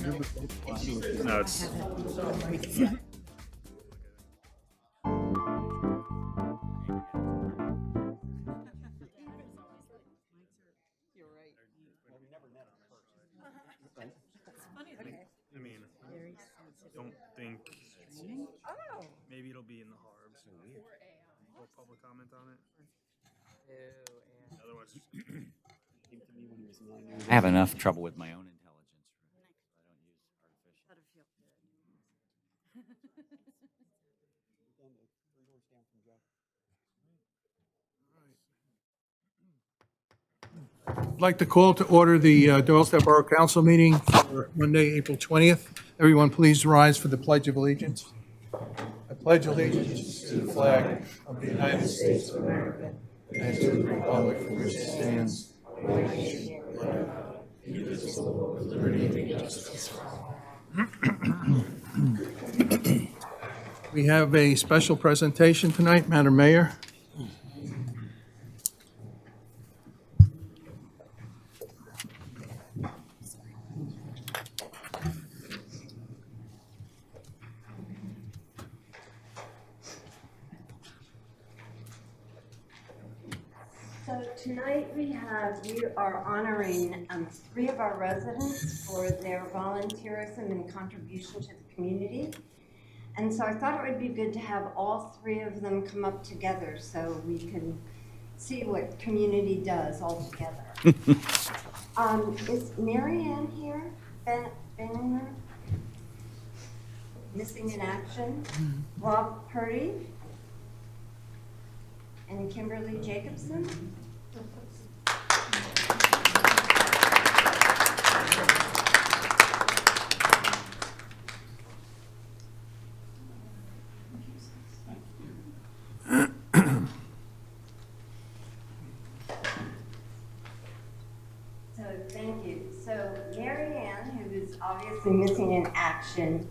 No, it's. I mean, don't think. Maybe it'll be in the Harbs. Or public comment on it. Otherwise, I have enough trouble with my own intelligence. I don't use artificial. I'd like to call to order the Doylestown Borough Council meeting for Monday, April 20th. Everyone please rise for the Pledge of Allegiance. I pledge allegiance to the flag of the United States of America and to the republic for which it stands, one nation, under God, indivisible, with liberty and justice for all. We have a special presentation tonight, Madam Mayor. So tonight we are honoring 3 of our residents for their volunteerism and contribution to the community. And so I thought it would be good to have all 3 of them come up together so we can see what community does all together. Is Mary Ann here? Benninger? Missing in action? Rob Purdy? And Kimberly Jacobson? So thank you. So Mary Ann, who is obviously missing in action,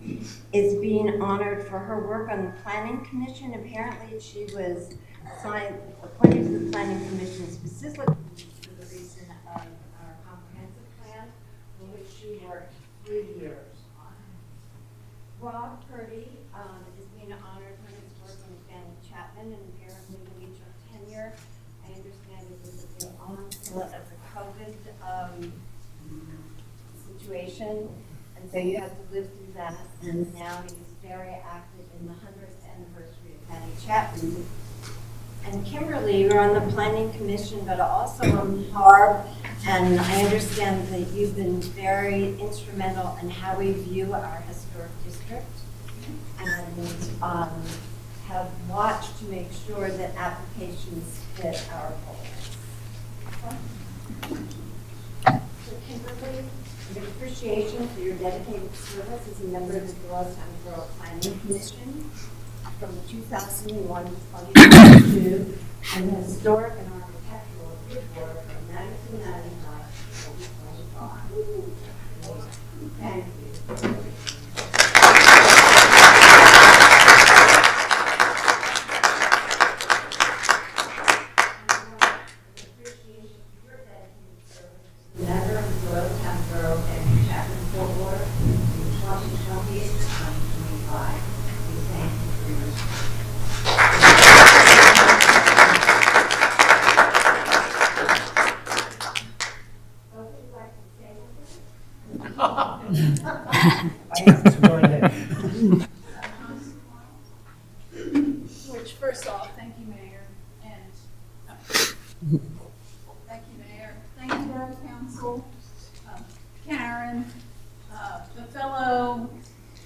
is being honored for her work on the Planning Commission. Apparently she was appointed to the Planning Commission specifically for the reason of our comprehensive plan, for which she worked 3 years on. Rob Purdy is being honored for his work on Fanny Chapman, and apparently when he took tenure, I understand it was at the onset of the COVID situation, and so you had to live through that, and now he's very active in the 100th anniversary of Fanny Chapman. And Kimberly, you're on the Planning Commission, but also on HARB, and I understand that you've been very instrumental in how we view our historic district, and have watched to make sure that applications fit our goals. So Kimberly, with appreciation for your dedicated service as a member of the Doylestown Borough Planning Commission from 2001 to 2022, and the Historic and Architectural Review Board from 1999 to 2025. Thank you. Member of the Doylestown Borough and Chapman Fort Worth from 2020 to 2025. We thank you for your What would you like to say? Which, first off, thank you, Mayor, and thank you, Mayor. Thank you, Borough Council, Karen, the fellow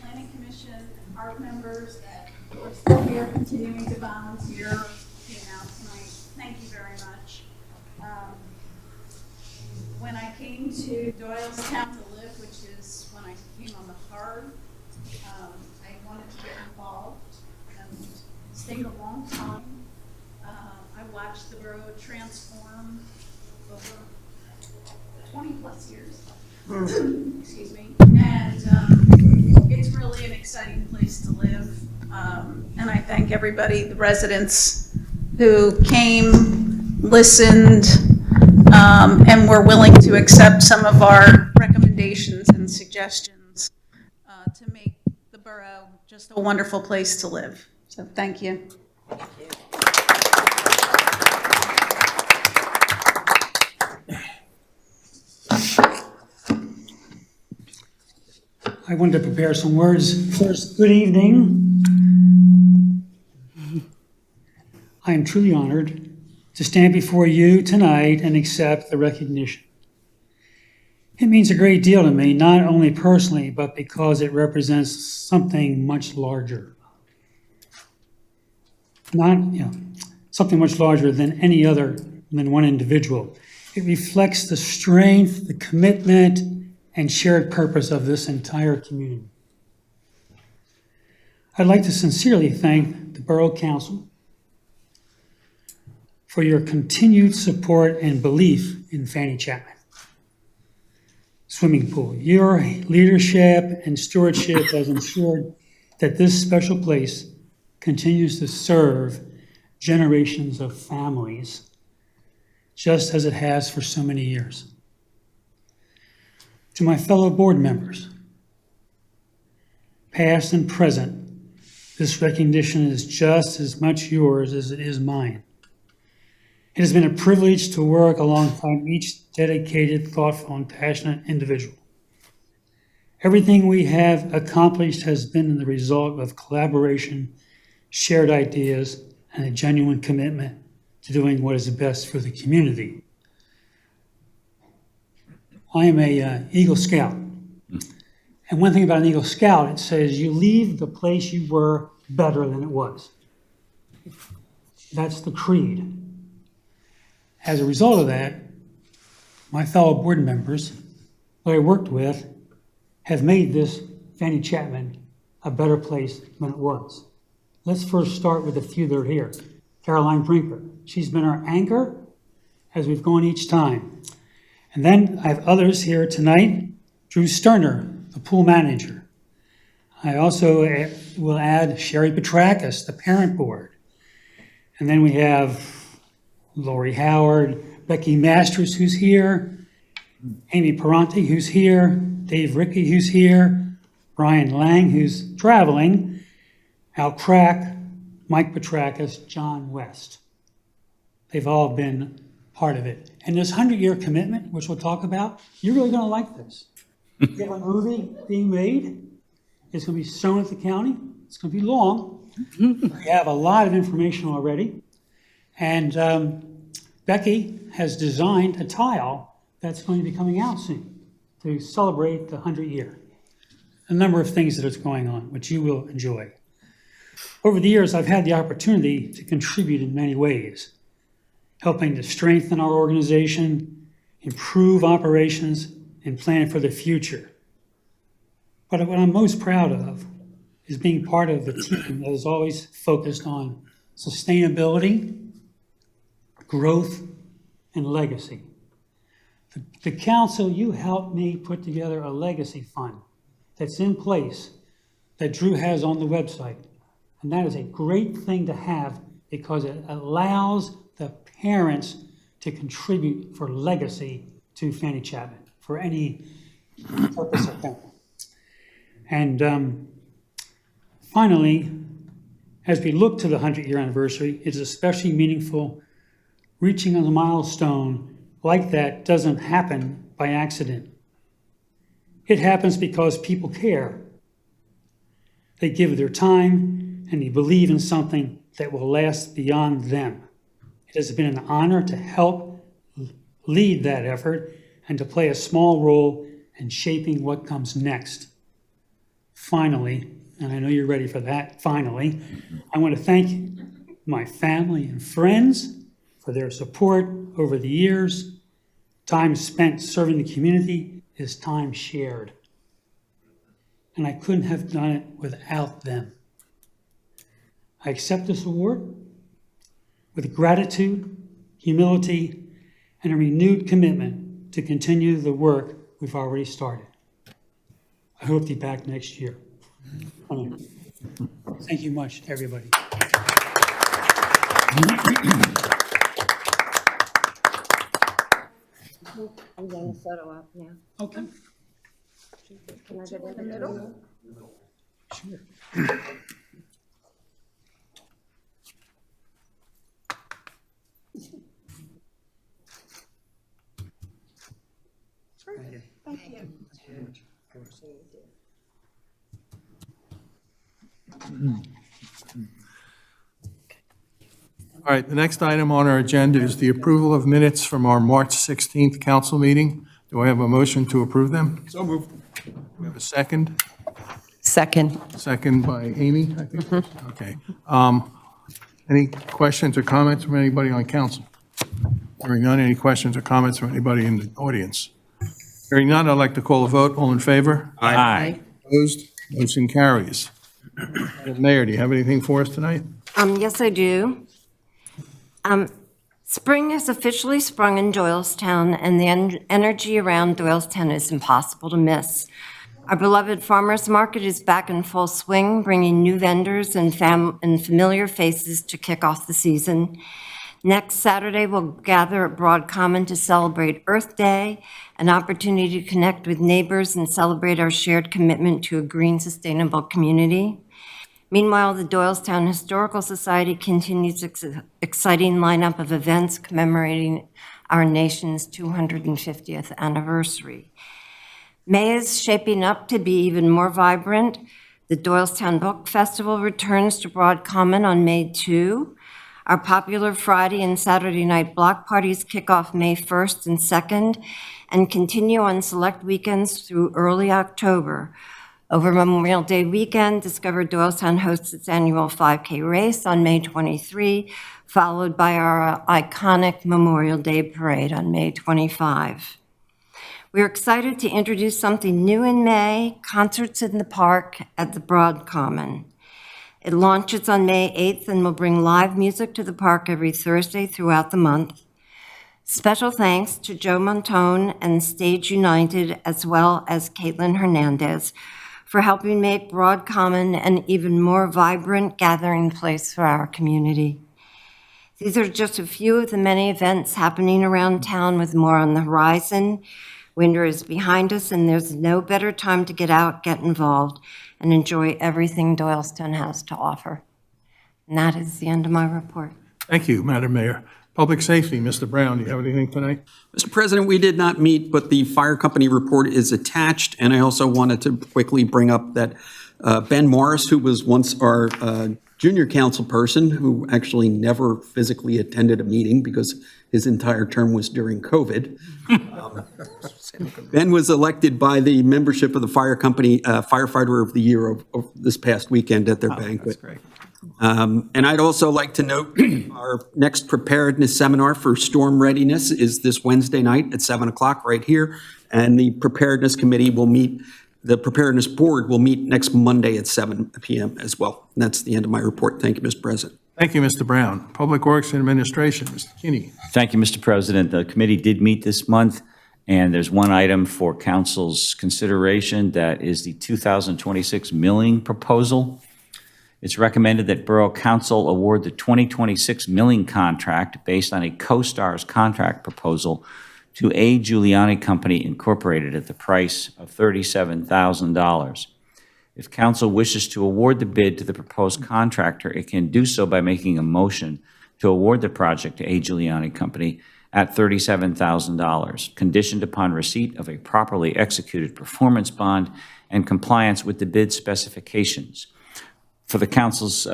Planning Commission and ARC members that are still here continuing to volunteer, came out tonight. Thank you very much. When I came to Doylestown to live, which is when I came on the HARB, I wanted to get involved and stayed a long time. I watched the borough transform over 20 plus years. Excuse me. And it's really an exciting place to live. And I thank everybody, the residents who came, listened, and were willing to accept some of our recommendations and suggestions. to make the borough just a wonderful place to live. So thank you. I wanted to prepare some words. First, good evening. I am truly honored to stand before you tonight and accept the recognition. It means a great deal to me, not only personally, but because it represents something much larger. Something much larger than any other than one individual. It reflects the strength, the commitment, and shared purpose of this entire community. I'd like to sincerely thank the Borough Council for your continued support and belief in Fanny Chapman Swimming Pool. Your leadership and stewardship has ensured that this special place continues to serve generations of families, just as it has for so many years. To my fellow board members, past and present, this recognition is just as much yours as it is mine. It has been a privilege to work alongside each dedicated, thoughtful, and passionate individual. Everything we have accomplished has been the result of collaboration, shared ideas, and a genuine commitment to doing what is best for the community. I am a Eagle Scout. And one thing about an Eagle Scout, it says you leave the place you were better than it was. That's the creed. As a result of that, my fellow board members that I worked with have made this Fanny Chapman a better place than it was. Let's first start with a few that are here. Caroline Brinker, she's been our anchor as we've gone each time. And then I have others here tonight. Drew Sterner, the pool manager. I also will add Sherry Petrakis, the parent board. And then we have Lori Howard, Becky Masters, who's here, Amy Parenti, who's here, Dave Rickey, who's here, Brian Lang, who's traveling, Al Crack, Mike Petrakis, John West. They've all been part of it. And this 100-year commitment, which we'll talk about, you're really going to like this. We have a movie being made. It's going to be shown at the county. It's going to be long. We have a lot of information already. And Becky has designed a tile that's going to be coming out soon to celebrate the 100 year. A number of things that is going on, which you will enjoy. Over the years, I've had the opportunity to contribute in many ways, helping to strengthen our organization, improve operations, and plan for the future. But what I'm most proud of is being part of the team that is always focused on sustainability, growth, and legacy. The council, you helped me put together a legacy fund that's in place that Drew has on the website. And that is a great thing to have because it allows the parents to contribute for legacy to Fanny Chapman for any purpose of that. And finally, as we look to the 100-year anniversary, it is especially meaningful. Reaching a milestone like that doesn't happen by accident. It happens because people care. They give their time and they believe in something that will last beyond them. It has been an honor to help lead that effort and to play a small role in shaping what comes next. Finally, and I know you're ready for that, finally, I want to thank my family and friends for their support over the years. Time spent serving the community is time shared. And I couldn't have done it without them. I accept this award with gratitude, humility, and a renewed commitment to continue the work we've already started. I hope to be back next year. Thank you much, everybody. I'm getting a photo up now. Okay. Can I get in the middle? All right, the next item on our agenda is the approval of minutes from our March 16th council meeting. Do I have a motion to approve them? So moved. We have a second? Second. Second by Amy, I think. Okay. Any questions or comments from anybody on council? Hearing none, any questions or comments from anybody in the audience? Hearing none, I'd like to call a vote. All in favor? Aye. Opposed? Motion carries. Madam Mayor, do you have anything for us tonight? Yes, I do. Spring has officially sprung in Doylestown, and the energy around Doylestown is impossible to miss. Our beloved farmers market is back in full swing, bringing new vendors and familiar faces to kick off the season. Next Saturday, we'll gather at Broad Common to celebrate Earth Day, an opportunity to connect with neighbors and celebrate our shared commitment to a green, sustainable community. Meanwhile, the Doylestown Historical Society continues its exciting lineup of events commemorating our nation's 250th anniversary. May is shaping up to be even more vibrant. The Doylestown Book Festival returns to Broad Common on May 2. Our popular Friday and Saturday night block parties kick off May 1st and 2nd and continue on select weekends through early October. Over Memorial Day weekend, Discover Doylestown hosts its annual 5K race on May 23, followed by our iconic Memorial Day parade on May 25. We're excited to introduce something new in May, concerts in the park at the Broad Common. It launches on May 8th and will bring live music to the park every Thursday throughout the month. Special thanks to Joe Montone and Stage United, as well as Caitlin Hernandez, for helping make Broad Common an even more vibrant gathering place for our community. These are just a few of the many events happening around town, with more on the horizon. Winter is behind us, and there's no better time to get out, get involved, and enjoy everything Doylestown has to offer. And that is the end of my report. Thank you, Madam Mayor. Public Safety, Mr. Brown, do you have anything tonight? Mr. President, we did not meet, but the fire company report is attached. And I also wanted to quickly bring up that Ben Morris, who was once our junior council person, who actually never physically attended a meeting because his entire term was during COVID. Ben was elected by the membership of the fire company Firefighter of the Year of this past weekend at their banquet. That's great. And I'd also like to note our next preparedness seminar for storm readiness is this Wednesday night at 7 o'clock right here. And the preparedness committee will meet, the preparedness board will meet next Monday at 7 p.m. as well. And that's the end of my report. Thank you, Mr. President. Thank you, Mr. Brown. Public Works and Administration, Mr. Kinney. Thank you, Mr. President. The committee did meet this month, and there's one item for council's consideration that is the 2026 milling proposal. It's recommended that Borough Council award the 2026 milling contract based on a CoStar's contract proposal to A. Giuliani Company Incorporated at the price of $37,000. If council wishes to award the bid to the proposed contractor, it can do so by making a motion to award the project to A. Giuliani Company at $37,000, conditioned upon receipt of a properly executed performance bond and compliance with the bid specifications. For the council's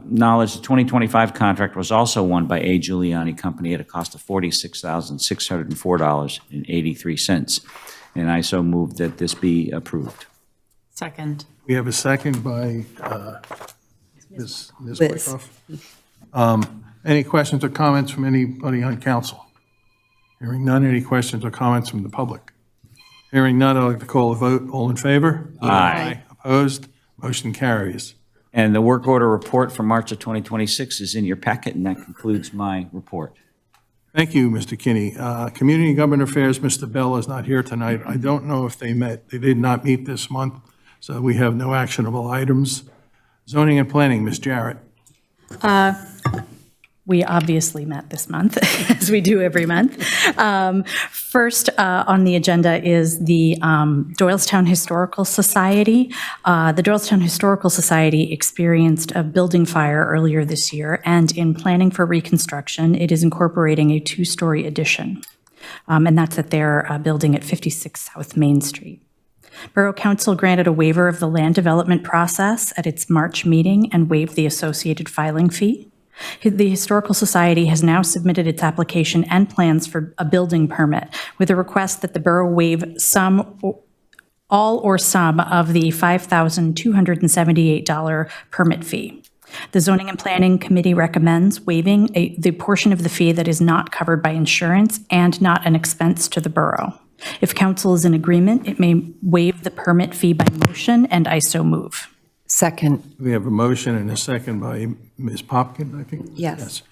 knowledge, the 2025 contract was also won by A. Giuliani Company at a cost of $46,604.83. And I so move that this be approved. Second. We have a second by Ms. Liz. Wyckoff. Any questions or comments from anybody on council? Hearing none, any questions or comments from the public? Hearing none, I'd like to call a vote. All in favor? Aye. Opposed? Motion carries. And the work order report for March of 2026 is in your packet, and that concludes my report. Thank you, Mr. Kinney. Community and Government Affairs, Mr. Bell is not here tonight. I don't know if they met. They did not meet this month, so we have no actionable items. Zoning and Planning, Ms. Jarrett. We obviously met this month, as we do every month. First on the agenda is the Doylestown Historical Society. The Doylestown Historical Society experienced a building fire earlier this year, and in planning for reconstruction, it is incorporating a 2-story addition. And that's at their building at 56 South Main Street. Borough Council granted a waiver of the land development process at its March meeting and waived the associated filing fee. The Historical Society has now submitted its application and plans for a building permit with a request that the borough waive all or some of the $5,278 permit fee. The Zoning and Planning Committee recommends waiving the portion of the fee that is not covered by insurance and not an expense to the borough. If council is in agreement, it may waive the permit fee by motion, and I so move. Second. We have a motion and a second by Ms. Popkin, I think? Yes.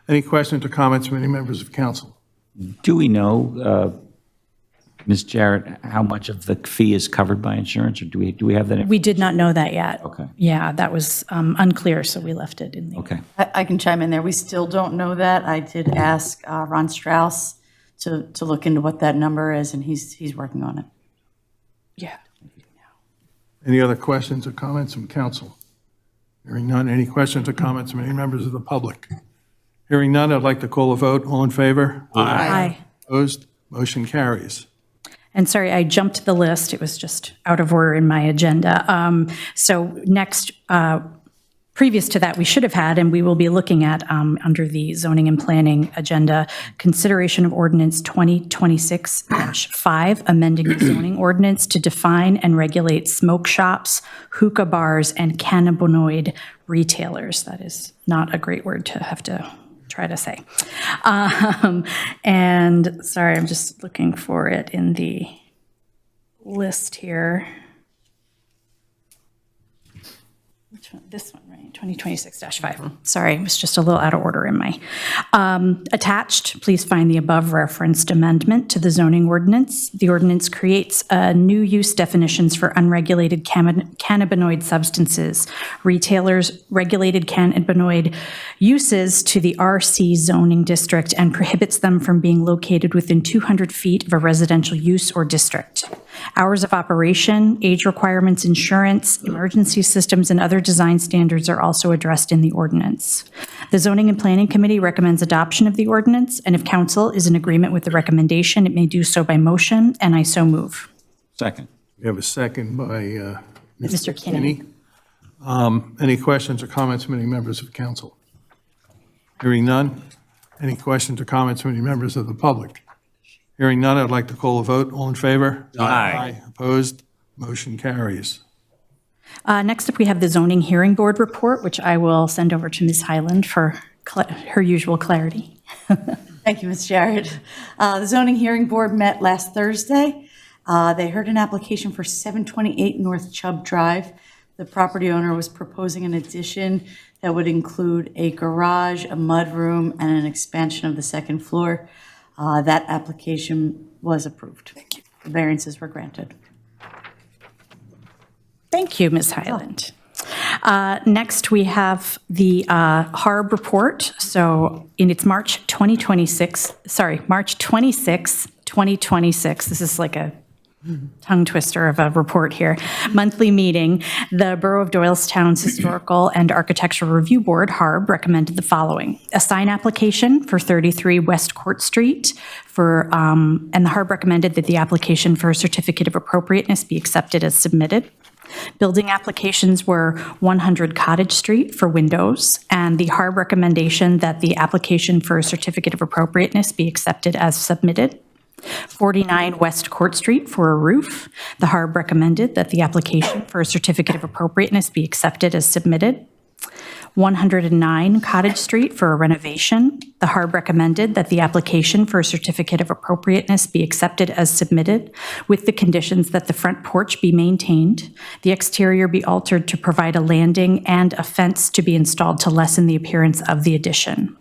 Any questions or comments from any members of council? Do we know, Ms. Jarrett, how much of the fee is covered by insurance, or do we have that? We did not know that yet. Okay. Yeah, that was unclear, so we left it in the. Okay. I can chime in there. We still don't know that. I did ask Ron Strauss to look into what that number is, and he's working on it. Yeah. Any other questions or comments from council? Hearing none, any questions or comments from any members of the public? Hearing none, I'd like to call a vote. All in favor? Aye. Opposed? Motion carries. And sorry, I jumped the list. It was just out of order in my agenda. So next, previous to that, we should have had, and we will be looking at, under the zoning and planning agenda, consideration of ordinance 2026-5, amending the zoning ordinance to define and regulate smoke shops, hookah bars, and cannabinoid retailers. That is not a great word to have to try to say. And sorry, I'm just looking for it in the list here. This one, right? 2026-5. Sorry, it was just a little out of order in my. Attached, please find the above referenced amendment to the zoning ordinance. The ordinance creates new use definitions for unregulated cannabinoid substances, retailers, regulated cannabinoid uses to the RC zoning district, and prohibits them from being located within 200 feet of a residential use or district. Hours of operation, age requirements, insurance, emergency systems, and other design standards are also addressed in the ordinance. The Zoning and Planning Committee recommends adoption of the ordinance, and if council is in agreement with the recommendation, it may do so by motion, and I so move. Second. We have a second by Mr. Kinney. Any questions or comments from any members of council? Hearing none. Any questions or comments from any members of the public? Hearing none, I'd like to call a vote. All in favor? Aye. Opposed? Motion carries. Next up, we have the Zoning Hearing Board report, which I will send over to Ms. Highland for her usual clarity. Thank you, Ms. Jarrett. The Zoning Hearing Board met last Thursday. They heard an application for 728 North Chubb Drive. The property owner was proposing an addition that would include a garage, a mudroom, and an expansion of the second floor. That application was approved. Thank you. The variances were granted. Thank you, Ms. Highland. Next, we have the HARB report. So in its March 26, 2026, this is like a tongue twister of a report here, monthly meeting, the Borough of Doylestown's Historical and Architectural Review Board, HARB, recommended the following: a sign application for 33 West Court Street and the HARB recommended that the application for a certificate of appropriateness be accepted as submitted. Building applications were 100 Cottage Street for windows, and the HARB recommendation that the application for a certificate of appropriateness be accepted as submitted. 49 West Court Street for a roof. The HARB recommended that the application for a certificate of appropriateness be accepted as submitted. 109 Cottage Street for a renovation. The HARB recommended that the application for a certificate of appropriateness be accepted as submitted, with the conditions that the front porch be maintained, the exterior be altered to provide a landing, and a fence to be installed to lessen the appearance of the addition.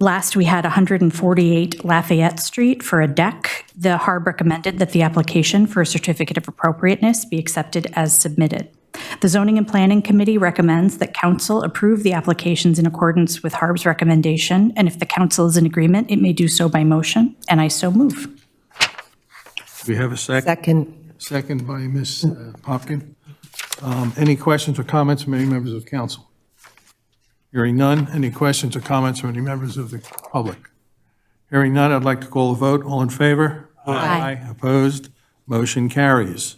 Last, we had 148 Lafayette Street for a deck. The HARB recommended that the application for a certificate of appropriateness be accepted as submitted. The Zoning and Planning Committee recommends that council approve the applications in accordance with HARB's recommendation, and if the council is in agreement, it may do so by motion, and I so move. Do we have a second? Second. Second by Ms. Popkin. Any questions or comments from any members of council? Hearing none. Any questions or comments from any members of the public? Hearing none, I'd like to call a vote. All in favor? Aye. Opposed? Motion carries.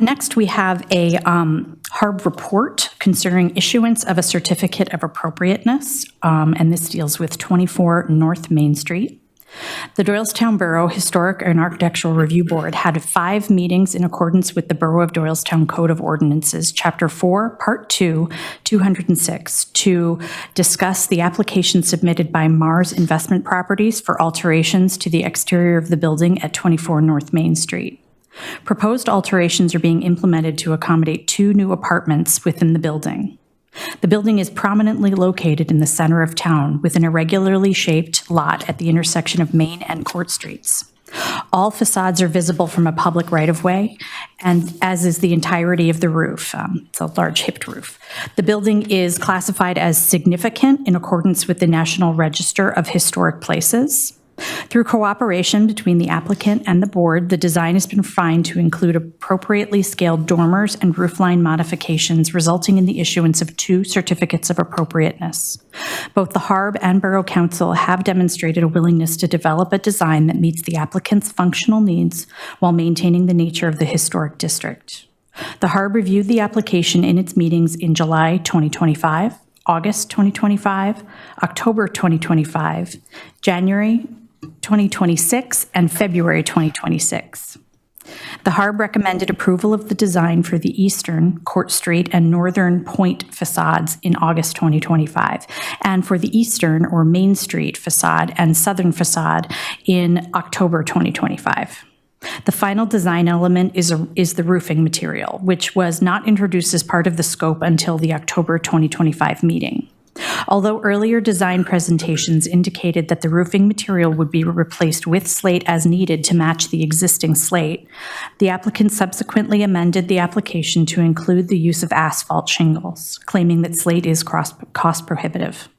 Next, we have a HARB report concerning issuance of a certificate of appropriateness, and this deals with 24 North Main Street. The Doylestown Borough Historic and Architectural Review Board had 5 meetings in accordance with the Borough of Doylestown Code of Ordinances, Chapter 4, Part 2, 206, to discuss the application submitted by Mars Investment Properties for alterations to the exterior of the building at 24 North Main Street. Proposed alterations are being implemented to accommodate 2 new apartments within the building. The building is prominently located in the center of town with an irregularly shaped lot at the intersection of Main and Court Streets. All facades are visible from a public right-of-way, and as is the entirety of the roof. It's a large hipped roof. The building is classified as significant in accordance with the National Register of Historic Places. Through cooperation between the applicant and the board, the design has been refined to include appropriately scaled dormers and roofline modifications, resulting in the issuance of 2 certificates of appropriateness. Both the HARB and Borough Council have demonstrated a willingness to develop a design that meets the applicant's functional needs while maintaining the nature of the historic district. The HARB reviewed the application in its meetings in July 2025, August 2025, October 2025, January 2026, and February 2026. The HARB recommended approval of the design for the eastern Court Street and northern Point facades in August 2025, and for the eastern or Main Street facade and southern facade in October 2025. The final design element is the roofing material, which was not introduced as part of the scope until the October 2025 meeting. Although earlier design presentations indicated that the roofing material would be replaced with slate as needed to match the existing slate, the applicant subsequently amended the application to include the use of asphalt shingles, claiming that slate is cost prohibitive.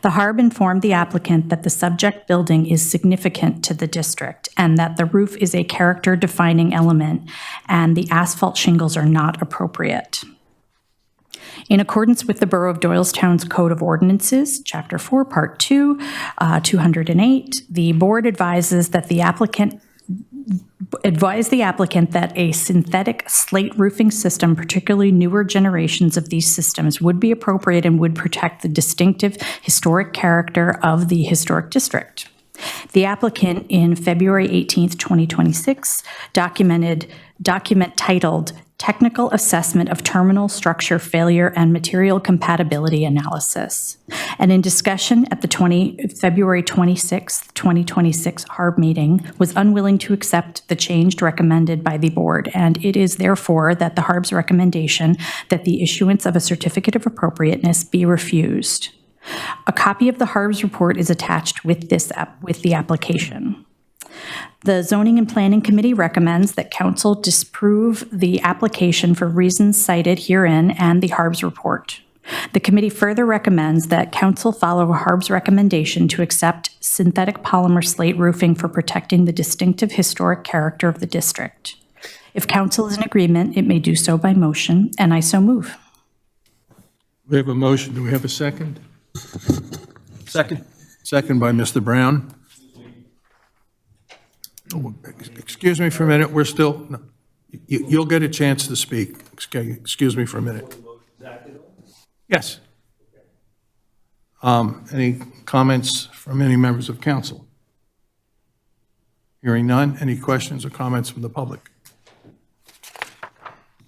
The HARB informed the applicant that the subject building is significant to the district and that the roof is a character-defining element and the asphalt shingles are not appropriate. In accordance with the Borough of Doylestown's Code of Ordinances, Chapter 4, Part 2, 208, the board advises that the applicant that a synthetic slate roofing system, particularly newer generations of these systems, would be appropriate and would protect the distinctive historic character of the historic district. The applicant, in February 18th, 2026, document titled Technical Assessment of Terminal Structure Failure and Material Compatibility Analysis. And in discussion at the February 26, 2026 HARB meeting, was unwilling to accept the change recommended by the board, and it is therefore that the HARB's recommendation that the issuance of a certificate of appropriateness be refused. A copy of the HARB's report is attached with the application. The Zoning and Planning Committee recommends that council disapprove the application for reasons cited herein and the HARB's report. The committee further recommends that council follow HARB's recommendation to accept synthetic polymer slate roofing for protecting the distinctive historic character of the district. If council is in agreement, it may do so by motion, and I so move. We have a motion. Do we have a second? Second. Second by Mr. Brown. Oh, excuse me for a minute. We're still, no, you'll get a chance to speak. Excuse me for a minute. Yes. Any comments from any members of council? Hearing none. Any questions or comments from the public?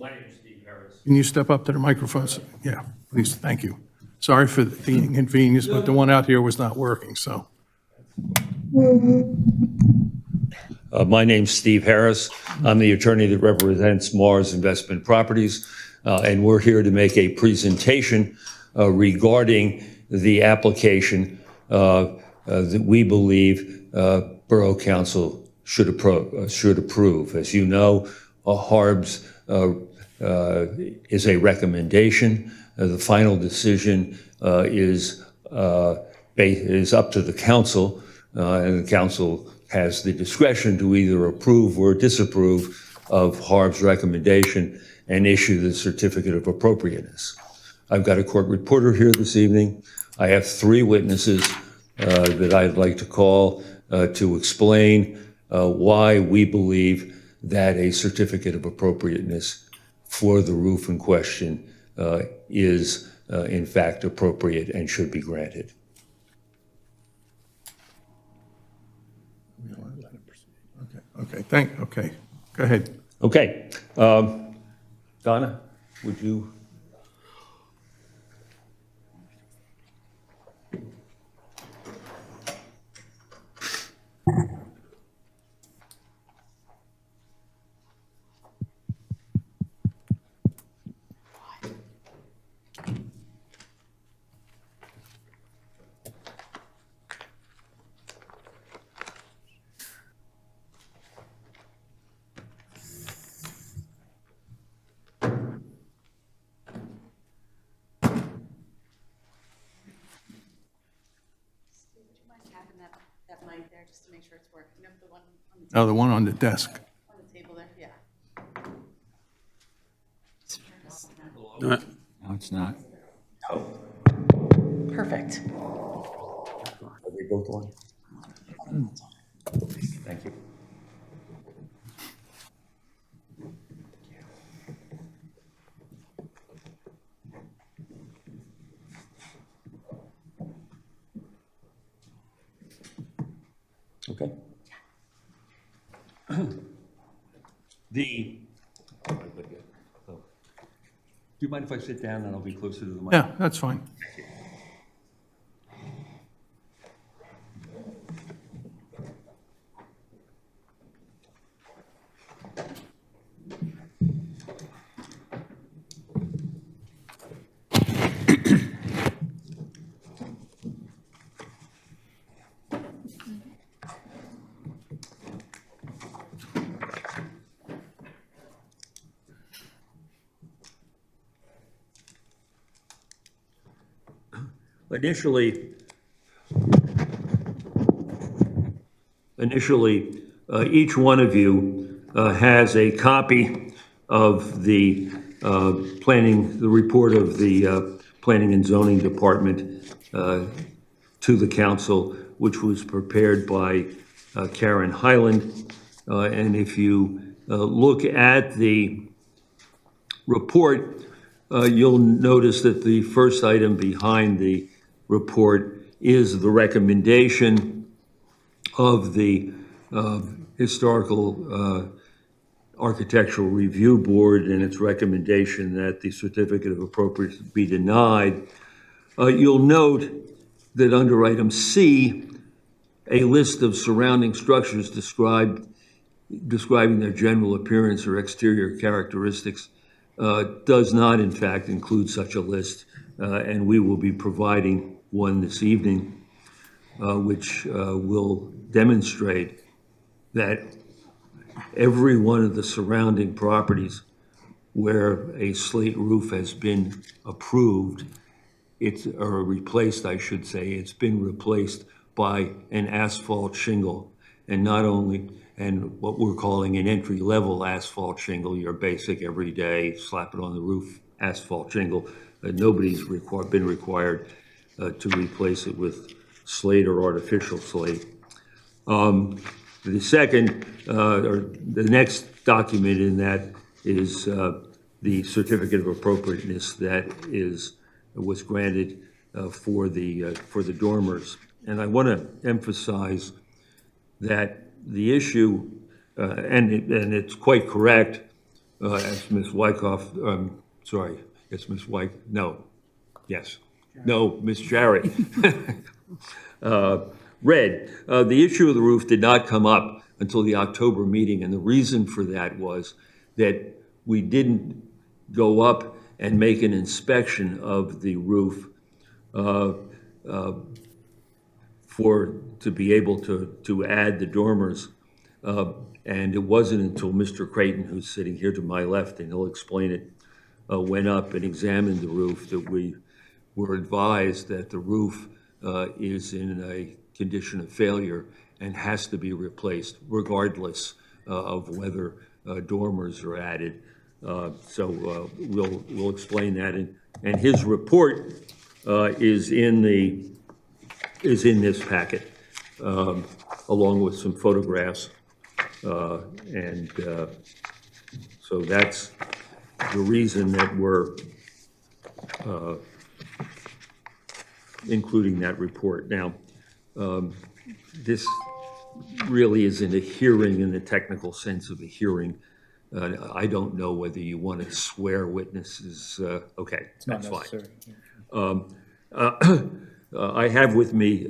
My name is Steve Harris. Can you step up to the microphone? Yeah, please. Thank you. Sorry for the inconvenience, but the one out here was not working, so. My name's Steve Harris. I'm the attorney that represents Mars Investment Properties, and we're here to make a presentation regarding the application that we believe Borough Council should approve. As you know, HARB's is a recommendation. The final decision is up to the council, and the council has the discretion to either approve or disapprove of Harb's recommendation and issue the certificate of appropriateness. I've got a court reporter here this evening. I have 3 witnesses that I'd like to call to explain why we believe that a certificate of appropriateness for the roof in question is in fact appropriate and should be granted. Okay, okay, go ahead. Okay. Donna, would you? That mic there, just to make sure it's working. You know, the one on Oh, the one on the desk. the table there, yeah. No, it's not. Perfect. Are they both on? Thank you. Okay. Do you mind if I sit down and I'll be closer to the mic? Yeah, that's fine. Initially, each one of you has a copy of the the report of the Planning and Zoning Department to the council, which was prepared by Karen Highland. And if you look at the report, you'll notice that the first item behind the report is the recommendation of the Historical Architectural Review Board and its recommendation that the certificate of appropriateness be denied. You'll note that under item C, a list of surrounding structures describing their general appearance or exterior characteristics does not in fact include such a list, and we will be providing one this evening, which will demonstrate that every one of the surrounding properties where a slate roof has been approved, or replaced, I should say, it's been replaced by an asphalt shingle, and not only, and what we're calling an entry-level asphalt shingle, your basic everyday slap it on the roof asphalt shingle. Nobody's been required to replace it with slate or artificial slate. The second, or the next document in that is the certificate of appropriateness that was granted for the dormers. And I want to emphasize that the issue, and it's quite correct, as Ms. Wyckoff, sorry, it's Ms. Wyckoff, no, yes, no, Ms. Jarrett read. The issue of the roof did not come up until the October meeting, and the reason for that was that we didn't go up and make an inspection of the roof to be able to add the dormers And it wasn't until Mr. Creighton, who's sitting here to my left, and he'll explain it, went up and examined the roof that we were advised that the roof is in a condition of failure and has to be replaced regardless of whether dormers are added. So we'll explain that. And his report is in this packet, along with some photographs. So that's the reason that we're including that report. Now, this really isn't a hearing in the technical sense of a hearing. I don't know whether you want to swear witnesses. Okay, that's fine. I have with me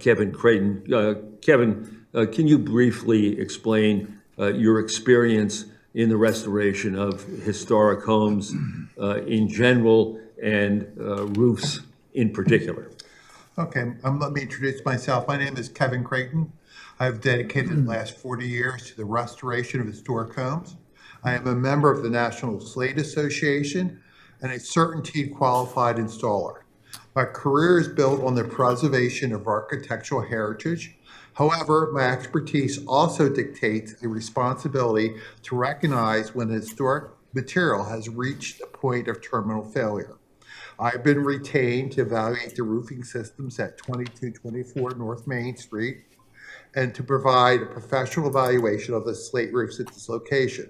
Kevin Creighton. Kevin, can you briefly explain your experience in the restoration of historic homes in general and roofs in particular? Okay, let me introduce myself. My name is Kevin Creighton. I've dedicated the last 40 years to the restoration of historic homes. I am a member of the National Slate Association and a Certainty qualified installer. My career is built on the preservation of architectural heritage. However, my expertise also dictates a responsibility to recognize when historic material has reached a point of terminal failure. I've been retained to evaluate the roofing systems at 2224 North Main Street and to provide a professional evaluation of the slate roofs at this location.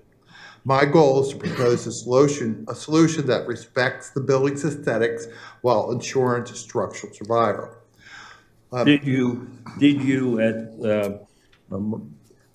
My goal is to propose a solution that respects the building's aesthetics while ensuring its structural survival. Did you at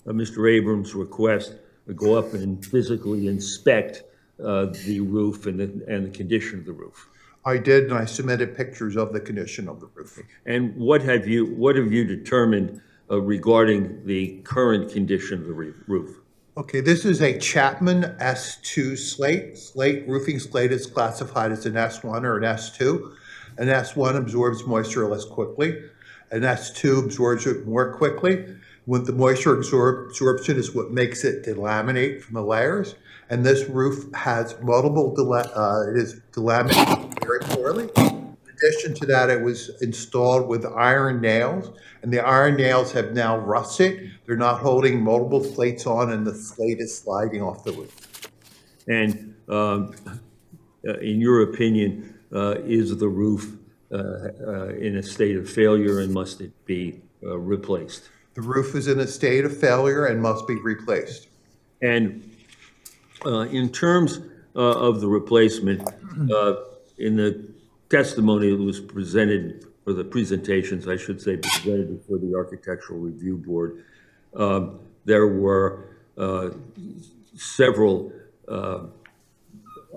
Mr. Abrams' request go up and physically inspect the roof and the condition of the roof? I did, and I submitted pictures of the condition of the roof. And what have you determined regarding the current condition of the roof? Okay, this is a Chapman S2 slate. Roofing slate is classified as an S1 or an S2. An S1 absorbs moisture less quickly. An S2 absorbs it more quickly. When the moisture absorption is what makes it delaminate from the layers. And this roof has multiple, it is delaminated very poorly. In addition to that, it was installed with iron nails, and the iron nails have now rusted. They're not holding multiple slates on, and the slate is sliding off the roof. And in your opinion, is the roof in a state of failure and must it be replaced? The roof is in a state of failure and must be replaced. And in terms of the replacement, in the testimony that was presented, or the presentations, I should say, presented before the Architectural Review Board, there were several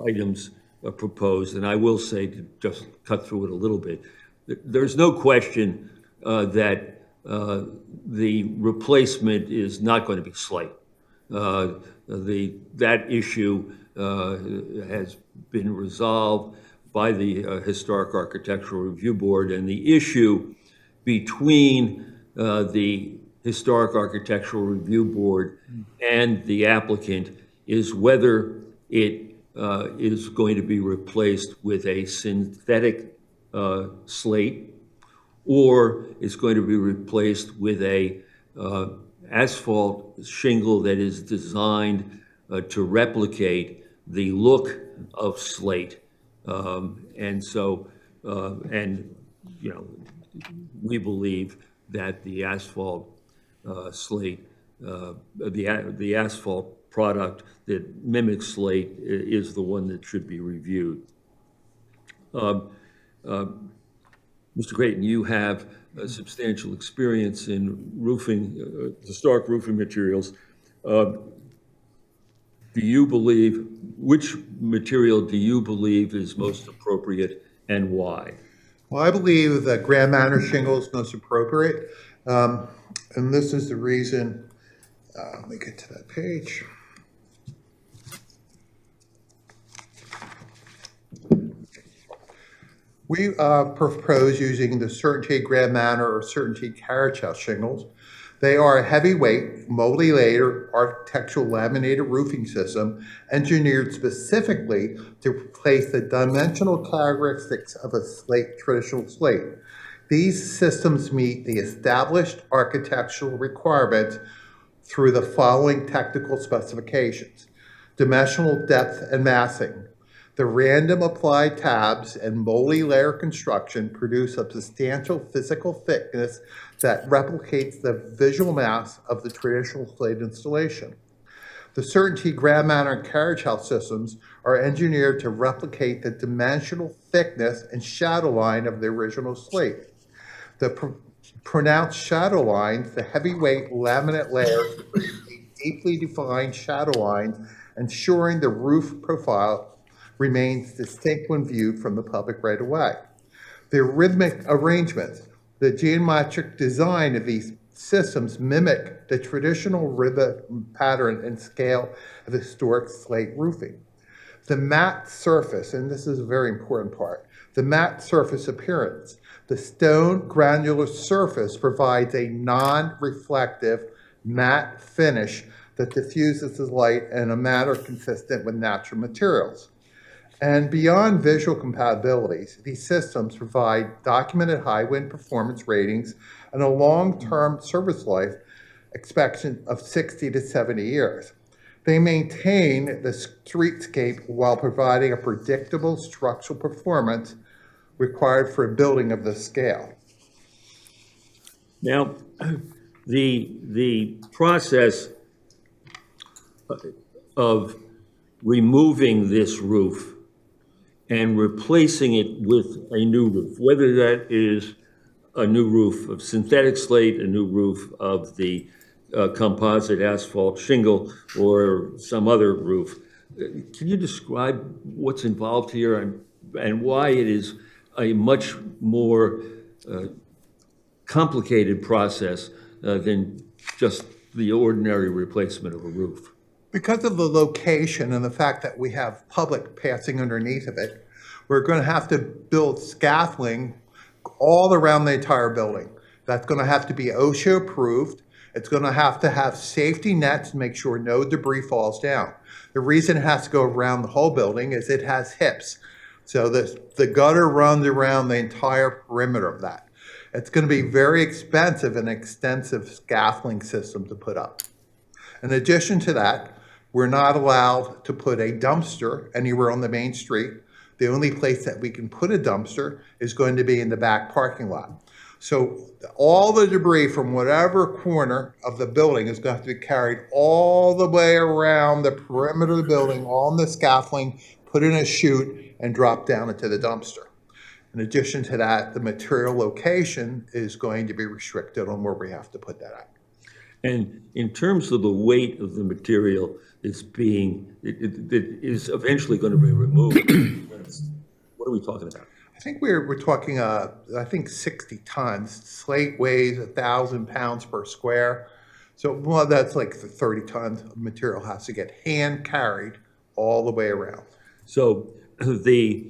items proposed, and I will say, to just cut through it a little bit, there's no question that the replacement is not going to be slight. That issue has been resolved by the Historic Architectural Review Board, and the issue between the Historic Architectural Review Board and the applicant is whether it is going to be replaced with a synthetic slate, or it's going to be replaced with a asphalt shingle that is designed to replicate the look of slate. And so, we believe that the asphalt slate, the asphalt product that mimics slate is the one that should be reviewed. Mr. Creighton, you have substantial experience in roofing, historic roofing materials. Which material do you believe is most appropriate and why? Well, I believe that Grand Manor shingle is most appropriate. And this is the reason. Let me get to that page. We propose using the Certainty Grand Manor or Certainty Carriage House shingles. They are a heavyweight, multi-layer architectural laminated roofing system engineered specifically to replace the dimensional characteristics of a traditional slate. These systems meet the established architectural requirements through the following technical specifications: dimensional depth and massing. The random applied tabs and multi-layer construction produce a substantial physical thickness that replicates the visual mass of the traditional slate installation. The Certainty ground mount and carriage house systems are engineered to replicate the dimensional thickness and shadow line of the original slate. The pronounced shadow lines, the heavyweight laminate layers, create deeply defined shadow lines, ensuring the roof profile remains distinct when viewed from the public right away. The rhythmic arrangements, the geometric design of these systems mimic the traditional rhythm pattern and scale of historic slate roofing. The matte surface, and this is a very important part, the matte surface appearance. The stone granular surface provides a non-reflective matte finish that diffuses the light in a manner consistent with natural materials. And beyond visual compatibilities, these systems provide documented high wind performance ratings and a long-term service life expectancy of 60 to 70 years. They maintain the streetscape while providing a predictable structural performance required for a building of this scale. Now, the process of removing this roof and replacing it with a new roof, whether that is a new roof of synthetic slate, a new roof of the composite asphalt shingle, or some other roof, can you describe what's involved here and why it is a much more complicated process than just the ordinary replacement of a roof? Because of the location and the fact that we have public passing underneath of it, we're going to have to build scaffolding all around the entire building. That's going to have to be OSHA approved. It's going to have safety nets to make sure no debris falls down. The reason it has to go around the whole building is it has hips. So the gutter runs around the entire perimeter of that. It's going to be very expensive and extensive scaffolding system to put up. In addition to that, we're not allowed to put a dumpster anywhere on the main street. The only place that we can put a dumpster is going to be in the back parking lot. So all the debris from whatever corner of the building is going to have to be carried all the way around the perimeter of the building, on the scaffolding, put in a chute, and drop down into the dumpster. In addition to that, the material location is going to be restricted on where we have to put that at. And in terms of the weight of the material that's that is eventually going to be removed, what are we talking about? I think we're talking, I think 60 tons. Slate weighs 1,000 pounds per square. So, well, that's like 30 tons of material has to get hand carried all the way around. So the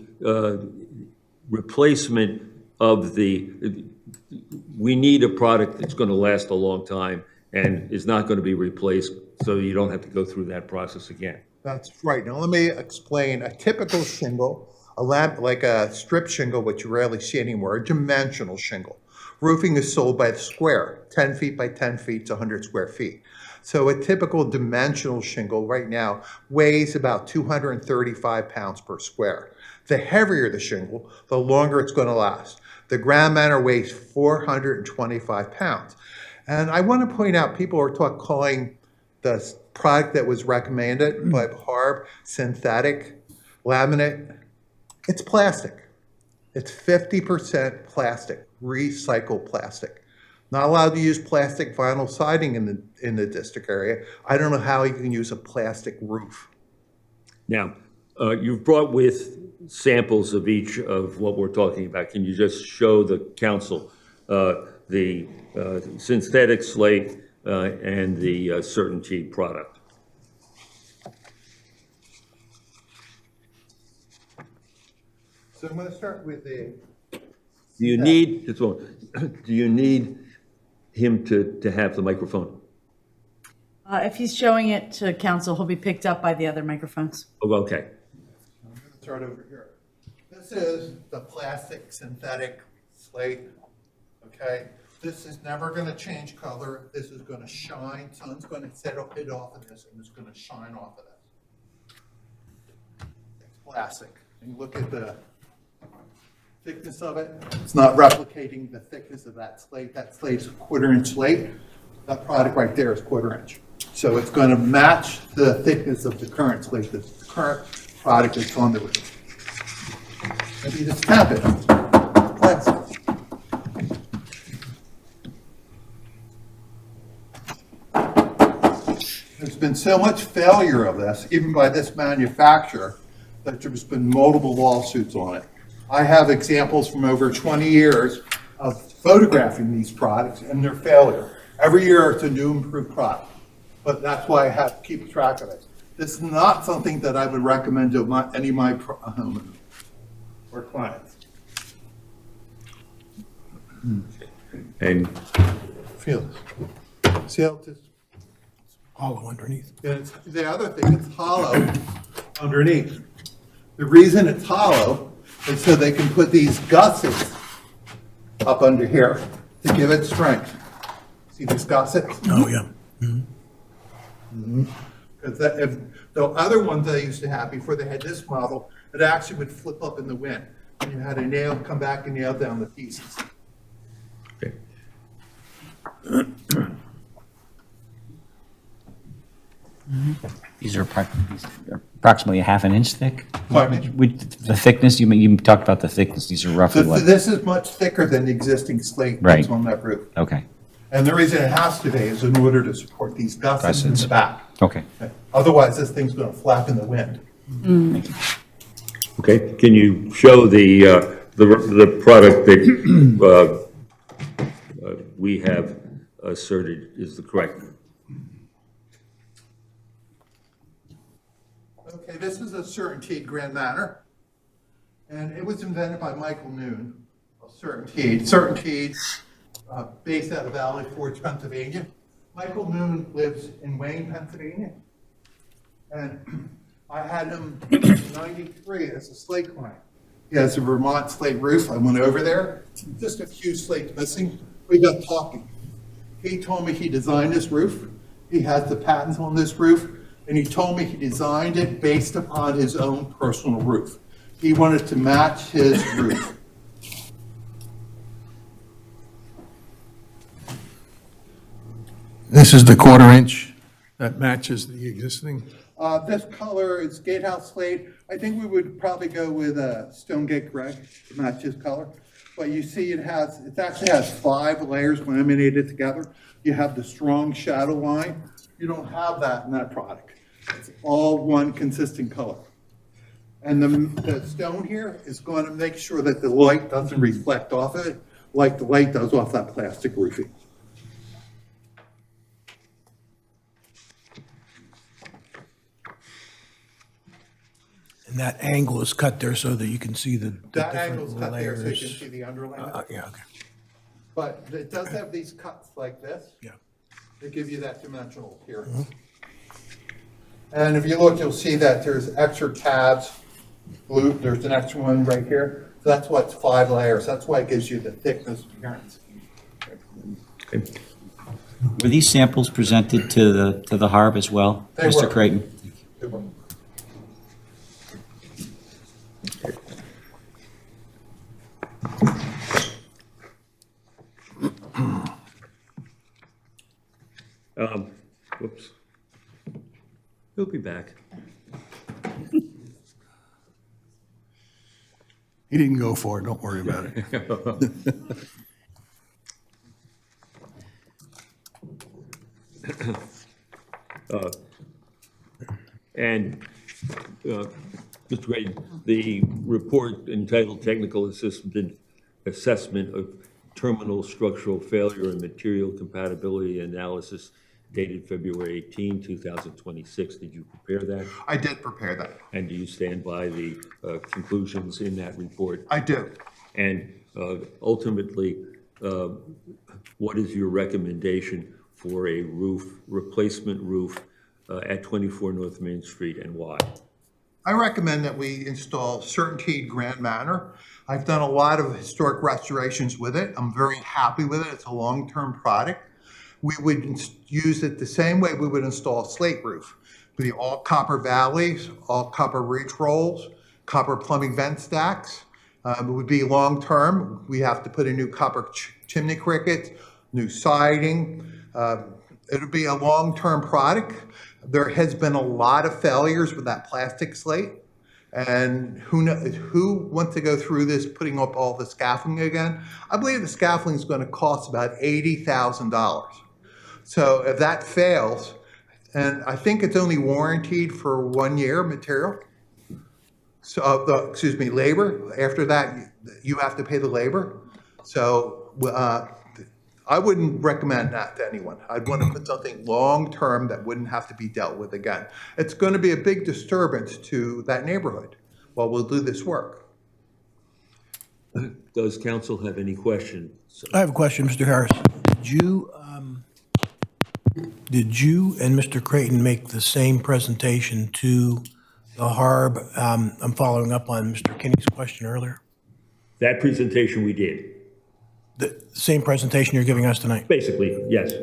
replacement of we need a product that's going to last a long time and is not going to be replaced, so you don't have to go through that process again. That's right. Now let me explain. A typical shingle, like a strip shingle, which you rarely see anymore, a dimensional shingle. Roofing is sold by the square, 10 feet by 10 feet, it's 100 square feet. So a typical dimensional shingle right now weighs about 235 pounds per square. The heavier the shingle, the longer it's going to last. The ground mounter weighs 425 pounds. And I want to point out, people are calling the product that was recommended by HARB synthetic laminate. It's plastic. It's 50% plastic, recycled plastic. Not allowed to use plastic vinyl siding in the district area. I don't know how you can use a plastic roof. Now, you've brought with samples of each of what we're talking about. Can you just show the council the synthetic slate and the Certainty product? So I'm going to start with the. Do you need him to have the microphone? If he's showing it to council, he'll be picked up by the other microphones. Oh, okay. Start over here. This is the plastic synthetic slate, okay? This is never gonna change color. This is gonna shine. Sun's gonna hit off of this and it's gonna shine off of this. It's plastic. And you look at the thickness of it, it's not replicating the thickness of that slate. That slate's a 1/4 inch slate. That product right there is 1/4 inch. So it's gonna match the thickness of the current slate, the current product that's on the roof. And you just tap it. Plastic. There's been so much failure of this, even by this manufacturer, that there's been multiple lawsuits on it. I have examples from over 20 years of photographing these products and their failure. Every year it's a new improved product, but that's why I have to keep track of it. This is not something that I would recommend to any of my homeowners or clients. And Feel this. See how it's Hollow underneath. the other thing, it's hollow underneath. The reason it's hollow is so they can put these gussets up under here to give it strength. See these gussets? Oh, yeah. Because if the other ones they used to have before they had this model, it actually would flip up in the wind. And you had a nail come back and nail down the pieces. okay. These are approximately 1/2 inch thick? Pardon me? The thickness, you talked about the thickness, these are roughly So what? this is much thicker than the existing slate that's Right. on that roof. Okay, And the reason it has to be is in order to support these gussets in the back. okay. Otherwise, this thing's gonna flap in the wind. Okay, can you show the product that we have asserted is the correct? Okay, this is a Certainteed Grand Manor, and it was invented by Michael Noon of Certainteed, based out of Valley Forge, Pennsylvania. Michael Noon lives in Wayne, Pennsylvania, and I had him in '93 as a slate client. He has a Vermont slate roof. I went over there, just a few slates missing. We got talking. He told me he designed this roof. He has the patents on this roof. And he told me he designed it based upon his own personal roof. He wanted to match his roof. This is the 1/4 inch that matches the existing. This color is gatehouse slate. I think we would probably go with a Stonegate gray to match his color. But you see it actually has 5 layers laminated together. You have the strong shadow line. You don't have that in that product. It's all one consistent color. And the stone here is going to make sure that the light doesn't reflect off of it like the light does off that plastic roofing. And that angle is cut there so that you can see the That angle's different cut there so you layers. can see the underlayment. Yeah, okay. But it does have these cuts like this. Yeah. They give you that dimensional appearance. And if you look, you'll see that there's extra tabs. Blue, there's an extra one right here. So that's why it's 5 layers. That's why it gives you the thickness appearance. Okay. Were these samples presented to the Harb as well, They Mr. were. Creighton? Super. Whoops. He'll be back. He didn't go for it, don't worry about it. And, Mr. Creighton, the report entitled Technical Assessment of Terminal Structural Failure and Material Compatibility Analysis dated February 18, 2026. Did you prepare that? I did prepare that. And do you stand by the conclusions in that report? I do. And ultimately, what is your recommendation for a replacement roof at 24 North Main Street, and why? I recommend that we install Certainty Grand Manor. I've done a lot of historic restorations with it. I'm very happy with it. It's a long-term product. We would use it the same way we would install a slate roof. With the all copper valleys, all copper ridge rolls, copper plumbing vent stacks. It would be long-term. We have to put in new copper chimney crickets, new siding. It would be a long-term product. There has been a lot of failures with that plastic slate. And who wants to go through this, putting up all the scaffolding again? I believe the scaffolding is going to cost about $80,000. So if that fails, and I think it's only warranted for 1 year material. So, labor. After that, you have to pay the labor. So I wouldn't recommend that to anyone. I'd want to put something long-term that wouldn't have to be dealt with again. It's going to be a big disturbance to that neighborhood while we'll do this work. Does council have any questions? I have a question, Mr. Harris. Did you and Mr. Creighton make the same presentation to the HARB? I'm following up on Mr. Kinney's question earlier. That presentation we did. The same presentation you're giving us tonight? Basically, yes.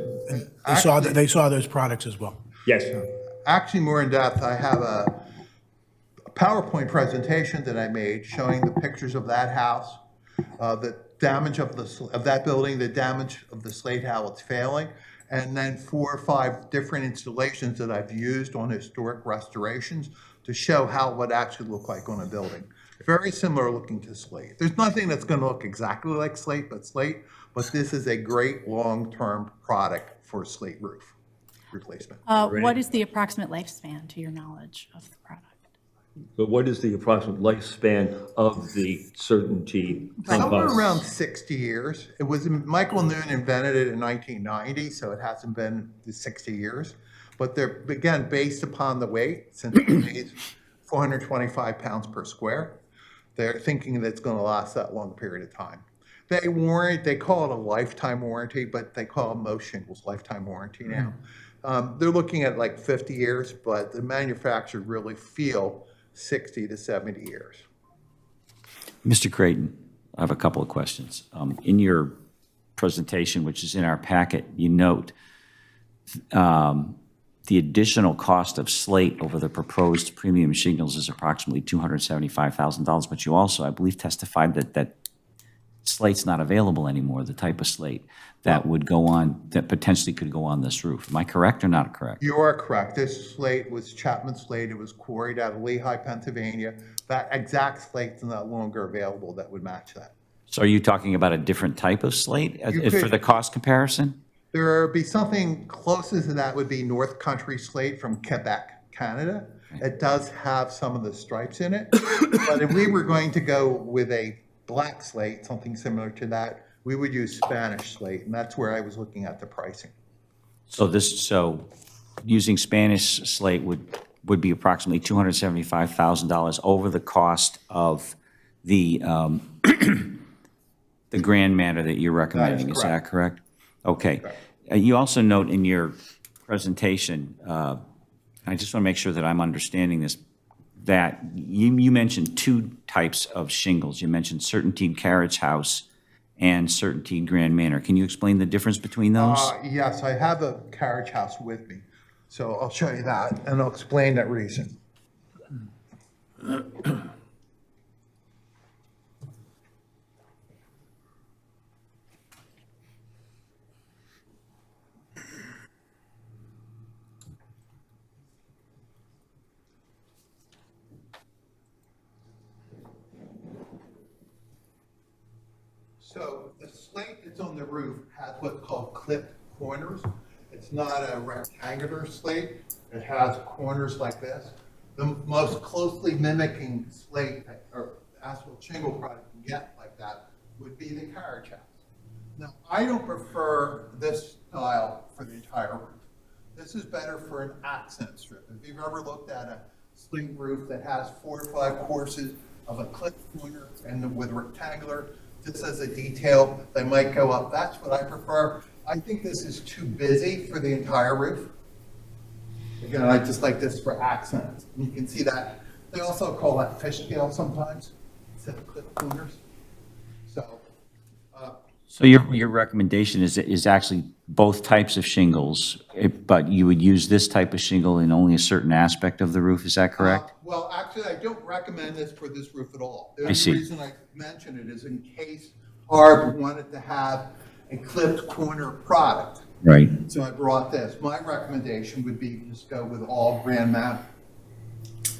They saw those products as well? Yes. Actually, more in depth, I have a PowerPoint presentation that I made showing the pictures of that house, the damage of that building, the damage of the slate, how it's failing, and then 4 or 5 different installations that I've used on historic restorations to show how it would actually look like on a building. Very similar looking to slate. There's nothing that's going to look exactly like slate, but this is a great long-term product for slate roof replacement. What is the approximate lifespan, to your knowledge, of the product? But what is the approximate lifespan of the Certainty? Somewhere around 60 years. It was Michael Noon invented it in 1990, so it hasn't been the 60 years. But they're, again, based upon the weight, since it weighs 425 pounds per square. They're thinking that it's going to last that long period of time. They call it a lifetime warranty, but they call it most shingles lifetime warranty now. They're looking at like 50 years, but the manufacturer really feel 60 to 70 years. Mr. Creighton, I have a couple of questions. In your presentation, which is in our packet, you note the additional cost of slate over the proposed premium shingles is approximately $275,000, but you also, I believe, testified that slate's not available anymore, the type of slate that would go on, that potentially could go on this roof. Am I correct or not correct? You are correct. This slate was Chapman slate. It was quarried out of Lehigh, Pennsylvania. That exact slate's no longer available that would match that. So are you talking about a different type of slate for the cost comparison? There would be something closest to that would be North Country slate from Quebec, Canada. It does have some of the stripes in it. But if we were going to go with a black slate, something similar to that, we would use Spanish slate, and that's where I was looking at the pricing. So using Spanish slate would be approximately $275,000 over the cost of the the Grand Manor that you're recommending. Is that correct? Okay. Correct. You also note in your presentation, I just want to make sure that I'm understanding this, that you mentioned 2 types of shingles. You mentioned Certainty Carriage House and Certainty Grand Manor. Can you explain the difference between those? Yes, I have a carriage house with me, so I'll show you that, and I'll explain that reason. So the slate that's on the roof has what's called clipped corners. It's not a rectangular slate. It has corners like this. The most closely mimicking slate or asphalt shingle product you can get like that would be the carriage house. Now, I don't prefer this style for the entire roof. This is better for an accent strip. If you've ever looked at a slate roof that has 4 or 5 courses of a clipped corner and with rectangular, just as a detail, they might go up. That's what I prefer. I think this is too busy for the entire roof. Again, I just like this for accents. You can see that. They also call that fishtail sometimes, instead of clip corners. So, So your recommendation is actually both types of shingles, but you would use this type of shingle in only a certain aspect of the roof, is that correct? well, actually, I don't recommend this for this roof at all. The I only see. reason I mention it is in case Harb wanted to have a clipped corner product. Right. So I brought this. My recommendation would be just go with all Grand Mount,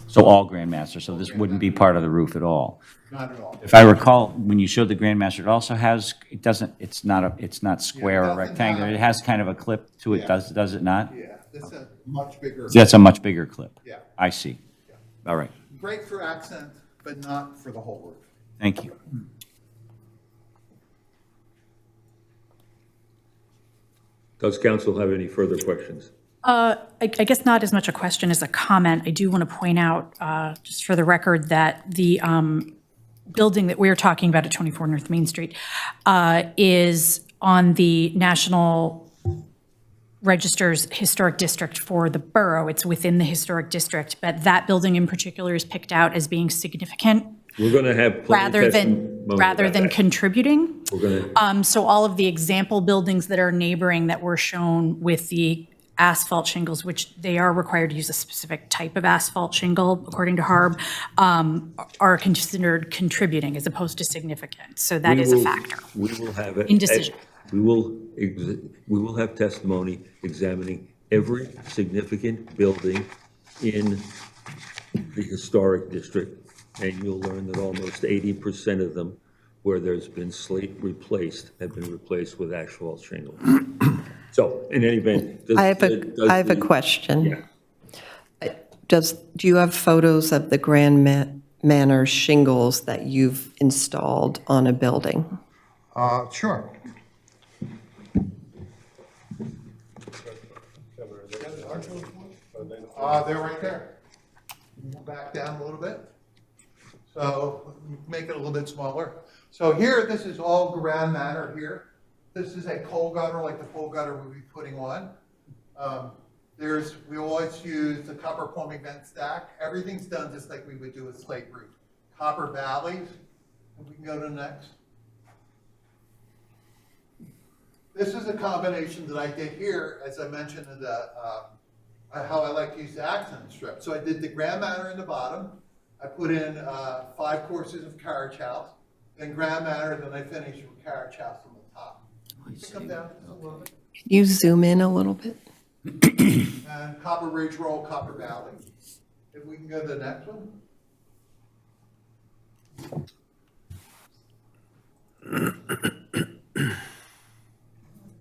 So all Grandmaster, so this wouldn't be part of the roof at all? not at all. If I recall, when you showed the Grandmaster, it also has, it's not square or doesn't rectangular, have- it has kind of a clip to it, Yeah. does it not? Yeah, this is a much bigger. That's a much bigger clip? Yeah. I see. All right, Great for accent, but not for the whole roof. thank you. Does council have any further questions? I guess not as much a question as a comment. I do want to point out, just for the record, that the building that we're talking about at 24 North Main Street is on the National Register's Historic District for the borough. It's within the historic district, but that building in particular is picked out as being significant We're going to have plenty of testimony about that. contributing. We're going to, So all of the example buildings that are neighboring that were shown with the asphalt shingles, which they are required to use a specific type of asphalt shingle, according to Harb, are considered contributing as opposed to significant. So that is a factor. We will have it. In decision. We will have testimony examining every significant building in the historic district, and you'll learn that almost 80% of them, where there's been slate replaced, have been replaced with asphalt shingle. So, in any event. I have a question. Yeah. Do you have photos of the Grand Manor shingles that you've installed on a building? Sure. They're right there. Back down a little bit. So make it a little bit smaller. So here, this is all Grand Manor here. This is a coal gutter, like the coal gutter we'll be putting on. We always use the copper plumbing vent stack. Everything's done just like we would do a slate roof. Copper valleys. If we can go to the next. This is a combination that I did here, as I mentioned in the, how I like to use the accent strip. So I did the Grand Manor in the bottom. I put in 5 courses of carriage house, then Grand Manor, then I finished with carriage house on the top. Come down just a little bit. Can you zoom in a little bit? And Copper Ridge Roll, Copper Valley. If we can go to the next one.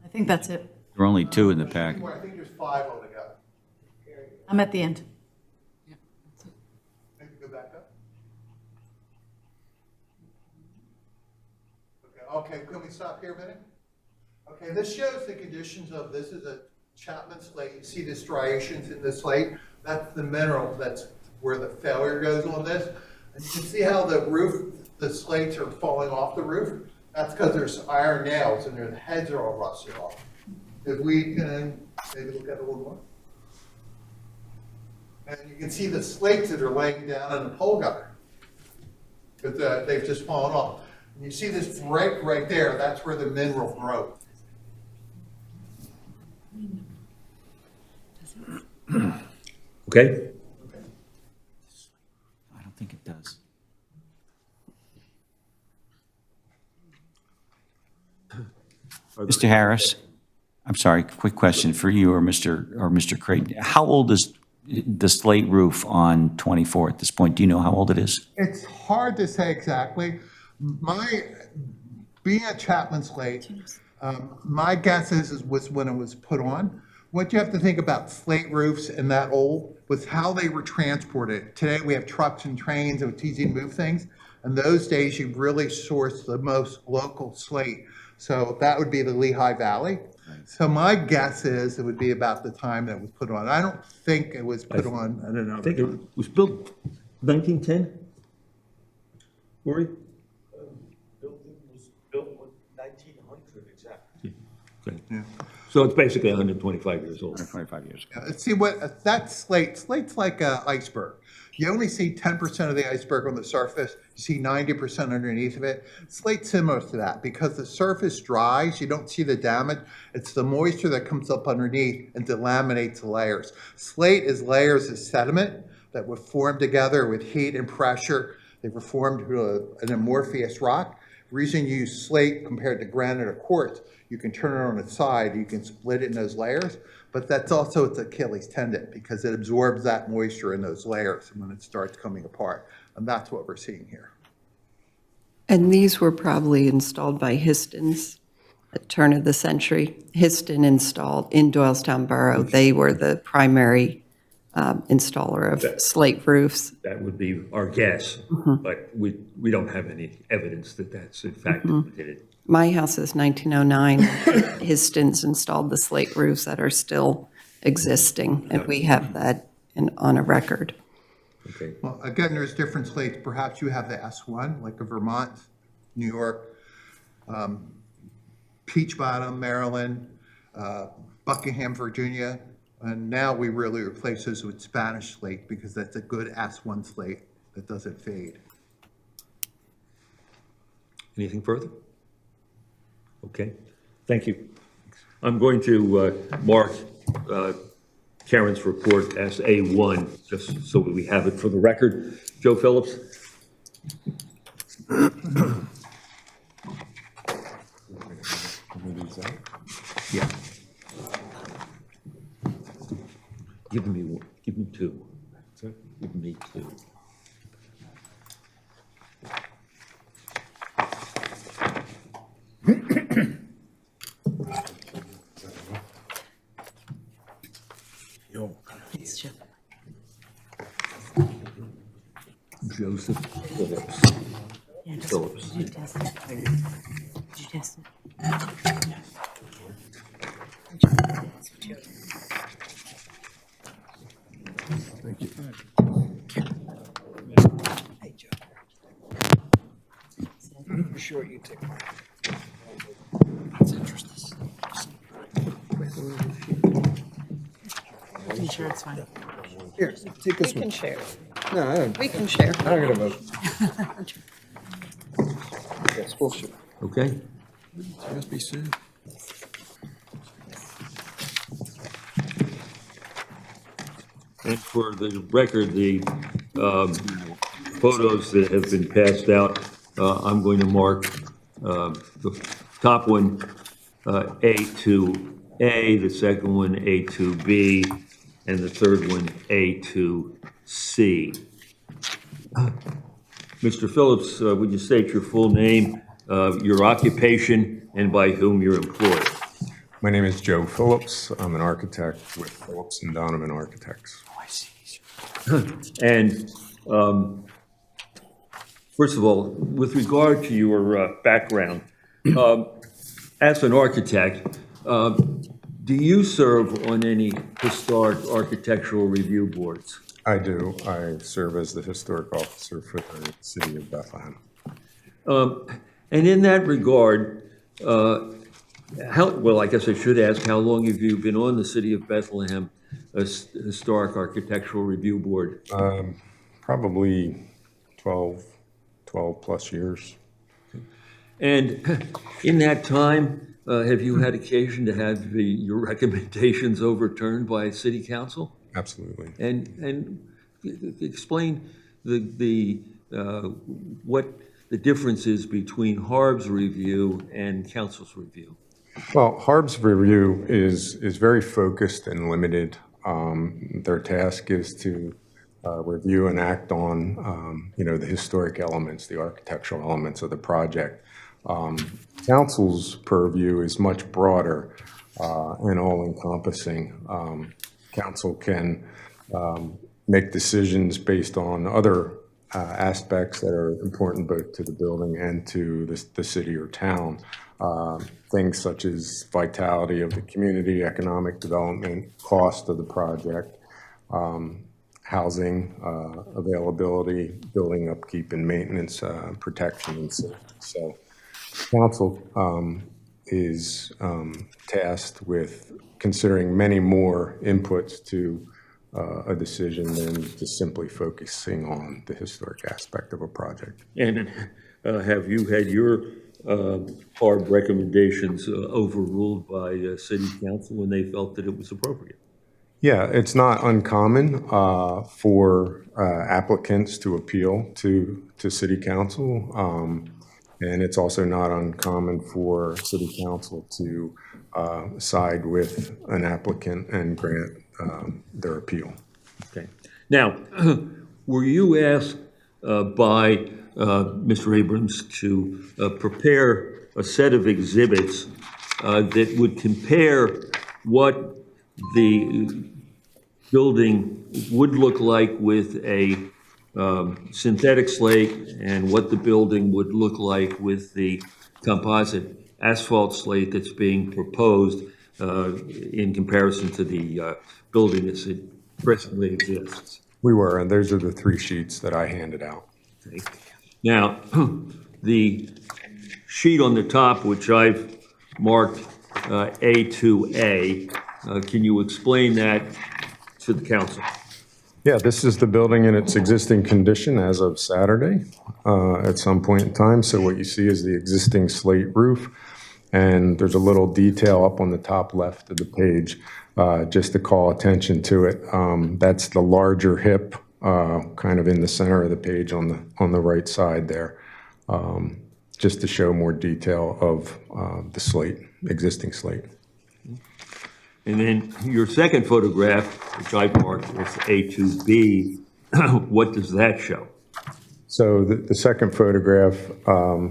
I think that's it. There are only 2 in the pack. I think there's 5 altogether. I'm at the end. Maybe go back up. Okay, can we stop here a minute? Okay, this shows the conditions of, this is a Chapman slate. You see the striations in the slate? That's the mineral, that's where the failure goes on this. And you can see how the roof, the slates are falling off the roof. That's because there's iron nails and their heads are all rusted off. If we can maybe look at it a little more. And you can see the slates that are laying down in the pole gutter. But they've just fallen off. And you see this break right there, that's where the mineral broke. Okay? I don't think it does. Mr. Harris, I'm sorry, quick question for you or Mr. Creighton. How old is the slate roof on 24 at this point? Do you know how old it is? It's hard to say exactly. Being a Chapman slate, my guess was when it was put on. What you have to think about slate roofs and that old was how they were transported. Today we have trucks and trains, it's easy to move things. In those days, you really sourced the most local slate. So that would be the Lehigh Valley. So my guess is it would be about the time that it was put on. I don't think it was put on at another I think it time. was built 1910? Rory? Building was So it's basically 125 years old. 25 years ago. See what, that slate's like an iceberg. You only see 10% of the iceberg on the surface. You see 90% underneath of it. Slate's similar to that because the surface dries. You don't see the damage. It's the moisture that comes up underneath and delaminates the layers. Slate is layers of sediment that would form together with heat and pressure. They were formed to an amorphous rock. The reason you use slate compared to granite or quartz, you can turn it on its side, you can split it in those layers, but that's also its Achilles tendon because it absorbs that moisture in those layers when it starts coming apart. And that's what we're seeing here. And these were probably installed by Histons at turn of the century. Histon installed in Doylestown Borough. They were the primary installer of slate roofs. That would be our guess, but we don't have any evidence that that's in fact imitated. My house is 1909. Histons installed the slate roofs that are still existing, and we have that on a record. Okay. Well, again, there's different slates. Perhaps you have the S1, like a Vermont, New York, Peach Bottom, Maryland, Buckingham, Virginia. And now we really replace those with Spanish slate because that's a good S1 slate that doesn't fade. Anything further? Okay, thank you. I'm going to mark Karen's report as A1, just so we have it for the record. Joe Phillips? Yeah. Give me one, give me two. Give me two. Joseph Phillips. Phillips. Did you test it? Did you test it? I'm sure you take mine. I'm sure it's fine. Here, take this We one. can share. No, I don't. We can share. I'm not gonna vote. Yes, we'll share. Okay. Must be soon. And for the record, the photos that have been passed out, I'm going to mark the top one A2A, the second one A2B, and the third one A2C. Mr. Phillips, would you state your full name, your occupation, and by whom you're employed? My name is Joe Phillips. I'm an architect with Phillips and Donovan Architects. And first of all, with regard to your background, as an architect, do you serve on any historic architectural review boards? I do. I serve as the historic officer for the city of Bethlehem. And in that regard, well, I guess I should ask, how long have you been on the City of Bethlehem Historic Architectural Review Board? Probably 12 plus years. And in that time, have you had occasion to have your recommendations overturned by City Council? Absolutely. And explain what the difference is between Harb's review and Council's review. Well, Harb's review is very focused and limited. Their task is to review and act on, the historic elements, the architectural elements of the project. Council's purview is much broader and all-encompassing. Council can make decisions based on other aspects that are important both to the building and to the city or town. Things such as vitality of the community, economic development, cost of the project, housing availability, building upkeep and maintenance, protection and safety. So council is tasked with considering many more inputs to a decision than just simply focusing on the historic aspect of a project. And have you had your HARB recommendations overruled by city council when they felt that it was appropriate? Yeah, it's not uncommon for applicants to appeal to city council. And it's also not uncommon for city council to side with an applicant and grant their appeal. Okay. Now, were you asked by Mr. Abrams to prepare a set of exhibits that would compare what the building would look like with a synthetic slate and what the building would look like with the composite asphalt slate that's being proposed in comparison to the building as it presently exists? We were, and those are the 3 sheets that I handed out. Okay. Now, the sheet on the top, which I've marked A2A, can you explain that to the council? Yeah, this is the building in its existing condition as of Saturday at some point in time. So what you see is the existing slate roof, and there's a little detail up on the top left of the page just to call attention to it. That's the larger hip kind of in the center of the page on the right side there, just to show more detail of the slate, existing slate. And then your second photograph, which I marked as A2B, what does that show? So the second photograph, right,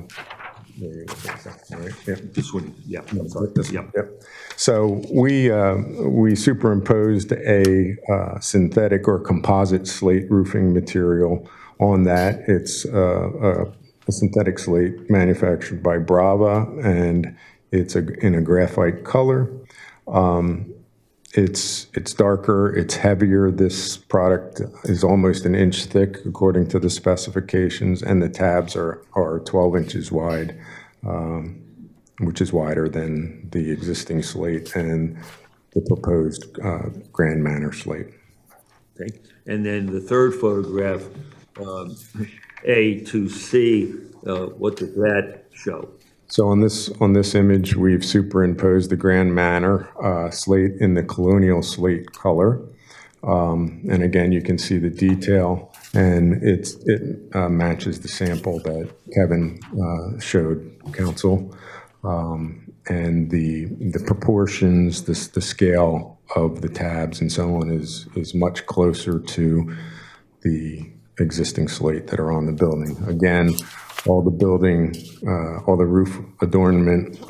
yeah. This one, yeah. No, sorry, this Yeah. one, yep. So we superimposed a synthetic or composite slate roofing material on that. It's a synthetic slate manufactured by Brava, and it's in a graphite color. It's darker, it's heavier. This product is almost an inch thick according to the specifications, and the tabs are 12 inches wide, which is wider than the existing slate and the proposed Grand Manor slate. Okay. And then the third photograph, A to C, what does that show? So on this image, we've superimposed the Grand Manor slate in the colonial slate color. And again, you can see the detail, and it matches the sample that Kevin showed council. And the proportions, the scale of the tabs and so on is much closer to the existing slate that are on the building. Again, all the building, all the roof adornment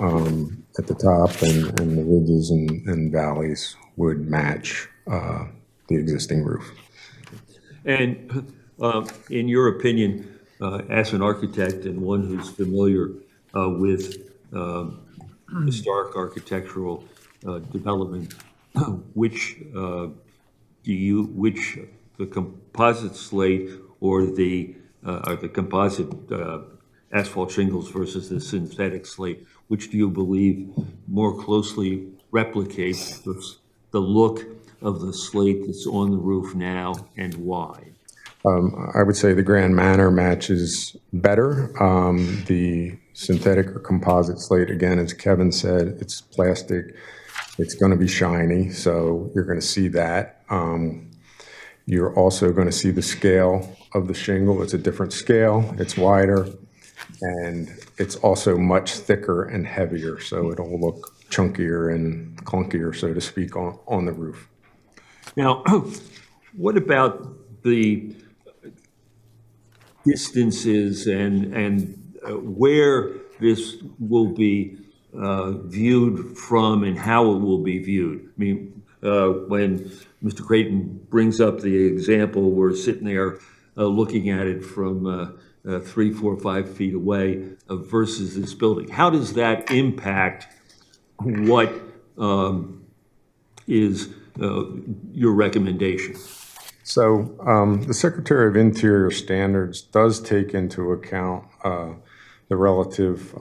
at the top and the ridges and valleys would match the existing roof. And in your opinion, as an architect and one who's familiar with historic architectural development, which the composite slate or the composite asphalt shingles versus the synthetic slate, which do you believe more closely replicates the look of the slate that's on the roof now, and why? I would say the Grand Manor matches better. The synthetic or composite slate, again, as Kevin said, it's plastic. It's going to be shiny, so you're going to see that. You're also going to see the scale of the shingle. It's a different scale. It's wider, and it's also much thicker and heavier, so it'll look chunkier and clunkier, so to speak, on the roof. Now, what about the distances and where this will be viewed from and how it will be viewed? I mean, when Mr. Creighton brings up the example, we're sitting there looking at it from 3, 4, 5 feet away versus this building. How does that impact what is your recommendation? So the Secretary of Interior Standards does take into account the relative,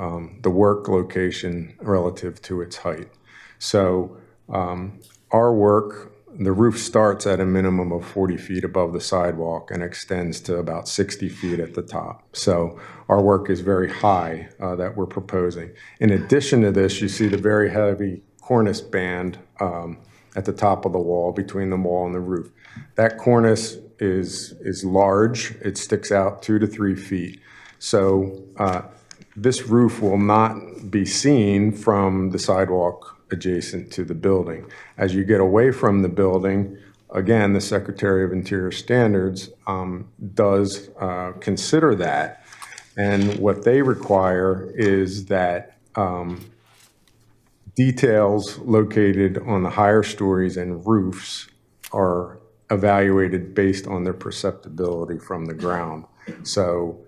the work location relative to its height. So our work, the roof starts at a minimum of 40 feet above the sidewalk and extends to about 60 feet at the top. So our work is very high that we're proposing. In addition to this, you see the very heavy cornice band at the top of the wall, between the wall and the roof. That cornice is large. It sticks out 2 to 3 feet. So this roof will not be seen from the sidewalk adjacent to the building. As you get away from the building, again, the Secretary of Interior Standards does consider that. And what they require is that details located on the higher stories and roofs are evaluated based on their perceptibility from the ground. So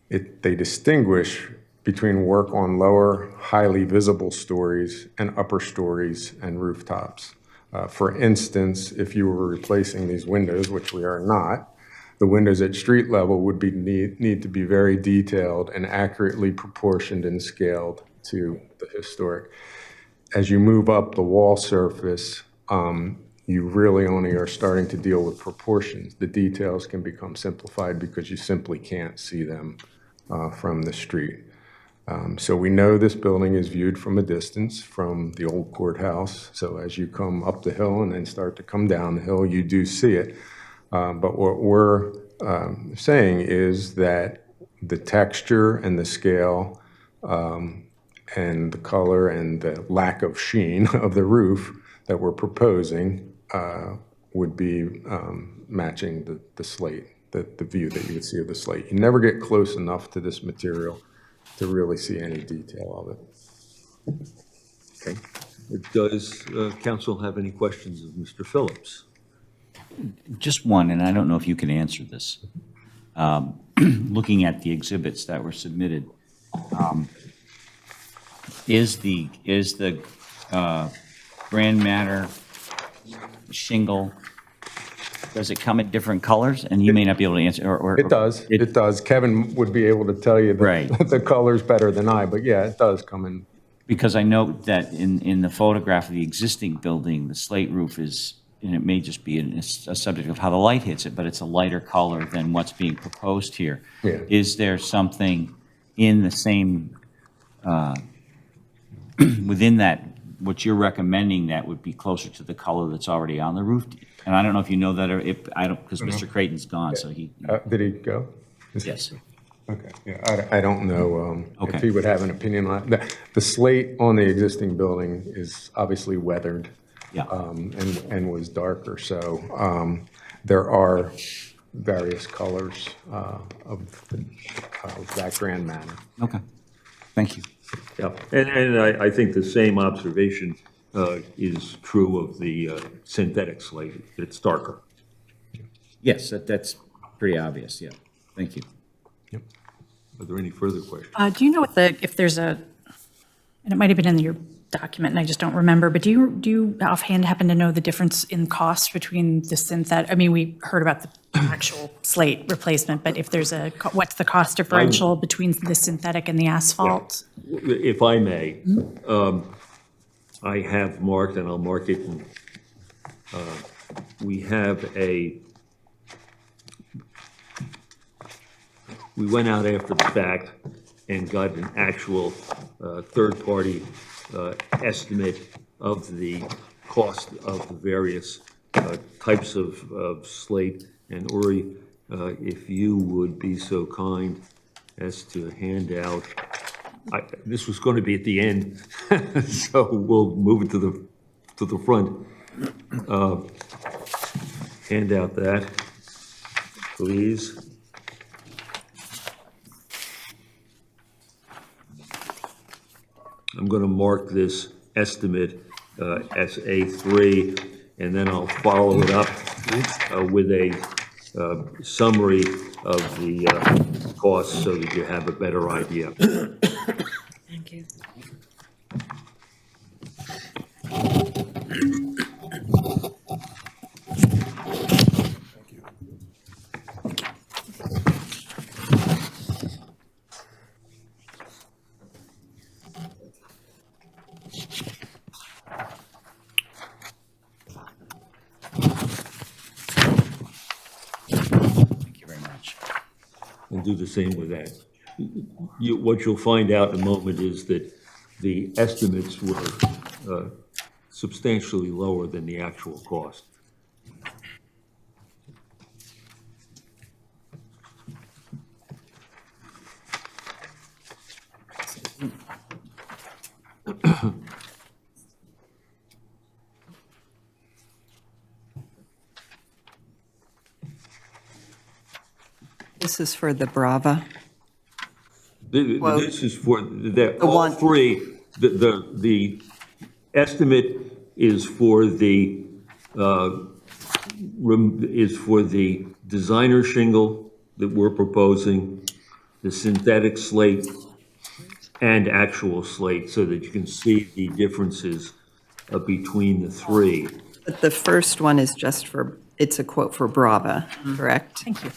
they distinguish between work on lower, highly visible stories and upper stories and rooftops. For instance, if you were replacing these windows, which we are not, the windows at street level would need to be very detailed and accurately proportioned and scaled to the historic. As you move up the wall surface, you really only are starting to deal with proportions. The details can become simplified because you simply can't see them from the street. So we know this building is viewed from a distance from the old courthouse. So as you come up the hill and then start to come down the hill, you do see it. But what we're saying is that the texture and the scale and the color and the lack of sheen of the roof that we're proposing would be matching the slate, the view that you would see of the slate. You never get close enough to this material to really see any detail of it. Okay. Does council have any questions of Mr. Phillips? Just one, and I don't know if you can answer this. Looking at the exhibits that were submitted, is the Grand Matter shingle, does it come in different colors? And you may not be able to answer, or It does. It does. Kevin would be able to tell you Right. the colors better than I, but yeah, it does come in. Because I know that in the photograph of the existing building, the slate roof is, and it may just be a subject of how the light hits it, but it's a lighter color than what's being proposed here. Yeah. Is there something in the same, within that, what you're recommending that would be closer to the color that's already on the roof? And I don't know if you know that, or if, I don't, because Mr. Creighton's gone, so he. Did he go? Yes. Okay, yeah, I don't know Okay. if he would have an opinion on it. The slate on the existing building is obviously weathered. Yeah. And was darker, so there are various colors of that Grand Manor. Okay. Thank you. Yeah, and I think the same observation is true of the synthetic slate. It's darker. Yes, that's pretty obvious, yeah. Thank you. Yep. Are there any further questions? Do you know if there's a, and it might have been in your document and I just don't remember, but do you offhand happen to know the difference in cost between the synthetic, I mean, we heard about the actual slate replacement, but if there's what's the cost differential between the synthetic and the asphalt? If I may, I have marked, and I'll mark it, we went out after the fact and got an actual third-party estimate of the cost of the various types of slate. And Uri, if you would be so kind as to hand out, this was going to be at the end, so we'll move it to the front. Hand out that, please. I'm going to mark this estimate as A3, and then I'll follow it up with a summary of the costs so that you have a better idea. Thank you. do the same with that. What you'll find out in a moment is that the estimates were substantially lower than the actual cost. This is for the Brava. This is for all one- three. The estimate is for the designer shingle that we're proposing, the synthetic slate, and actual slate, so that you can see the differences between the three. But the first one is just for, it's a quote for Brava, correct? Thank you.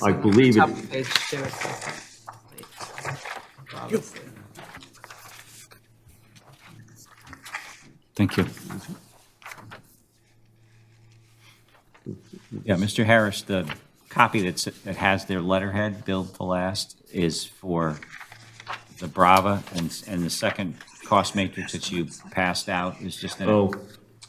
I believe Top it. of page 2, it says, Thank you. Yeah, Mr. Harris, the copy that has their letterhead, Build to Last, is for the Brava, and the second cost matrix that you passed out is just an. Oh,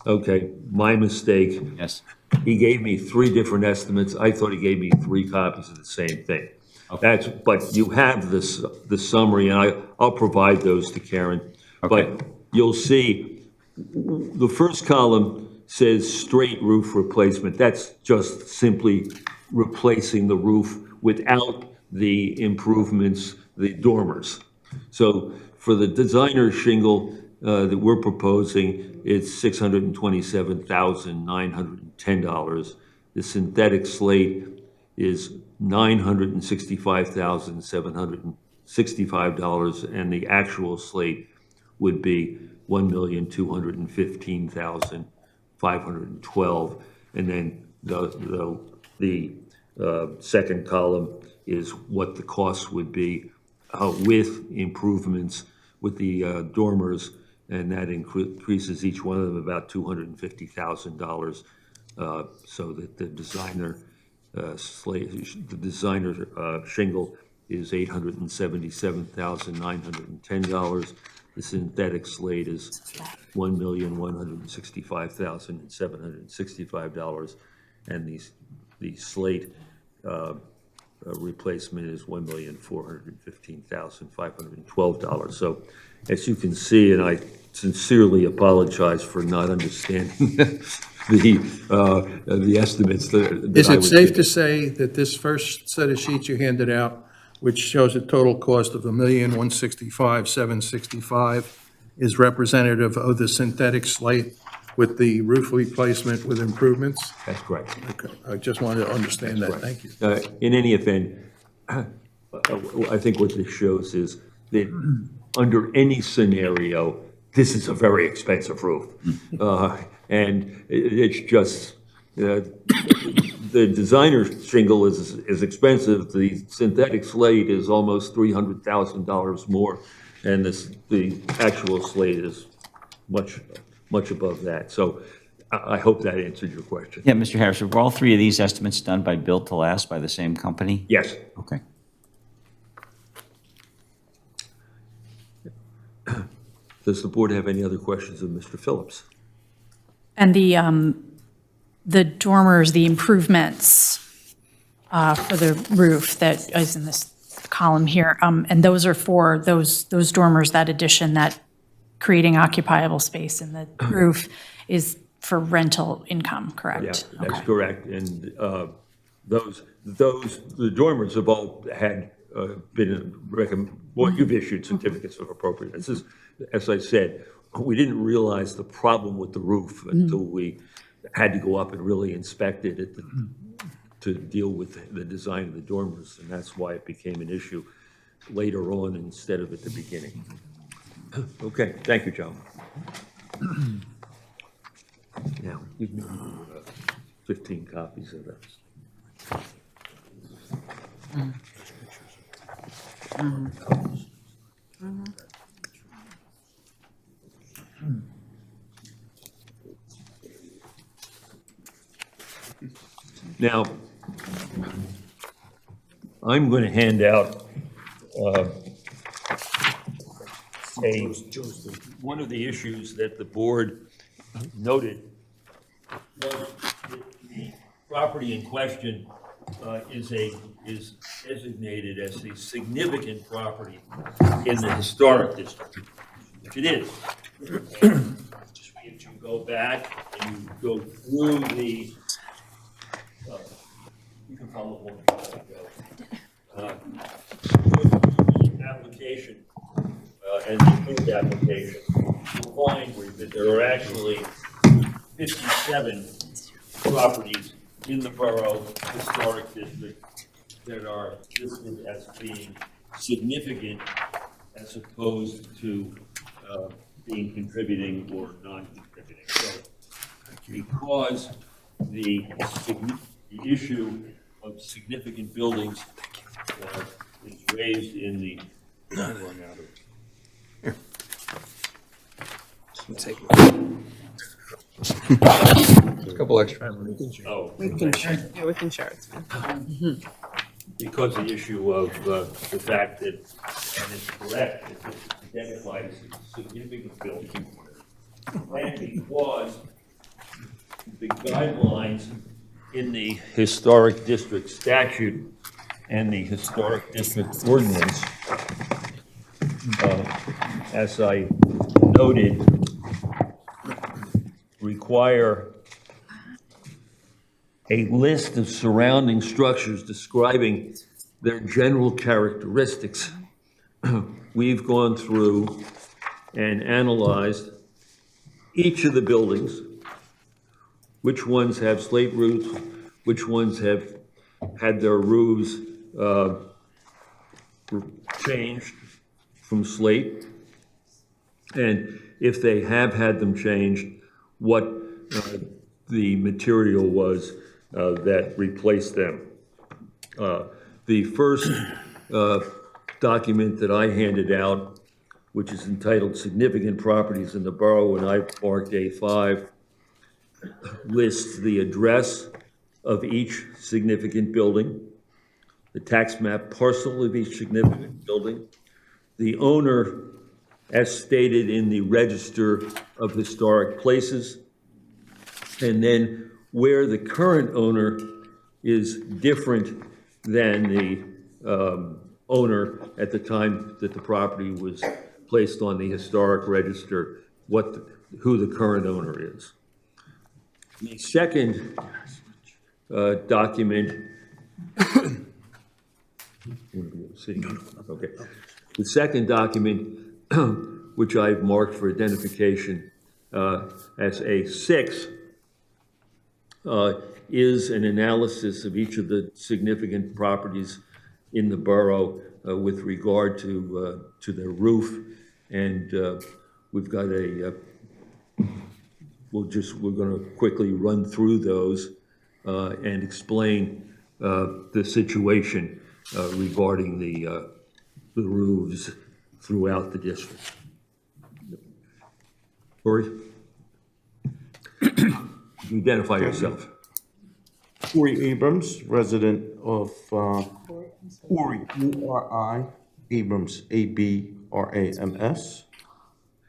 okay, my mistake. Yes. He gave me three different estimates. I thought he gave me three copies of the same thing. Okay. But you have the summary, and I'll provide those to Karen. Okay. But you'll see, the first column says straight roof replacement. That's just simply replacing the roof without the improvements, the dormers. So for the designer shingle that we're proposing, it's $627,910. The synthetic slate is $965,765, and the actual slate would be $1,215,512. And then the second column is what the cost would be with improvements with the dormers, and that increases each one of them about $250,000, so that the designer shingle is $877,910. The synthetic slate is $1,165,765, and the slate replacement is $1,415,512. So, as you can see, and I sincerely apologize for not understanding the estimates that Is I it was safe given. to say that this first set of sheets you handed out, which shows a total cost of $1,165,765, is representative of the synthetic slate with the roof replacement with improvements? That's correct. Okay, I just wanted to understand that. Thank you. In any event, I think what this shows is that under any scenario, this is a very expensive roof. And it's just, the designer shingle is expensive. The synthetic slate is almost $300,000 more, and the actual slate is much above that. So I hope that answered your question. Yeah, Mr. Harris, were all three of these estimates done by Build to Last by the same company? Yes. Okay. Does the board have any other questions of Mr. Phillips? And the dormers, the improvements for the roof that is in this column here, and those are for those dormers, that addition, that creating occupiable space in the roof is for rental income, correct? Yeah, that's Okay. correct. And the dormers have all had well, you've issued certificates of appropriateness. As I said, we didn't realize the problem with the roof until we had to go up and really inspect it to deal with the design of the dormers, and that's why it became an issue later on instead of at the beginning. Okay, thank you, Joe. Now, give me 15 copies of this. Now, I'm going to hand out one of the issues that the board noted was that the property in question is designated as a significant property in the historic district, which it is. And if you go back and you go through the, you can follow along. Application and the approved application, you'll find that there are actually 57 properties in the borough historic district that are listed as being significant as opposed to being contributing or non-contributing. So because the issue of significant buildings is raised in the A couple extra. oh, We can share. Yeah, we can share. It's fine. because the issue of the fact that, and it's correct, that it identifies a significant building, and because the guidelines in the historic district statute and the historic district ordinance, as I noted, require a list of surrounding structures describing their general characteristics. We've gone through and analyzed each of the buildings, which ones have slate roofs, which ones have had their roofs changed from slate, and if they have had them changed, what the material was that replaced them. The first document that I handed out, which is entitled Significant Properties in the Borough, and I've marked A5, lists the address of each significant building, the tax map parcel of each significant building, the owner as stated in the Register of Historic Places, and then where the current owner is different than the owner at the time that the property was placed on the historic register, who the current owner is. The second document, okay. The second document, which I've marked for identification as A6, is an analysis of each of the significant properties in the borough with regard to their roof, and we've got we're going to quickly run through those and explain the situation regarding the roofs throughout the district. Corey? Identify yourself. Uri Abrams, resident of Uri, U-R-I, Abrams, A-B-R-A-M-S.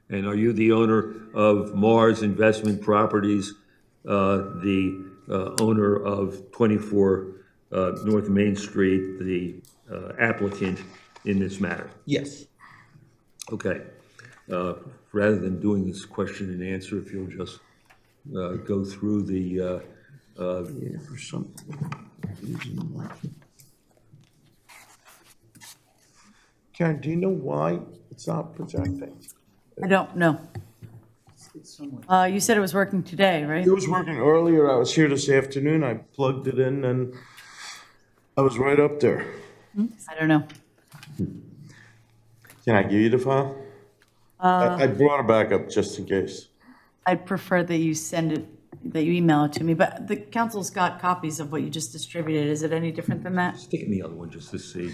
And are you the owner of Mars Investment Properties, the owner of 24 North Main Street, the applicant in this matter? Yes. Okay. Rather than doing this question and answer, if you'll just go through the For some reason. Karen, do you know why it's not projecting? I don't know. You said it was working today, right? It was working earlier. I was here this afternoon. I plugged it in and I was right up there. I don't know. Can I give you the file? I brought it back up just in case. I'd prefer that you send it, that you email it to me, but the council's got copies of what you just distributed. Is it any different than that? stick in the other one just to see.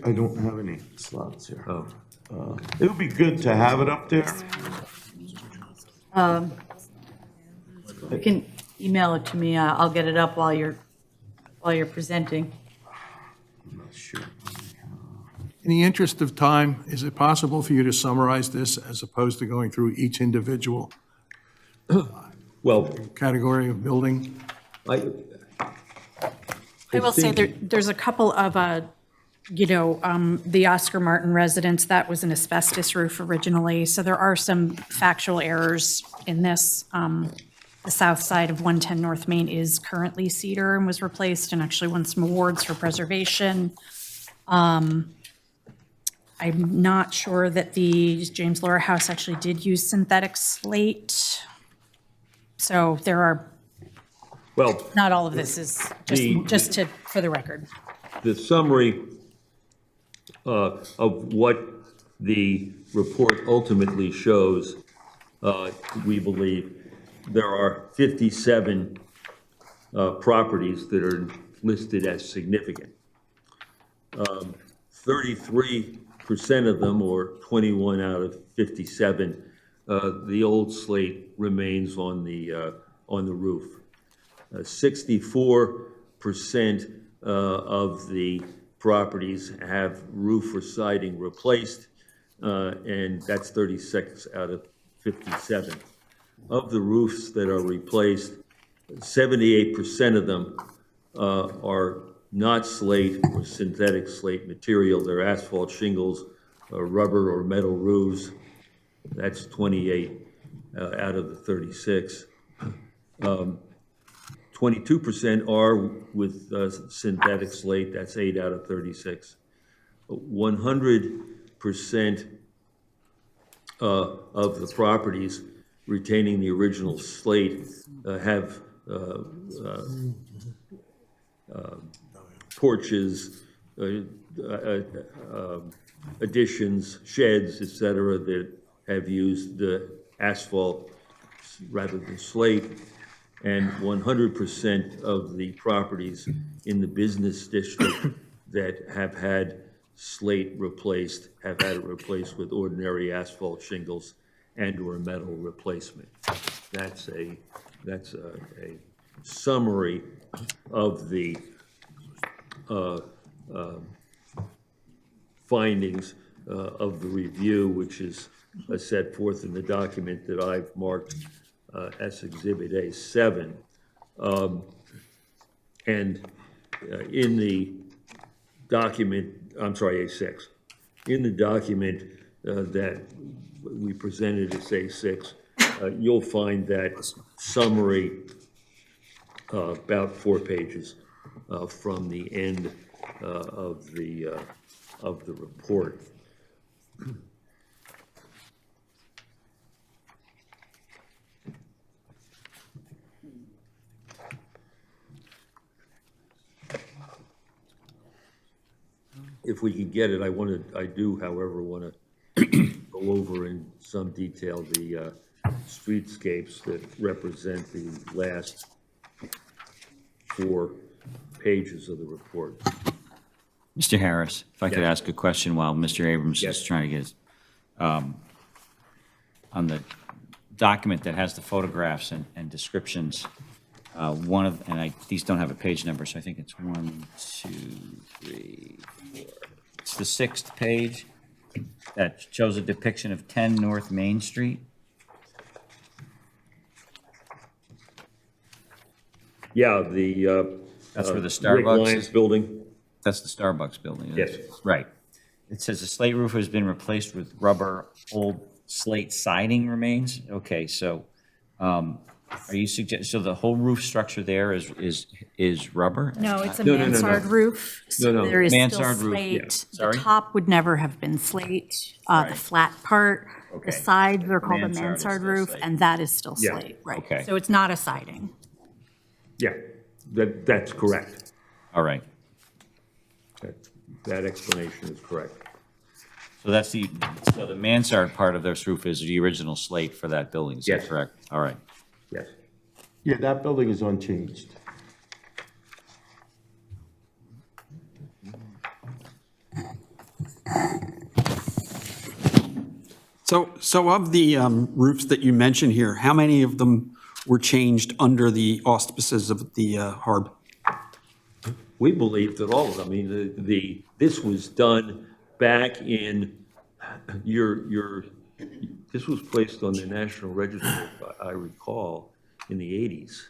I don't have any slots here. Oh. It would be good to have it up there. You can email it to me. I'll get it up while you're presenting. I'm not sure. In the interest of time, is it possible for you to summarize this as opposed to going through each individual Well, category of building? I will say there's a couple of, the Oscar Martin residence, that was an asbestos roof originally. So there are some factual errors in this. The south side of 110 North Main is currently cedar and was replaced and actually won some awards for preservation. I'm not sure that the James Laura house actually did use synthetic slate. So there are, well, not all of this is for the record. the summary of what the report ultimately shows, we believe there are 57 properties that are listed as significant. 33% of them, or 21 out of 57, the old slate remains on the roof. 64% of the properties have roof or siding replaced, and that's 36 out of 57. Of the roofs that are replaced, 78% of them are not slate or synthetic slate material. They're asphalt shingles, rubber or metal roofs. That's 28 out of the 36. 22% are with synthetic slate. That's 8 out of 36. 100% of the properties retaining the original slate have porches, additions, sheds, et cetera, that have used the asphalt rather than slate. And 100% of the properties in the business district that have had slate replaced have had it replaced with ordinary asphalt shingles and or metal replacement. That's a summary of the findings of the review, which is set forth in the document that I've marked as Exhibit A7. And in the document, I'm sorry, A6. In the document that we presented as A6, you'll find that summary about 4 pages from the end of the report. If we can get it, I do, however, want to go over in some detail the streetscapes that represent the last 4 pages of the report. Mr. Harris, if I could Yes. ask a question while Mr. Abrams Yes. is trying to get his, on the document that has the photographs and descriptions, these don't have a page number, so I think it's 1, 2, 3, 4. It's the 6th page that shows a depiction of 10 North Main Street. Yeah, That's where the Rick Starbucks Lyons is. building. That's the Starbucks building. Yes. Right. It says the slate roof has been replaced with rubber, old slate siding remains. Okay, so are you so the whole roof structure there is rubber? No, it's a No, no, no, no. mansard roof. So No, no. there is still Mansard roof, yeah. slate. The Sorry? top would never have been slate. The flat part, Okay. the sides are called a Mansard is mansard still roof, slate. and that is still Yeah. slate, right? Okay. So it's not a siding. Yeah, that's correct. All right. That explanation is correct. So so the mansard part of this roof is the original slate for that building, is that Yes. correct? All right. Yes. Yeah, that building is unchanged. So of the roofs that you mentioned here, how many of them were changed under the auspices of the HARB? We believe that all of them, I mean, this was done back in this was placed on the National Register, I recall, in the 80s.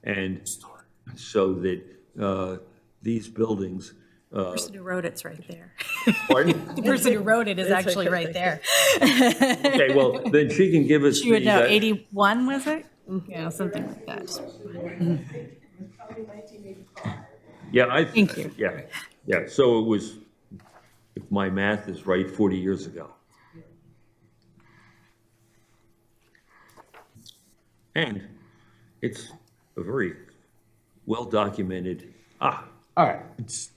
And so that these buildings. The person who wrote it's right there. Pardon? The person who wrote it is actually right there. Okay, well, then she can give us You would know, the, 81 was it? Yeah, something like that. yeah, Thank you. Yeah, so it was, if my math is right, 40 years ago. And it's a very well-documented, All right. It's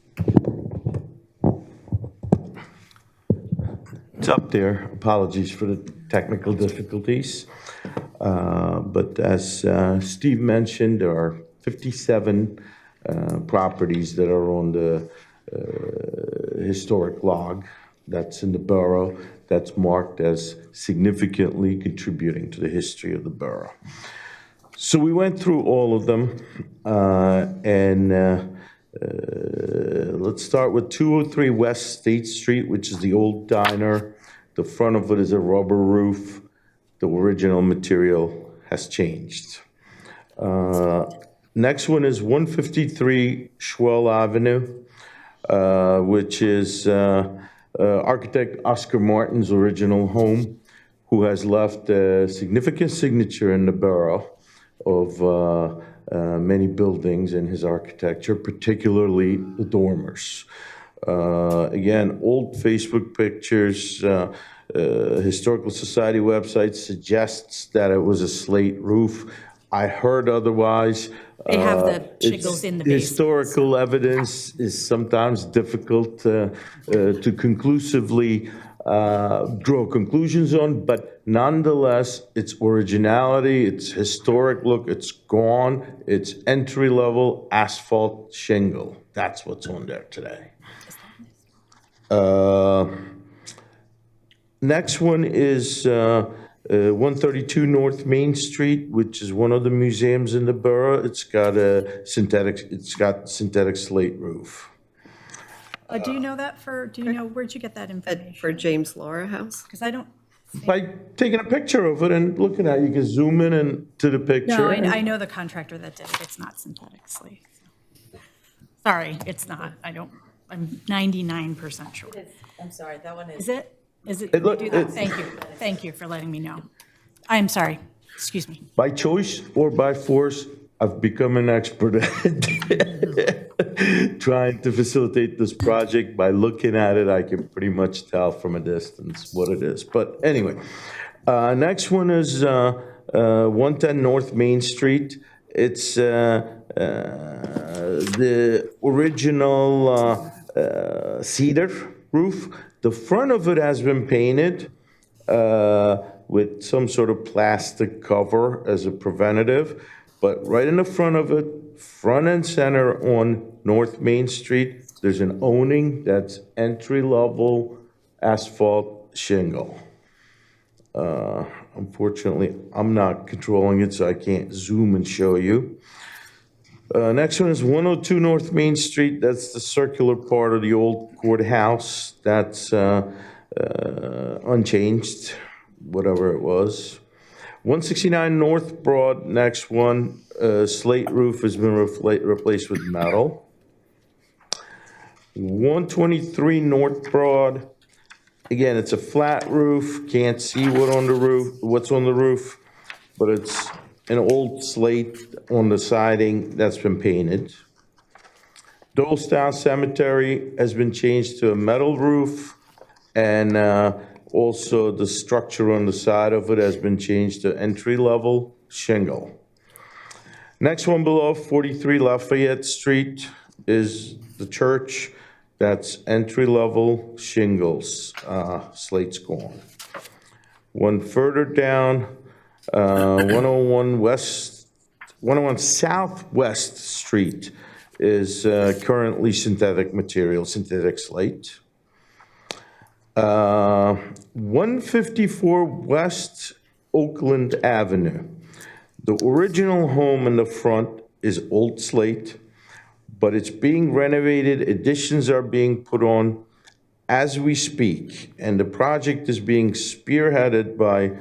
up there. Apologies for the technical difficulties. But as Steve mentioned, there are 57 properties that are on the historic log that's in the borough that's marked as significantly contributing to the history of the borough. So we went through all of them, and let's start with 203 West State Street, which is the old diner. The front of it is a rubber roof. The original material has changed. Next one is 153 Schwell Avenue, which is architect Oscar Martin's original home, who has left a significant signature in the borough of many buildings in his architecture, particularly the dormers. Again, old Facebook pictures, Historical Society website suggests that it was a slate roof. I heard otherwise. They have the shingles in the basement. Historical evidence is sometimes difficult to conclusively draw conclusions on, but nonetheless, its originality, its historic look, it's gone. It's entry-level asphalt shingle. That's what's on there today. Next one is 132 North Main Street, which is one of the museums in the borough. It's got synthetic slate roof. Do you know that where'd you get that information? For James Laura House? Because I don't. By taking a picture of it and looking at it, you can zoom in and to the picture. No, I know the contractor that did it. It's not synthetic slate. Sorry, it's not. I'm 99% sure. I'm sorry, that one Is it? Is it? It look- Do that? it- Thank you. Thank you for letting me know. I'm sorry. Excuse me. By choice or by force, I've become an expert at trying to facilitate this project. By looking at it, I can pretty much tell from a distance what it is. But anyway, next one is 110 North Main Street. It's the original cedar roof. The front of it has been painted with some sort of plastic cover as a preventative. But right in the front of it, front and center on North Main Street, there's an awning that's entry-level asphalt shingle. Unfortunately, I'm not controlling it, so I can't zoom and show you. Next one is 102 North Main Street. That's the circular part of the old courthouse. That's unchanged, whatever it was. 169 North Broad, next one, slate roof has been replaced with metal. 123 North Broad, again, it's a flat roof, can't see what's on the roof, but it's an old slate on the siding that's been painted. Doylestown Cemetery has been changed to a metal roof, and also the structure on the side of it has been changed to entry-level shingle. Next one below, 43 Lafayette Street, is the church. That's entry-level shingles, slate's gone. One further down, 101 Southwest Street is currently synthetic material, synthetic slate. 154 West Oakland Avenue. The original home in the front is old slate, but it's being renovated, additions are being put on as we speak, and the project is being spearheaded by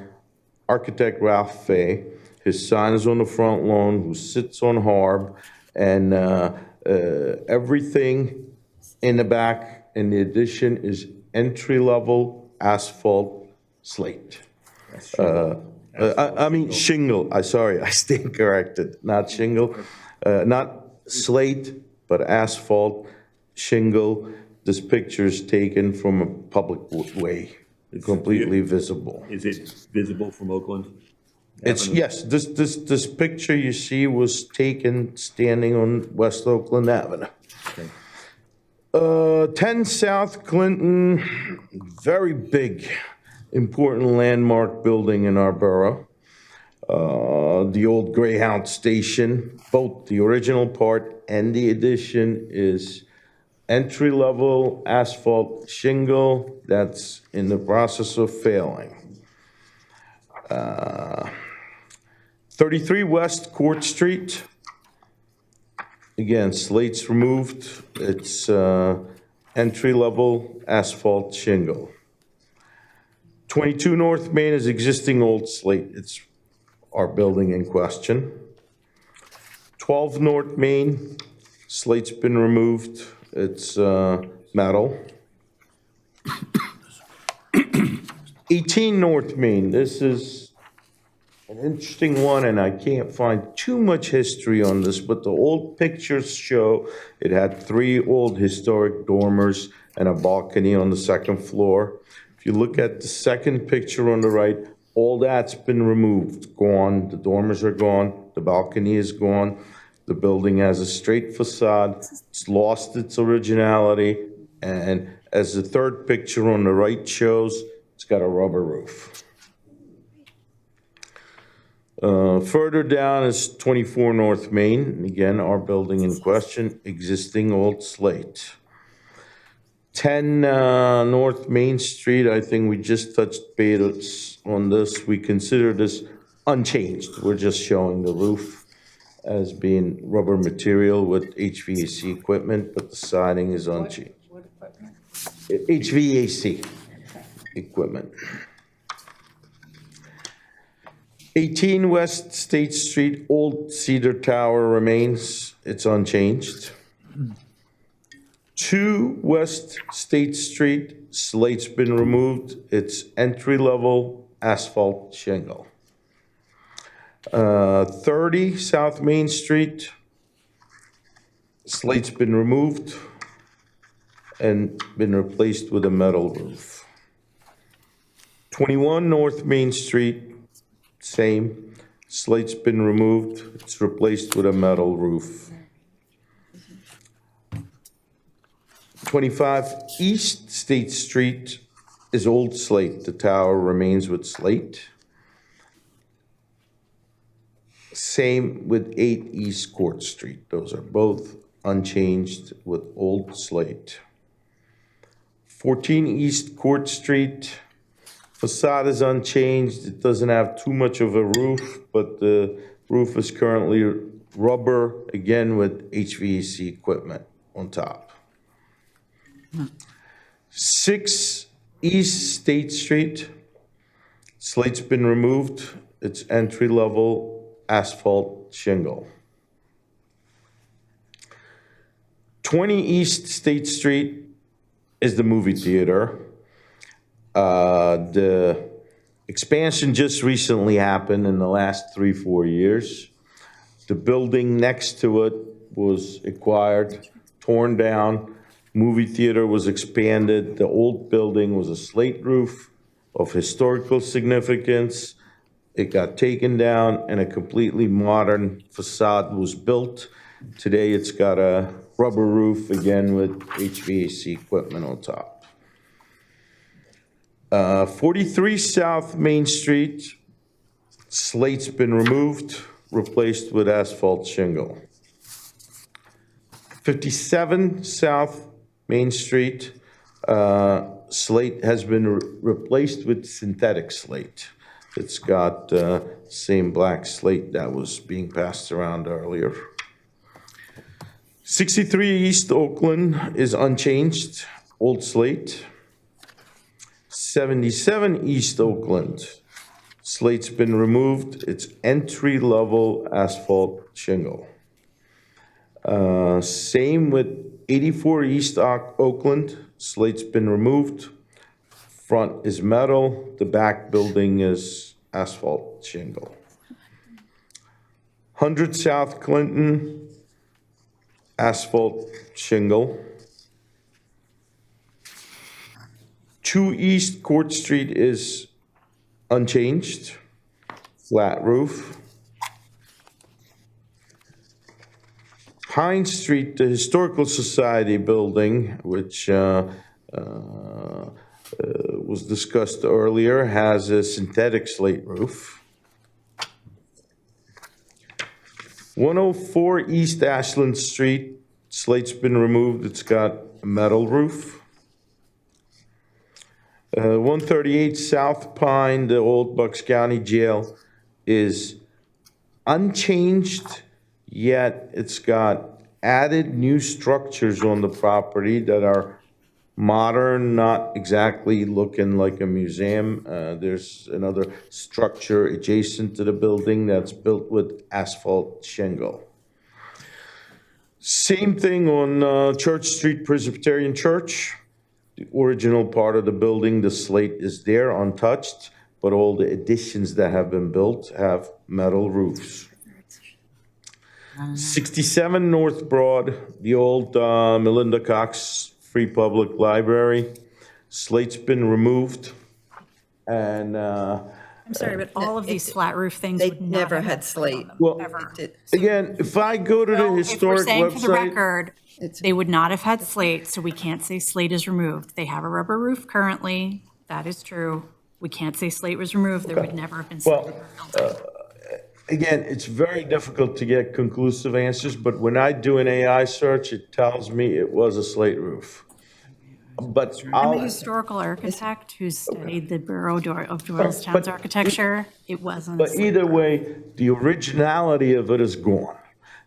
architect Ralph Fay. His sign is on the front lawn, who sits on Harb, and everything in the back in the addition is entry-level asphalt slate. I mean shingle, I stand corrected, not shingle, not slate, but asphalt shingle. This picture is taken from a public way, completely visible. Is it visible from Oakland? It's, yes, this picture you see was taken standing on West Oakland Avenue. 10 South Clinton, very big, important landmark building in our borough. The old Greyhound station, both the original part and the addition is entry-level asphalt shingle that's in the process of failing. 33 West Court Street. Again, slates removed. It's entry-level asphalt shingle. 22 North Main is existing old slate. It's our building in question. 12 North Main, slate's been removed. It's metal. 18 North Main, this is an interesting one, and I can't find too much history on this, but the old pictures show it had 3 old historic dormers and a balcony on the second floor. If you look at the second picture on the right, all that's been removed, gone. The dormers are gone, the balcony is gone. The building has a straight facade, it's lost its originality, and as the third picture on the right shows, it's got a rubber roof. Further down is 24 North Main. Again, our building in question, existing old slate. 10 North Main Street, I think we just touched base on this. We consider this unchanged. We're just showing the roof as being rubber material with HVAC equipment, but the siding is unchanged. What equipment? HVAC equipment. 18 West State Street, old cedar tower remains, it's unchanged. 2 West State Street, slate's been removed, it's entry-level asphalt shingle. 30 South Main Street, slate's been removed and been replaced with a metal roof. 21 North Main Street, same, slate's been removed, it's replaced with a metal roof. 25 East State Street is old slate, the tower remains with slate. Same with 8 East Court Street, those are both unchanged with old slate. 14 East Court Street, facade is unchanged. It doesn't have too much of a roof, but the roof is currently rubber, again with HVAC equipment on top. 6 East State Street, slate's been removed. It's entry-level asphalt shingle. 20 East State Street is the movie theater. The expansion just recently happened in the last 3-4 years. The building next to it was acquired, torn down. Movie theater was expanded. The old building was a slate roof of historical significance. It got taken down and a completely modern facade was built. Today it's got a rubber roof, again with HVAC equipment on top. 43 South Main Street, slate's been removed, replaced with asphalt shingle. 57 South Main Street, slate has been replaced with synthetic slate. It's got same black slate that was being passed around earlier. 63 East Oakland is unchanged, old slate. 77 East Oakland, slate's been removed, it's entry-level asphalt shingle. Same with 84 East Oakland, slate's been removed, front is metal, the back building is asphalt shingle. 100 South Clinton, asphalt shingle. 2 East Court Street is unchanged, flat roof. Hines Street, the Historical Society building, which was discussed earlier, has a synthetic slate roof. 104 East Ashland Street, slate's been removed, it's got a metal roof. 138 South Pine, the old Bucks County Jail, is unchanged, yet it's got added new structures on the property that are modern, not exactly looking like a museum. There's another structure adjacent to the building that's built with asphalt shingle. Same thing on Church Street Presbyterian Church. The original part of the building, the slate is there untouched, but all the additions that have been built have metal roofs. 67 North Broad, the old Melinda Cox Free Public Library. Slate's been removed, and I'm sorry, but all of these flat roof things They would not never have had slate. well, ever. again, if I go to the If we're historic saying for the website, record, they would not have had slate, so we can't say slate is removed. They have a rubber roof currently. That is true. We can't say slate was removed. There would never have been slate. again, it's very difficult to get conclusive answers, but when I do an AI search, it tells me it was a slate roof. But I'm a historical architect who studied the Borough of Doylestown's architecture. It wasn't. But either way, the originality of it is gone.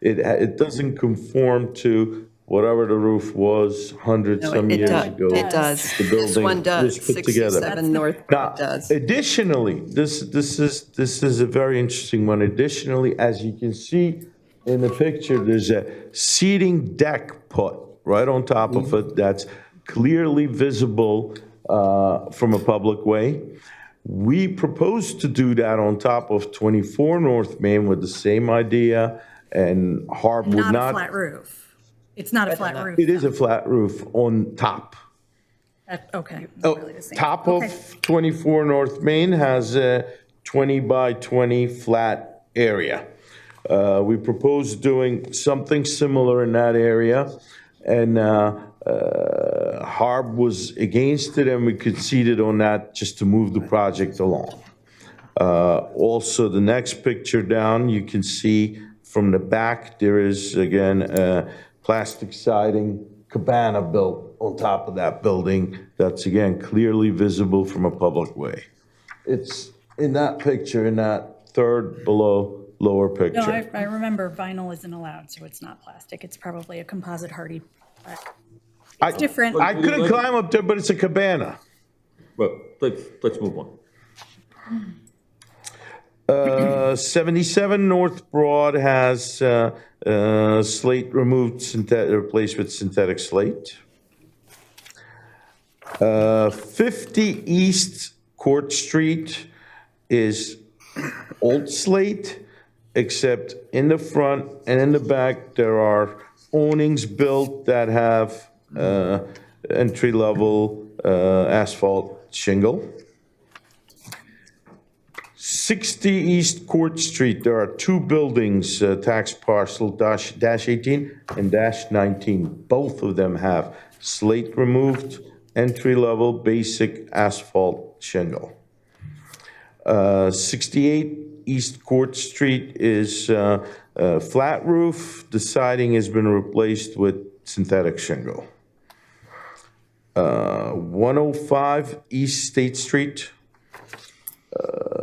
It doesn't conform to whatever the roof was hundreds No, some it years does. ago. It does. The This one building does. was put together. 67 North Now, does. additionally, this is a very interesting one. Additionally, as you can see in the picture, there's a seating deck put right on top of it that's clearly visible from a public way. We proposed to do that on top of 24 North Main with the same idea, and Harb would Not a not. flat roof. It's not a flat roof. It is a flat roof on top. Okay. Oh, top of 24 North Main has a 20 by 20 flat area. We proposed doing something similar in that area, and Harb was against it, and we conceded on that just to move the project along. Also, the next picture down, you can see from the back, there is, again, a plastic siding cabana built on top of that building that's, again, clearly visible from a public way. It's in that picture, in that third below lower picture. No, I remember vinyl isn't allowed, so it's not plastic. It's probably a composite hardy. It's different. I couldn't climb up there, but it's a cabana. Well, let's move on. 77 North Broad has slate removed, replaced with synthetic slate. 50 East Court Street is old slate, except in the front and in the back, there are awnings built that have entry-level asphalt shingle. 60 East Court Street, there are two buildings, tax parcel -18 and -19. Both of them have slate removed, entry-level basic asphalt shingle. 68 East Court Street is flat roof. The siding has been replaced with synthetic shingle. 105 East State Street.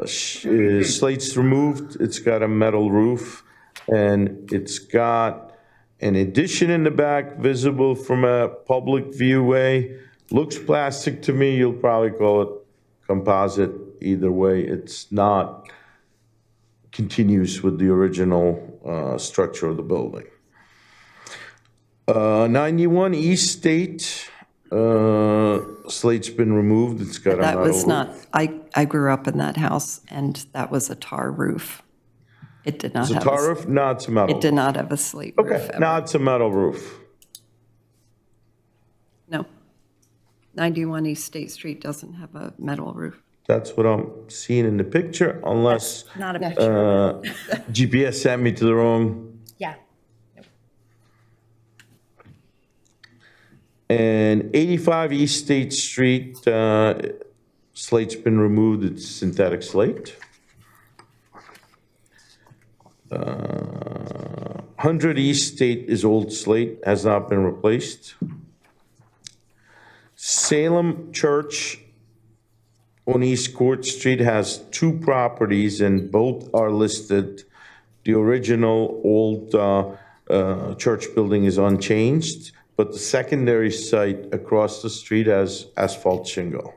Slate's removed, it's got a metal roof, and it's got An addition in the back visible from a public viewway. Looks plastic to me, you'll probably call it composite. Either way, it's not continuous with the original structure of the building. 91 East State, slate's been removed, it's got a That metal was roof. not, I grew up in that house, and that was a tar roof. It did not It's a have. tar roof? No, it's a metal. It did not have a slate roof. Okay, ever. now it's a metal roof. No. 91 East State Street doesn't have a metal roof. That's what I'm seeing in the picture, unless Not a picture. GPS sent me to the wrong. Yeah. And 85 East State Street, slate's been removed, it's synthetic slate. 100 East State is old slate, has not been replaced. Salem Church on East Court Street has 2 properties, and both are listed. The original old church building is unchanged, but the secondary site across the street has asphalt shingle.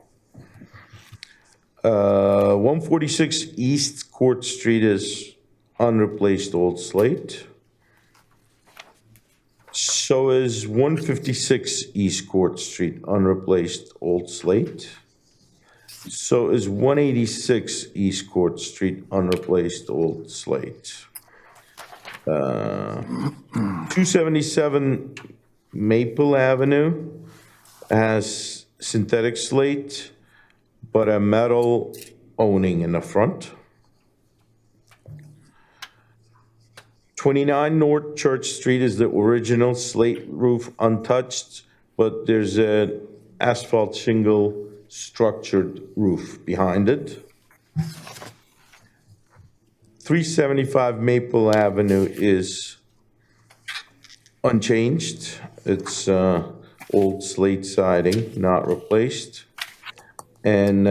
146 East Court Street is unreplaced old slate. So is 156 East Court Street, unreplaced old slate. So is 186 East Court Street, unreplaced old slate. 277 Maple Avenue has synthetic slate, but a metal owning in the front. 29 North Church Street is the original slate roof untouched, but there's an asphalt shingle structured roof behind it. 375 Maple Avenue is unchanged. It's old slate siding, not replaced. And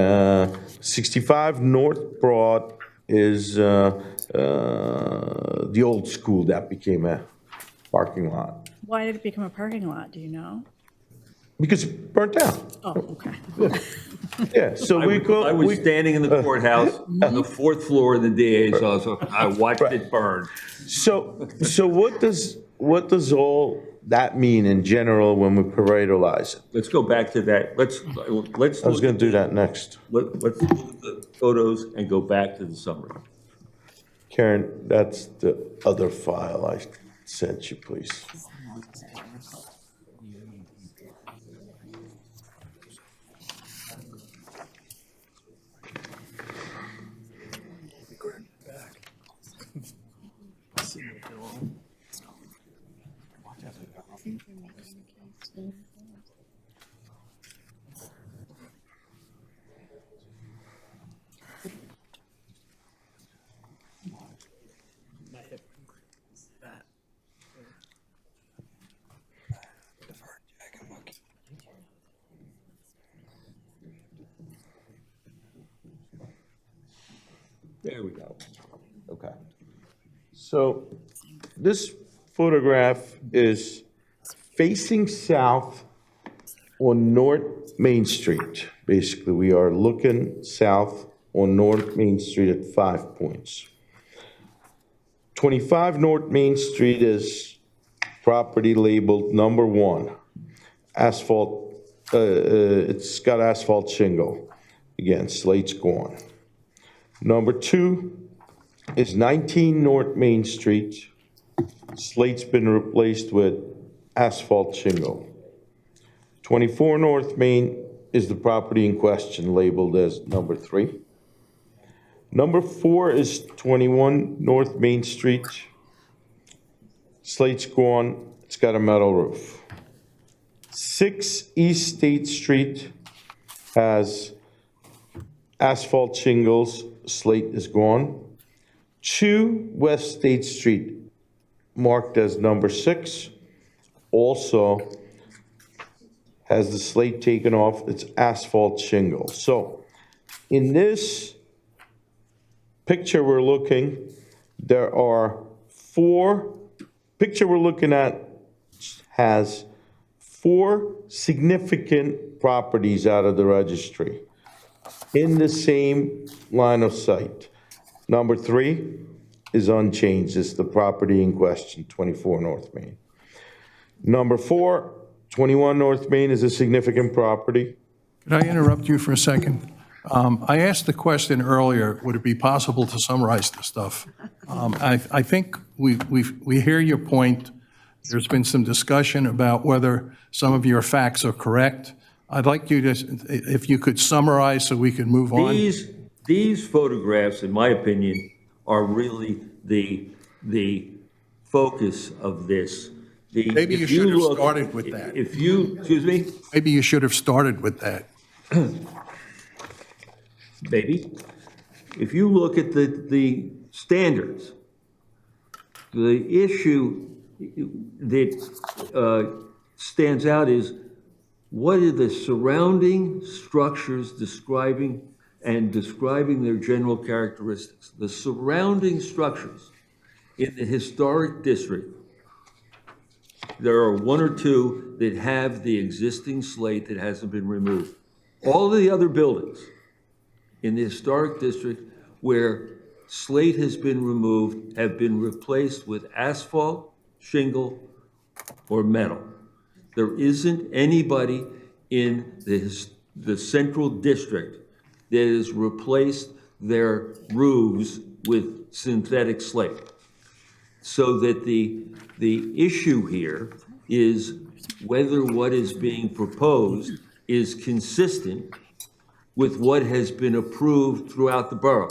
65 North Broad is the old school that became a parking lot. Why did it become a parking lot? Do you know? Because it burnt down. Oh, okay. Yeah, so I we was- go. I was we- standing in the courthouse on the 4th floor of the DA's office. I watched it burn. So what does all that mean in general when we parallelize it? Let's go back to that. Let's I was look gonna do that next. let's look at the photos and go back to the summary. Karen, that's the other file I sent you, please. There we go. Okay. So this photograph is facing south on North Main Street. Basically, we are looking south on North Main Street at 5 points. 25 North Main Street is property labeled number 1. Asphalt, it's got asphalt shingle. Again, slate's gone. Number 2 is 19 North Main Street. Slate's been replaced with asphalt shingle. 24 North Main is the property in question, labeled as number 3. Number 4 is 21 North Main Street. Slate's gone, it's got a metal roof. 6 East State Street has asphalt shingles, slate is gone. 2 West State Street, marked as number 6, also has the slate taken off, it's asphalt shingle. So in this picture we're looking, there are 4, picture we're looking at has 4 significant properties out of the registry in the same line of sight. Number 3 is unchanged. It's the property in question, 24 North Main. Number 4, 21 North Main is a significant property. Could I interrupt you for a second? I asked the question earlier, would it be possible to summarize the stuff? I think we hear your point. There's been some discussion about whether some of your facts are correct. I'd like you to, if you could summarize so we can move on. These photographs, in my opinion, are really the focus of this. Maybe you should have started with that. Excuse me? Maybe you should have started with that. Maybe. If you look at the standards, the issue that stands out is what are the surrounding structures describing their general characteristics. The surrounding structures in the historic district, there are 1 or 2 that have the existing slate that hasn't been removed. All the other buildings in the historic district where slate has been removed have been replaced with asphalt, shingle, or metal. There isn't anybody in the central district that has replaced their roofs with synthetic slate. So that the issue here is whether what is being proposed is consistent with what has been approved throughout the borough,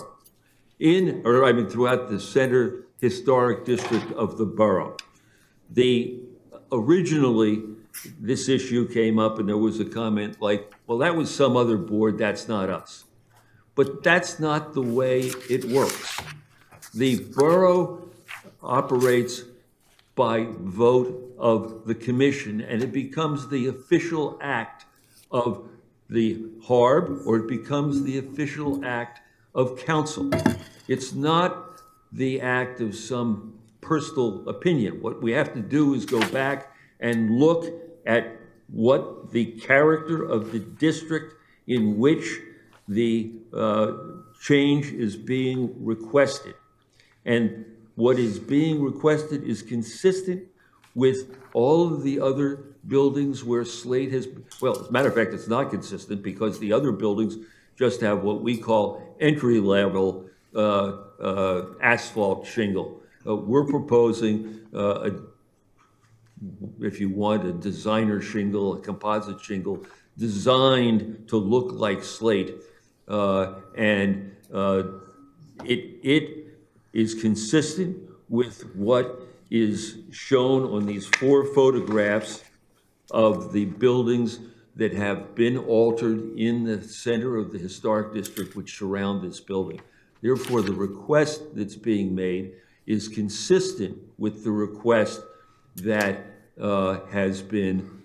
throughout the center historic district of the borough. Originally, this issue came up and there was a comment like, well, that was some other board, that's not us. But that's not the way it works. The borough operates by vote of the commission, and it becomes the official act of the HARB, or it becomes the official act of council. It's not the act of some personal opinion. What we have to do is go back and look at what the character of the district in which the change is being requested. And what is being requested is consistent with all of the other buildings where slate has, well, as a matter of fact, it's not consistent because the other buildings just have what we call entry-level asphalt shingle. We're proposing, if you want, a designer shingle, a composite shingle, designed to look like slate. It is consistent with what is shown on these 4 photographs of the buildings that have been altered in the center of the historic district which surround this building. Therefore, the request that's being made is consistent with the request that has been,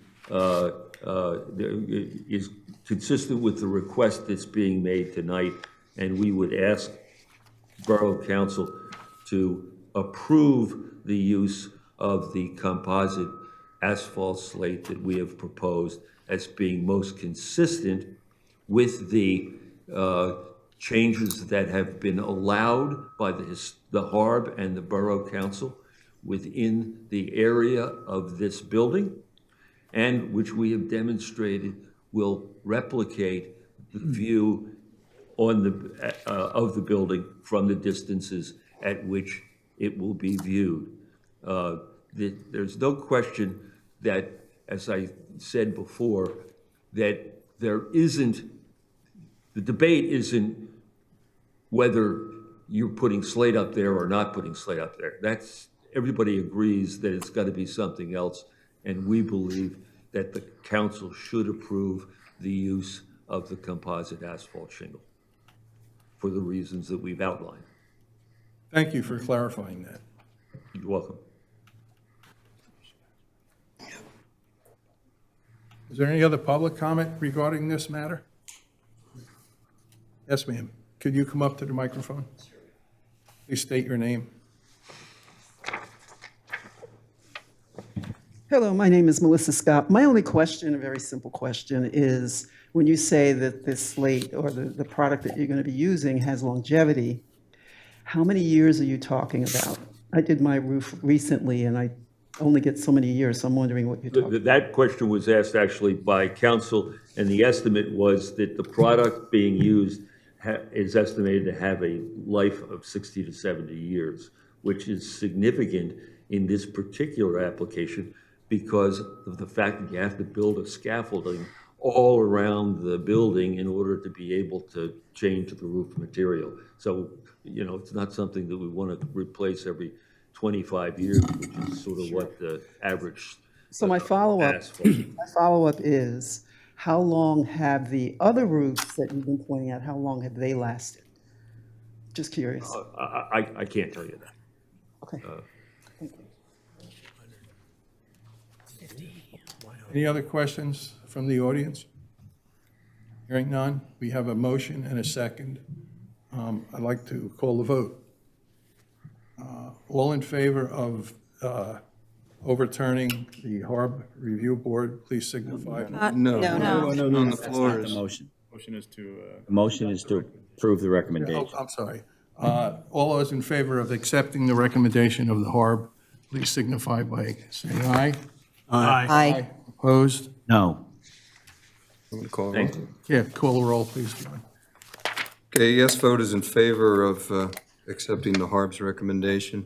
is consistent with the request that's being made tonight, and we would ask Borough Council to approve the use of the composite asphalt slate that we have proposed as being most consistent with the changes that have been allowed by the HARB and the Borough Council within the area of this building, and which we have demonstrated will replicate the view on of the building from the distances at which it will be viewed. There's no question that, as I said before, that the debate isn't whether you're putting slate up there or not putting slate up there. Everybody agrees that it's got to be something else, and we believe that the council should approve the use of the composite asphalt shingle for the reasons that we've outlined. Thank you for clarifying that. You're welcome. Is there any other public comment regarding this matter? Yes, ma'am. Could you come up to the microphone? Please state your name. Hello, my name is Melissa Scott. My only question, a very simple question, is when you say that this slate or the product that you're going to be using has longevity, how many years are you talking about? I did my roof recently and I only get so many years, so I'm wondering what you're talking about. That question was asked actually by council, and the estimate was that the product being used is estimated to have a life of 60 to 70 years, which is significant in this particular application because of the fact that you have to build a scaffolding all around the building in order to be able to change the roof material. So, you know, it's not something that we want to replace every 25 years, which is sort of what the average. So my follow-up is, how long have the other roofs that you've been pointing out, how long have they lasted? Just curious. I can't tell you that. Okay. Thank you. Any other questions from the audience? Hearing none, we have a motion and a second. I'd like to call the vote. All in favor of overturning the Harb Review Board, please signify. No, on the floor is. Motion is to. The motion is to approve the recommendation. Oh, I'm sorry. All those in favor of accepting the recommendation of the Harb, please signify by saying aye. Aye. Opposed? No. I'm going to call a Thank roll. you. Yeah, call the roll, please, John. Okay, yes vote is in favor of accepting the Harb's recommendation.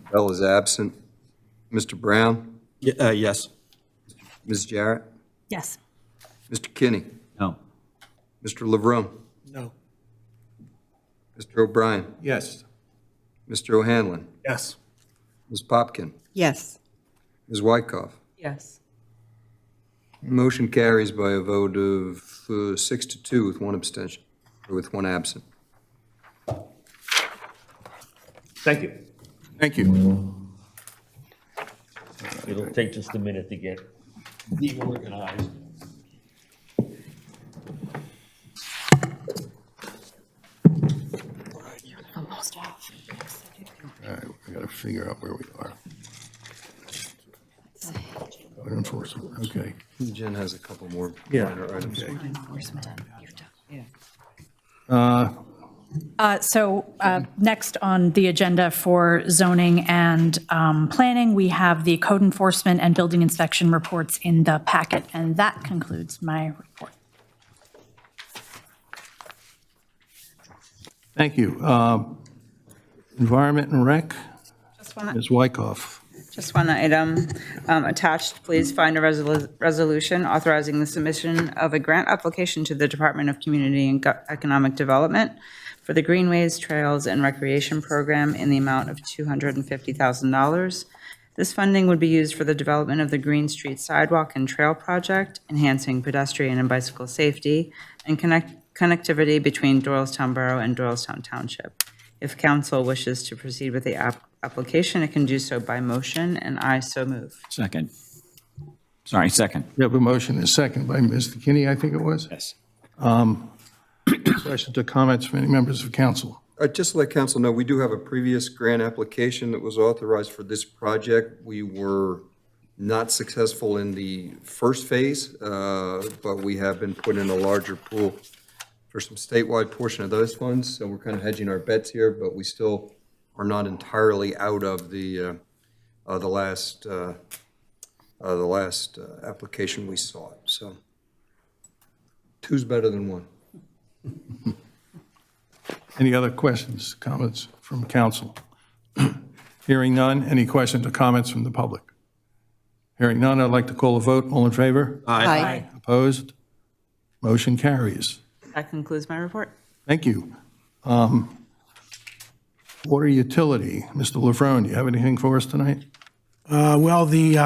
Bell is absent. Mr. Brown? Yes. Ms. Jarrett? Yes. Mr. Kinney? No. Mr. Levrone? No. Mr. O'Brien? Yes. Mr. O'Hanlon? Yes. Ms. Popkin? Yes. Ms. Wykoff? Yes. Motion carries by a vote of 6-2 with one abstention, or with one absent. Thank you. Thank you. It'll take just a minute to get deorganized. All right, we got to figure out where we are. Code enforcement, okay. Jen has a couple more Yeah, minor items. okay. Next on the agenda for zoning and planning, we have the code enforcement and building inspection reports in the packet, and that concludes my report. Thank you. Environment and Rec, Just one, Ms. Wykoff. just one item. Attached, please find a resolution authorizing the submission of a grant application to the Department of Community and Economic Development for the Greenways, Trails, and Recreation Program in the amount of $250,000. This funding would be used for the development of the Green Street Sidewalk and Trail Project, enhancing pedestrian and bicycle safety, and connectivity between Doylestown Borough and Doylestown Township. If council wishes to proceed with the application, it can do so by motion, and I so move. Second. Sorry, second. We have a motion and a second by Mr. Kinney, I think it was. Yes. Questions or comments from any members of council? I'd just let council know, we do have a previous grant application that was authorized for this project. We were not successful in the first phase, but we have been put in a larger pool for some statewide portion of those funds. So we're kind of hedging our bets here, but we still are not entirely out of the last application we sought. So two's better than one. Any other questions, comments from council? Hearing none, any questions or comments from the public? Hearing none, I'd like to call a vote. All in favor? Aye. Opposed? Motion carries. That concludes my report. Thank you. Water utility, Mr. Levrone, do you have anything for us tonight? Well, the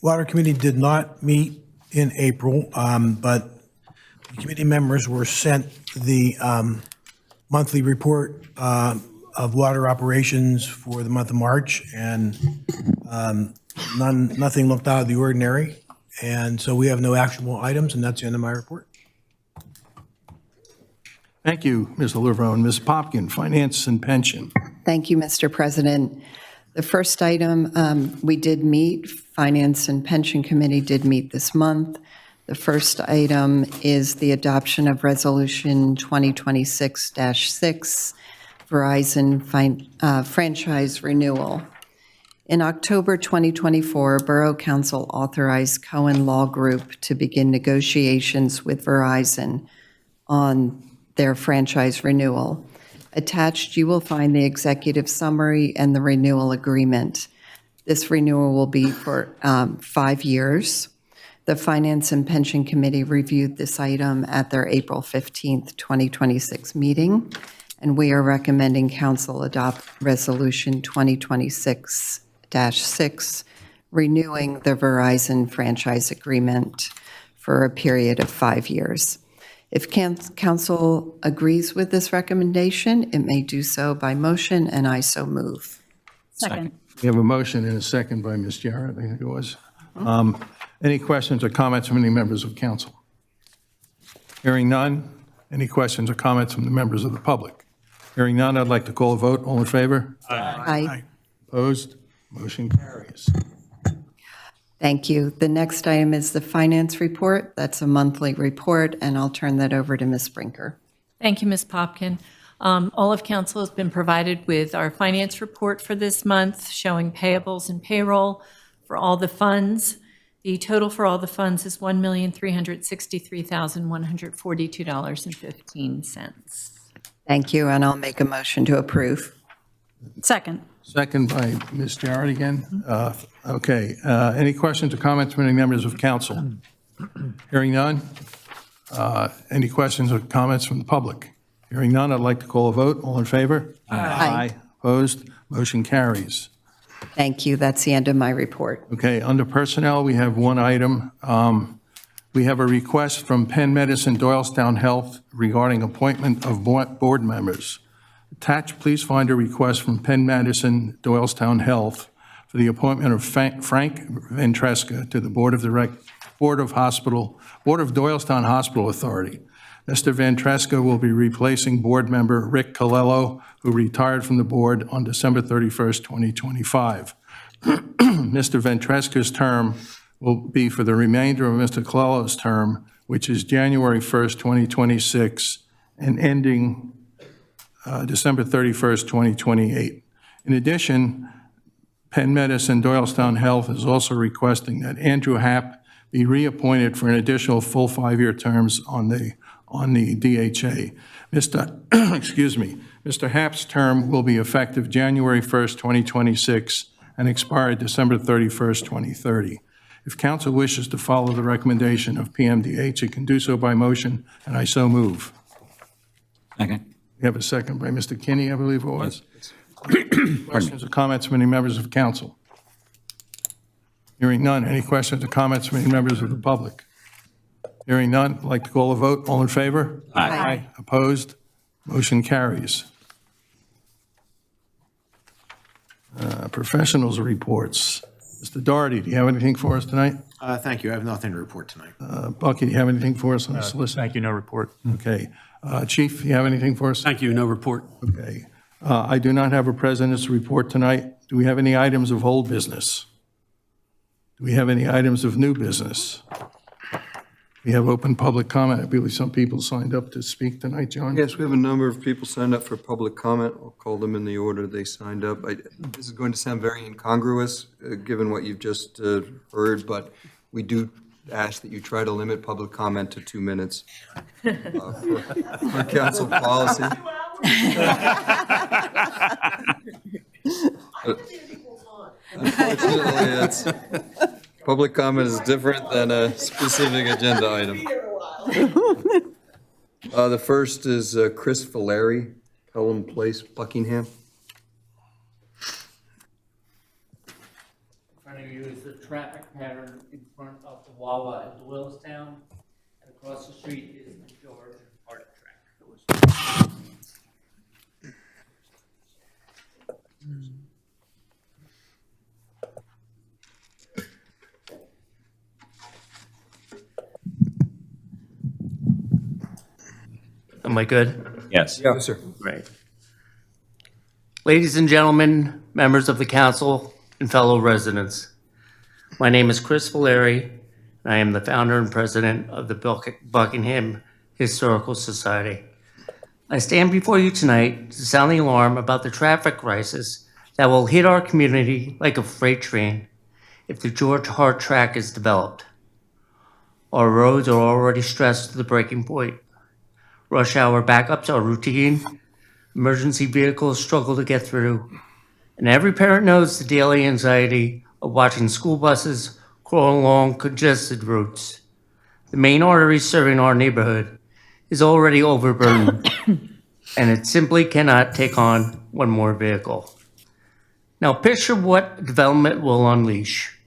Water Committee did not meet in April, but the committee members were sent the monthly report of water operations for the month of March, and nothing looked out of the ordinary. And so we have no actionable items, and that's the end of my report. Thank you, Mr. Levrone. Ms. Popkin, finance and pension. Thank you, Mr. President. The first item, we did meet Finance and Pension Committee did meet this month. The first item is the adoption of Resolution 2026-6, Verizon franchise renewal. In October 2024, Borough Council authorized Cohen Law Group to begin negotiations with Verizon on their franchise renewal. Attached, you will find the executive summary and the renewal agreement. This renewal will be for 5 years. The Finance and Pension Committee reviewed this item at their April 15th, 2026 meeting, and we are recommending Council adopt Resolution 2026-6, renewing the Verizon franchise agreement for a period of 5 years. If Council agrees with this recommendation, it may do so by motion, and I so move. Second. We have a motion and a second by Ms. Jarrett, I think it was. Any questions or comments from any members of council? Hearing none. Any questions or comments from the members of the public? Hearing none, I'd like to call a vote. All in favor? Aye. Opposed? Motion carries. Thank you. The next item is the finance report. That's a monthly report, and I'll turn that over to Ms. Brinker. Thank you, Ms. Popkin. All of council has been provided with our finance report for this month, showing payables and payroll for all the funds. The total for all the funds is $1,363,142.15. Thank you, and I'll make a motion to approve. Second. Second by Ms. Jarrett again. Okay. Any questions or comments from any members of council? Hearing none. Any questions or comments from the public? Hearing none, I'd like to call a vote. All in favor? Aye. Opposed? Motion carries. Thank you. That's the end of my report. Okay, under personnel, we have one item. We have a request from Penn Medicine Doylestown Health regarding appointment of board members. Attached, please find a request from Penn Medicine Doylestown Health for the appointment of Frank Ventresca to the Board of Doylestown Hospital Authority. Mr. Ventresca will be replacing board member Rick Colello, who retired from the board on December 31st, 2025. Mr. Ventresca's term will be for the remainder of Mr. Colello's term, which is January 1st, 2026, and ending December 31st, 2028. In addition, Penn Medicine Doylestown Health is also requesting that Andrew Happ be reappointed for an additional full 5-year terms on the DHA. Mr. Happ's term will be effective January 1st, 2026, and expire December 31st, 2030. If council wishes to follow the recommendation of PMDH, it can do so by motion, and I so move. Second. We have a second by Mr. Kinney, I believe it was. Questions or comments from any members of council? Hearing none. Any questions or comments from any members of the public? Hearing none. I'd like to call a vote. All in favor? Aye. Opposed? Motion carries. Professionals reports. Mr. Doherty, do you have anything for us tonight? Thank you. I have nothing to report tonight. Bucky, do you have anything for us on the solicitor? Thank you, no report. Okay. Chief, do you have anything for us? Thank you. No report. Okay. I do not have a president's report tonight. Do we have any items of old business? Do we have any items of new business? We have open public comment. I believe some people signed up to speak tonight, John. Yes, we have a number of people signed up for public comment. I'll call them in the order they signed up. This is going to sound very incongruous, given what you've just heard, but we do ask that you try to limit public comment to 2 minutes for council policy. Unfortunately, public comment is different than a specific agenda item. The first is Chris Valeri, Pelham Place, Buckingham. In front of you is the traffic pattern in front of the Wawa at Doylestown, and across the street is the George Art Track. Am I good? Yes. Yes, sir. Great. Ladies and gentlemen, members of the council and fellow residents, My name is Chris Valeri, and I am the founder and president of the Buckingham Historical Society. I stand before you tonight to sound the alarm about the traffic crisis that will hit our community like a freight train if the George Hart track is developed. Our roads are already stressed to the breaking point. Rush hour backups are routine, emergency vehicles struggle to get through, and every parent knows the daily anxiety of watching school buses crawl along congested routes. The main artery serving our neighborhood is already overburdened, and it simply cannot take on one more vehicle. Now picture what development will unleash.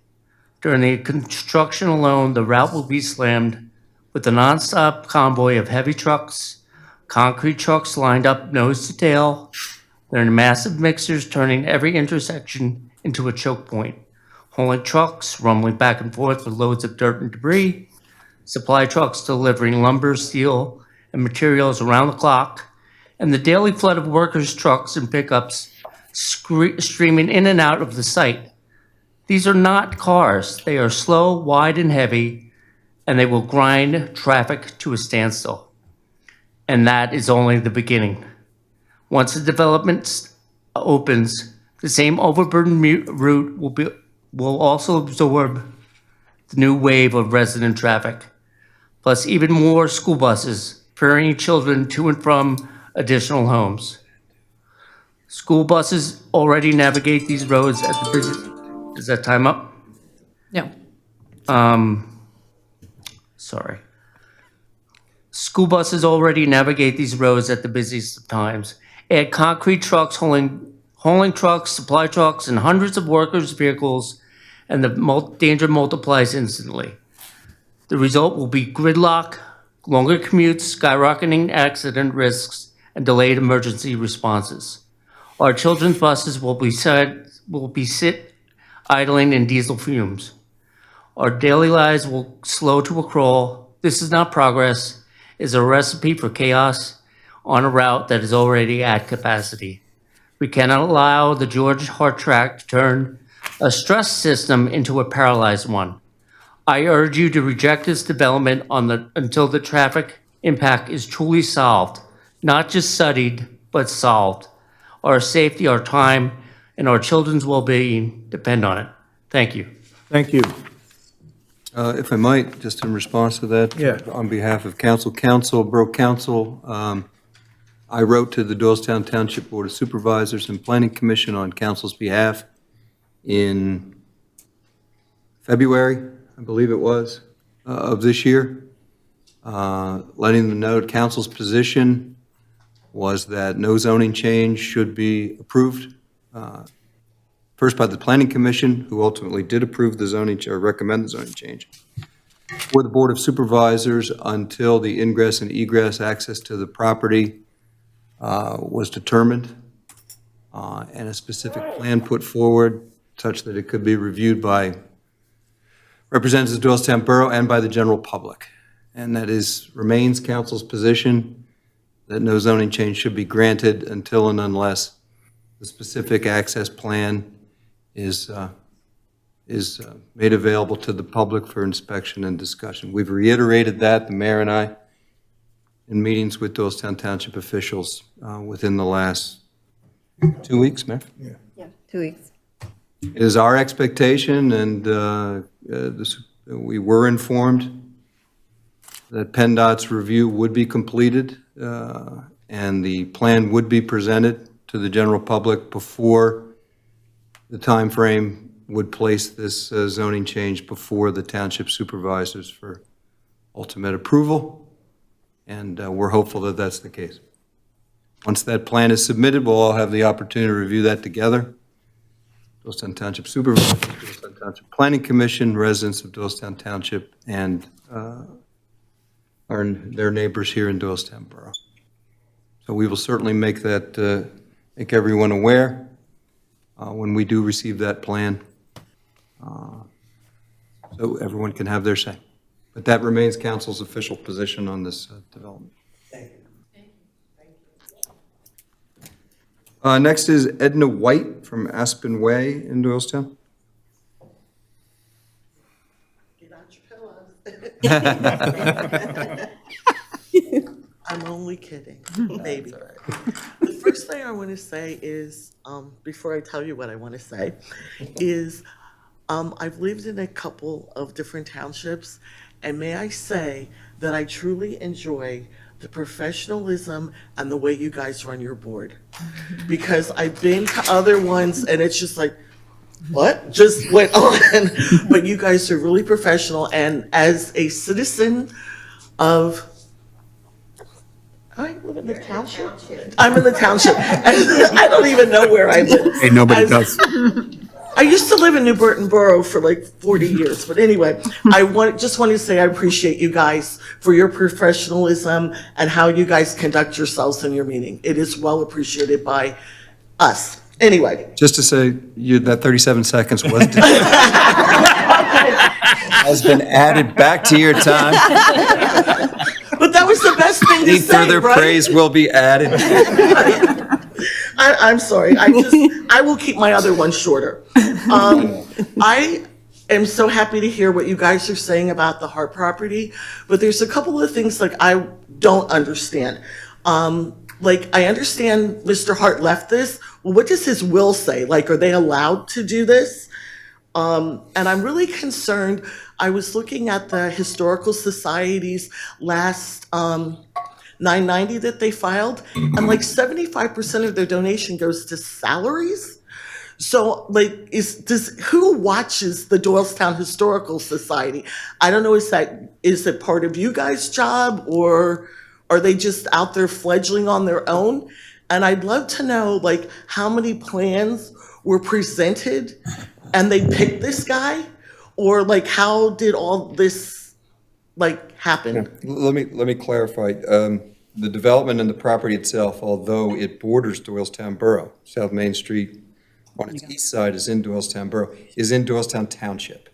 During the construction alone, the route will be slammed with a nonstop convoy of heavy trucks, concrete trucks lined up nose to tail. There are massive mixers turning every intersection into a choke point. Hauling trucks rumbling back and forth with loads of dirt and debris. Supply trucks delivering lumber, steel, and materials around the clock. And the daily flood of workers' trucks and pickups streaming in and out of the site. These are not cars. They are slow, wide, and heavy, and they will grind traffic to a standstill. And that is only the beginning. Once the development opens, the same overburdened route will also absorb the new wave of resident traffic, plus even more school buses ferrying children to and from additional homes. School buses already navigate these roads at the busy. Is that time up? No. Sorry. School buses already navigate these roads at the busiest of times. Add concrete trucks, hauling trucks, supply trucks, and hundreds of workers' vehicles, and the danger multiplies instantly. The result will be gridlock, longer commutes, skyrocketing accident risks, and delayed emergency responses. Our children's buses will be sit idling in diesel fumes. Our daily lives will slow to a crawl. This is not progress. It's a recipe for chaos on a route that is already at capacity. We cannot allow the George Hart track to turn a stressed system into a paralyzed one. I urge you to reject this development until the traffic impact is truly solved, not just studied, but solved. Our safety, our time, and our children's well-being depend on it. Thank you. Thank you. If I might, just in response to that. Yeah. On behalf of Borough Council, I wrote to the Doylestown Township Board of Supervisors and Planning Commission on council's behalf in February, I believe it was, of this year, letting them know council's position was that no zoning change should be approved. First by the Planning Commission, who ultimately did approve the zoning, or recommend the zoning change, for the Board of Supervisors until the ingress and egress access to the property was determined, and a specific plan put forward such that it could be reviewed by representatives of Doylestown Borough and by the general public. And that remains council's position that no zoning change should be granted until and unless the specific access plan is made available to the public for inspection and discussion. We've reiterated that, the mayor and I, in meetings with Doylestown Township officials within the last 2 weeks, Mayor? Yeah, 2 weeks. It is our expectation, and we were informed that PennDOT's review would be completed and the plan would be presented to the general public before the time frame would place this zoning change before the township supervisors for ultimate approval, and we're hopeful that that's the case. Once that plan is submitted, we'll all have the opportunity to review that together. Doylestown Township Supervisors, Doylestown Township Planning Commission, residents of Doylestown Township, and their neighbors here in Doylestown Borough. So we will certainly make everyone aware when we do receive that plan, so everyone can have their say. But that remains council's official position on this development. Next is Edna White from Aspen Way in Doylestown. I'm only kidding, maybe. The first thing I want to say is, before I tell you what I want to say, is I've lived in a couple of different townships, and may I say that I truly enjoy the professionalism and the way you guys run your board. Because I've been to other ones, and it's just like, what just went on? But you guys are really professional, and as a citizen of, I live in the township? I'm in the township. I don't even know where I live. Hey, nobody does. I used to live in Doylestown Borough for like 40 years, but anyway, just wanted to say I appreciate you guys for your professionalism and how you guys conduct yourselves in your meeting. It is well appreciated by us. Anyway. Just to say, that 37 seconds was has been added back to your time. But that was the best thing to Any say, further right? praise will be added. I'm sorry. I will keep my other one shorter. I am so happy to hear what you guys are saying about the Hart property, but there's a couple of things like I don't understand. Like, I understand Mr. Hart left this. Well, what does his will say? Like, are they allowed to do this? And I'm really concerned. I was looking at the Historical Society's last 990 that they filed, and like 75% of their donation goes to salaries. So like, who watches the Doylestown Historical Society? I don't know, is it part of you guys' job, or are they just out there fledgling on their own? And I'd love to know like how many plans were presented and they picked this guy, or like how did all this like happen? Let me clarify. The development and the property itself, although it borders Doylestown Borough, South Main Street on its east side is in Doylestown Borough, is in Doylestown Township.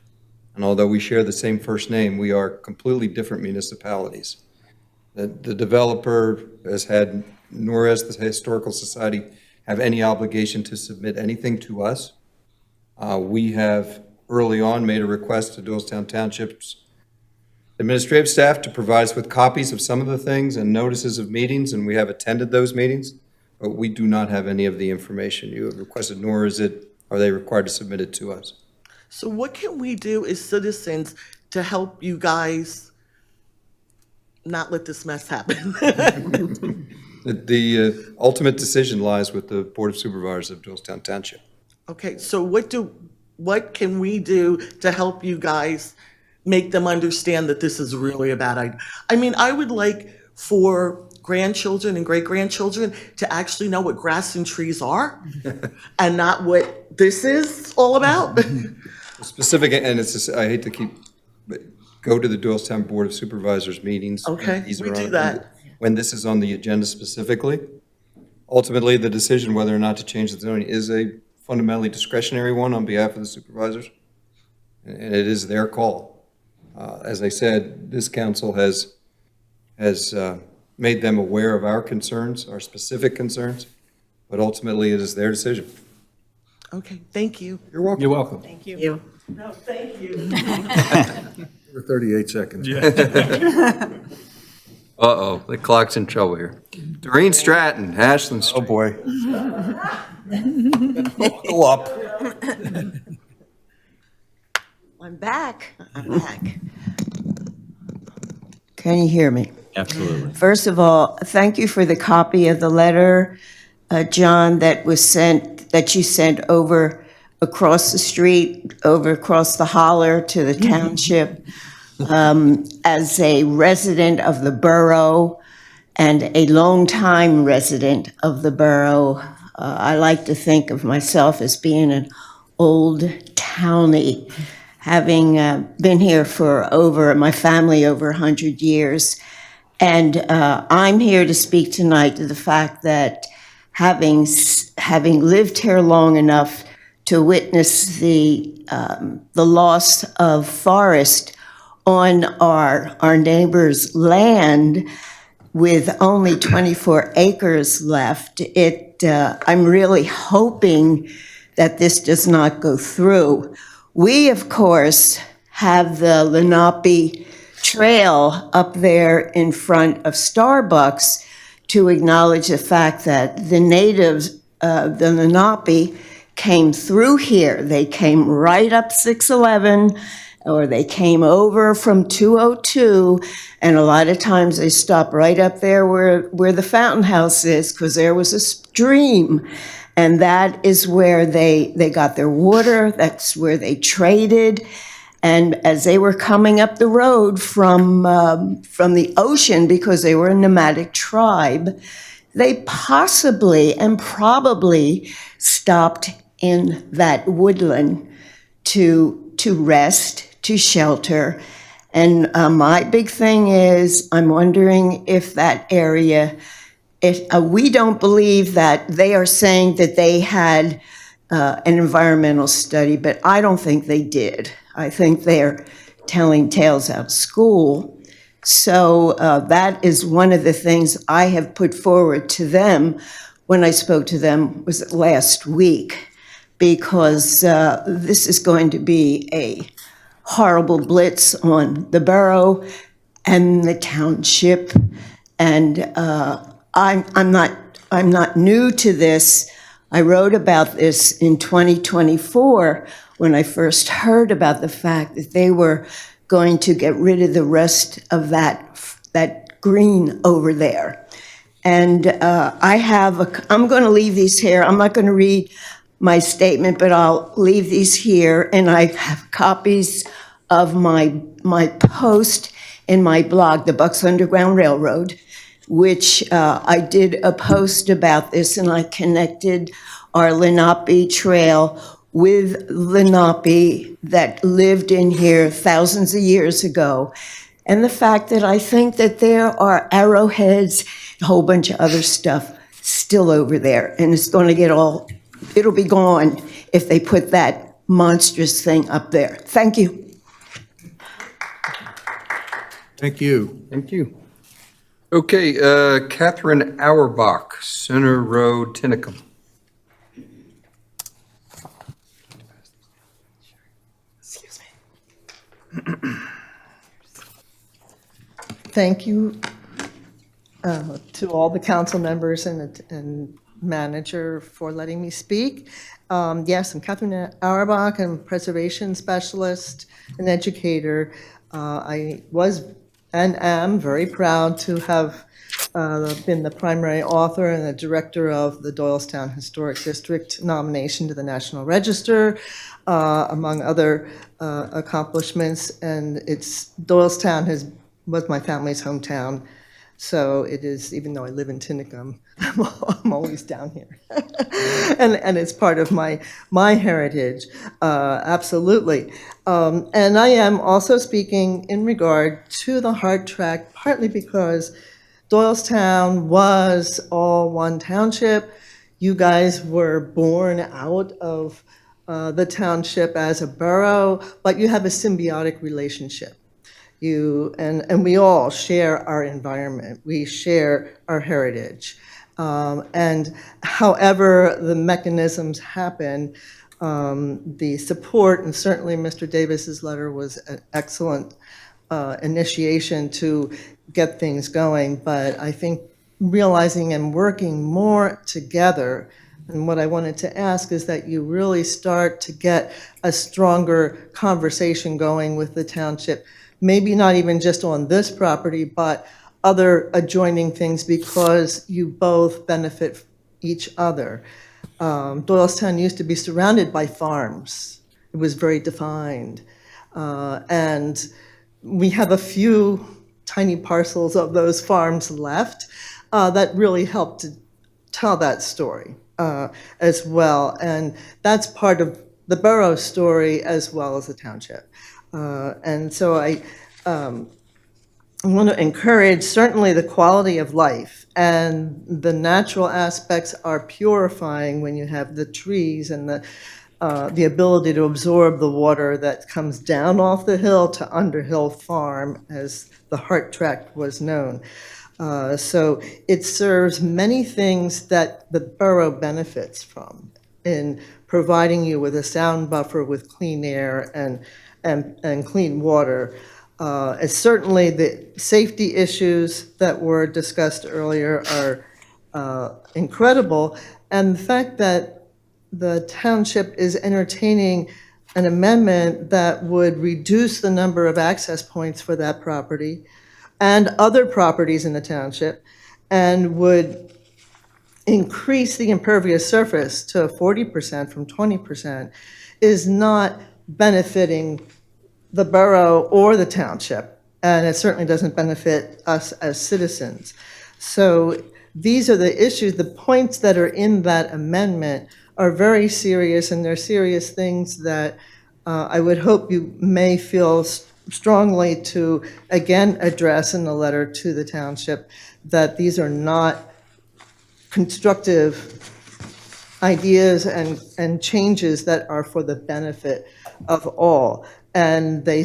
And although we share the same first name, we are completely different municipalities. The developer has had, nor has the Historical Society, have any obligation to submit anything to us. We have early on made a request to Doylestown Township's administrative staff to provide us with copies of some of the things and notices of meetings, and we have attended those meetings, but we do not have any of the information you have requested, nor are they required to submit it to us. So what can we do as citizens to help you guys not let this mess happen? The ultimate decision lies with the Board of Supervisors of Doylestown Township. Okay, so what can we do to help you guys make them understand that this is really a bad idea? I mean, I would like for grandchildren and great-grandchildren to actually know what grass and trees are and not what this is all about. Specific, and it's just, I hate to go to the Doylestown Board of Supervisors meetings. Okay, we do that. When this is on the agenda specifically. Ultimately, the decision whether or not to change the zoning is a fundamentally discretionary one on behalf of the supervisors, and it is their call. As I said, this council has made them aware of our concerns, our specific concerns, but ultimately it is their decision. Okay, thank you. You're welcome. You're welcome. Thank you. No, thank you. For 38 seconds. Uh-oh, the clock's in trouble here. Doreen Stratton, Ashland Street. Oh, boy. Go up. I'm back. Can you hear me? Absolutely. First of all, thank you for the copy of the letter, John, that you sent over across the street, over across the holler to the township. As a resident of the borough and a longtime resident of the borough, I like to think of myself as being an old townie, having been here for my family over 100 years. And I'm here to speak tonight to the fact that having lived here long enough to witness the loss of forest on our neighbor's land with only 24 acres left, I'm really hoping that this does not go through. We, of course, have the Lenape trail up there in front of Starbucks to acknowledge the fact that the natives, the Lenape, came through here. They came right up 611, or they came over from 202, and a lot of times they stop right up there where the fountain house is, because there was a stream. And that is where they got their water, that's where they traded. And as they were coming up the road from the ocean, because they were a nomadic tribe, they possibly and probably stopped in that woodland to rest, to shelter. And my big thing is, I'm wondering if that area, we don't believe that they are saying that they had an environmental study, but I don't think they did. I think they're telling tales out of school. So that is one of the things I have put forward to them when I spoke to them was last week, because this is going to be a horrible blitz on the borough and the township. And I'm not new to this. I wrote about this in 2024 when I first heard about the fact that they were going to get rid of the rest of that green over there. And I'm going to leave these here. I'm not going to read my statement, but I'll leave these here. And I have copies of my post in my blog, The Bucks Underground Railroad, which I did a post about this, and I connected our Lenape Trail with Lenape that lived in here thousands of years ago. And the fact that I think that there are arrowheads, a whole bunch of other stuff still over there. And it's going to it'll be gone if they put that monstrous thing up there. Thank you. Thank you. Thank you. Okay, Catherine Auerbach, Center Road, Tinicum. Excuse me. Thank you to all the council members and manager for letting me speak. Yes, I'm Catherine Auerbach. I'm a preservation specialist and educator. I was and am very proud to have been the primary author and the director of the Doylestown Historic District nomination to the National Register, among other accomplishments. And Doylestown was my family's hometown. So it is, even though I live in Tinicum, I'm always down here. and it's part of my heritage, absolutely. And I am also speaking in regard to the Hart Tract, partly because Doylestown was all one township. You guys were born out of the township as a borough, but you have a symbiotic relationship. And we all share our environment. We share our heritage. And however the mechanisms happen, the support, and certainly Mr. Davis's letter was an excellent initiation to get things going. But I think realizing and working more together, and what I wanted to ask is that you really start to get a stronger conversation going with the township. Maybe not even just on this property, but other adjoining things, because you both benefit each other. Doylestown used to be surrounded by farms. It was very defined. And we have a few tiny parcels of those farms left that really help to tell that story as well. And that's part of the borough story as well as the township. And so I want to encourage certainly the quality of life, and the natural aspects are purifying when you have the trees and the ability to absorb the water that comes down off the hill to Underhill Farm, as the Hart Tract was known. So it serves many things that the borough benefits from in providing you with a sound buffer with clean air and clean water. Certainly, the safety issues that were discussed earlier are incredible, and the fact that the township is entertaining an amendment that would reduce the number of access points for that property and other properties in the township, and would increase the impervious surface to 40% from 20%, is not benefiting the borough or the township, and it certainly doesn't benefit us as citizens. So these are the issues, the points that are in that amendment are very serious, and they're serious things that I would hope you may feel strongly to, again, address in the letter to the township, that these are not constructive ideas and changes that are for the benefit of all. And they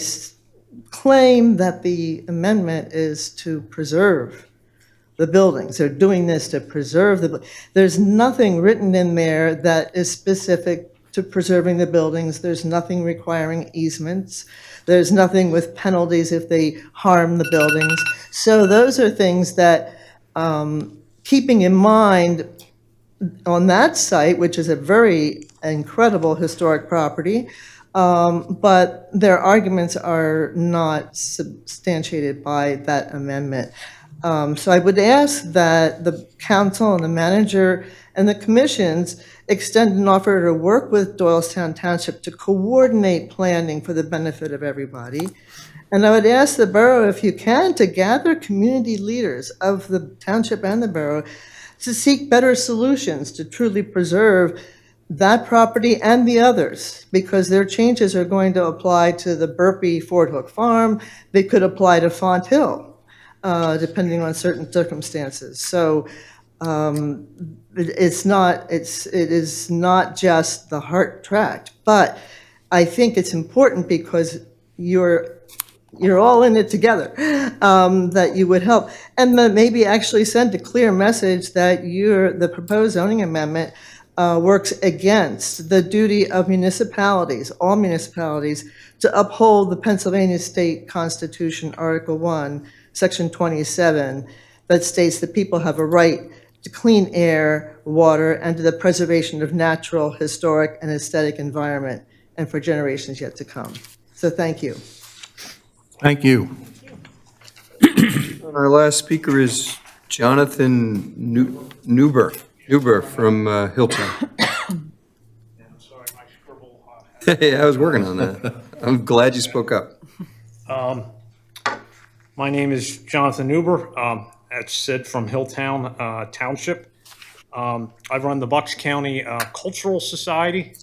claim that the amendment is to preserve the buildings. They're doing this to preserve the, there's nothing written in there that is specific to preserving the buildings. There's nothing requiring easements. There's nothing with penalties if they harm the buildings. So those are things that, keeping in mind on that site, which is a very incredible historic property, but their arguments are not substantiated by that amendment. So I would ask that the council and the manager and the commissions extend an offer to work with Doylestown Township to coordinate planning for the benefit of everybody. And I would ask the borough, if you can, to gather community leaders of the township and the borough to seek better solutions to truly preserve that property and the others, because their changes are going to apply to the Burpee Fort Hook Farm. They could apply to Font Hill, depending on certain circumstances. So it is not just the Hart Tract, but I think it's important because you're all in it together, that you would help. And then maybe actually send a clear message that the proposed zoning amendment works against the duty of municipalities, all municipalities, to uphold the Pennsylvania State Constitution, Article 1, Section 27, that states that people have a right to clean air, water, and to the preservation of natural, historic, and aesthetic environment, and for generations yet to come. So thank you. Thank you. Our last speaker is Jonathan Newber from Hilltown. Hey, I was working on that. I'm glad you spoke up. My name is Jonathan Newber. That's Sid from Hilltown Township. I run the Bucks County Cultural Society.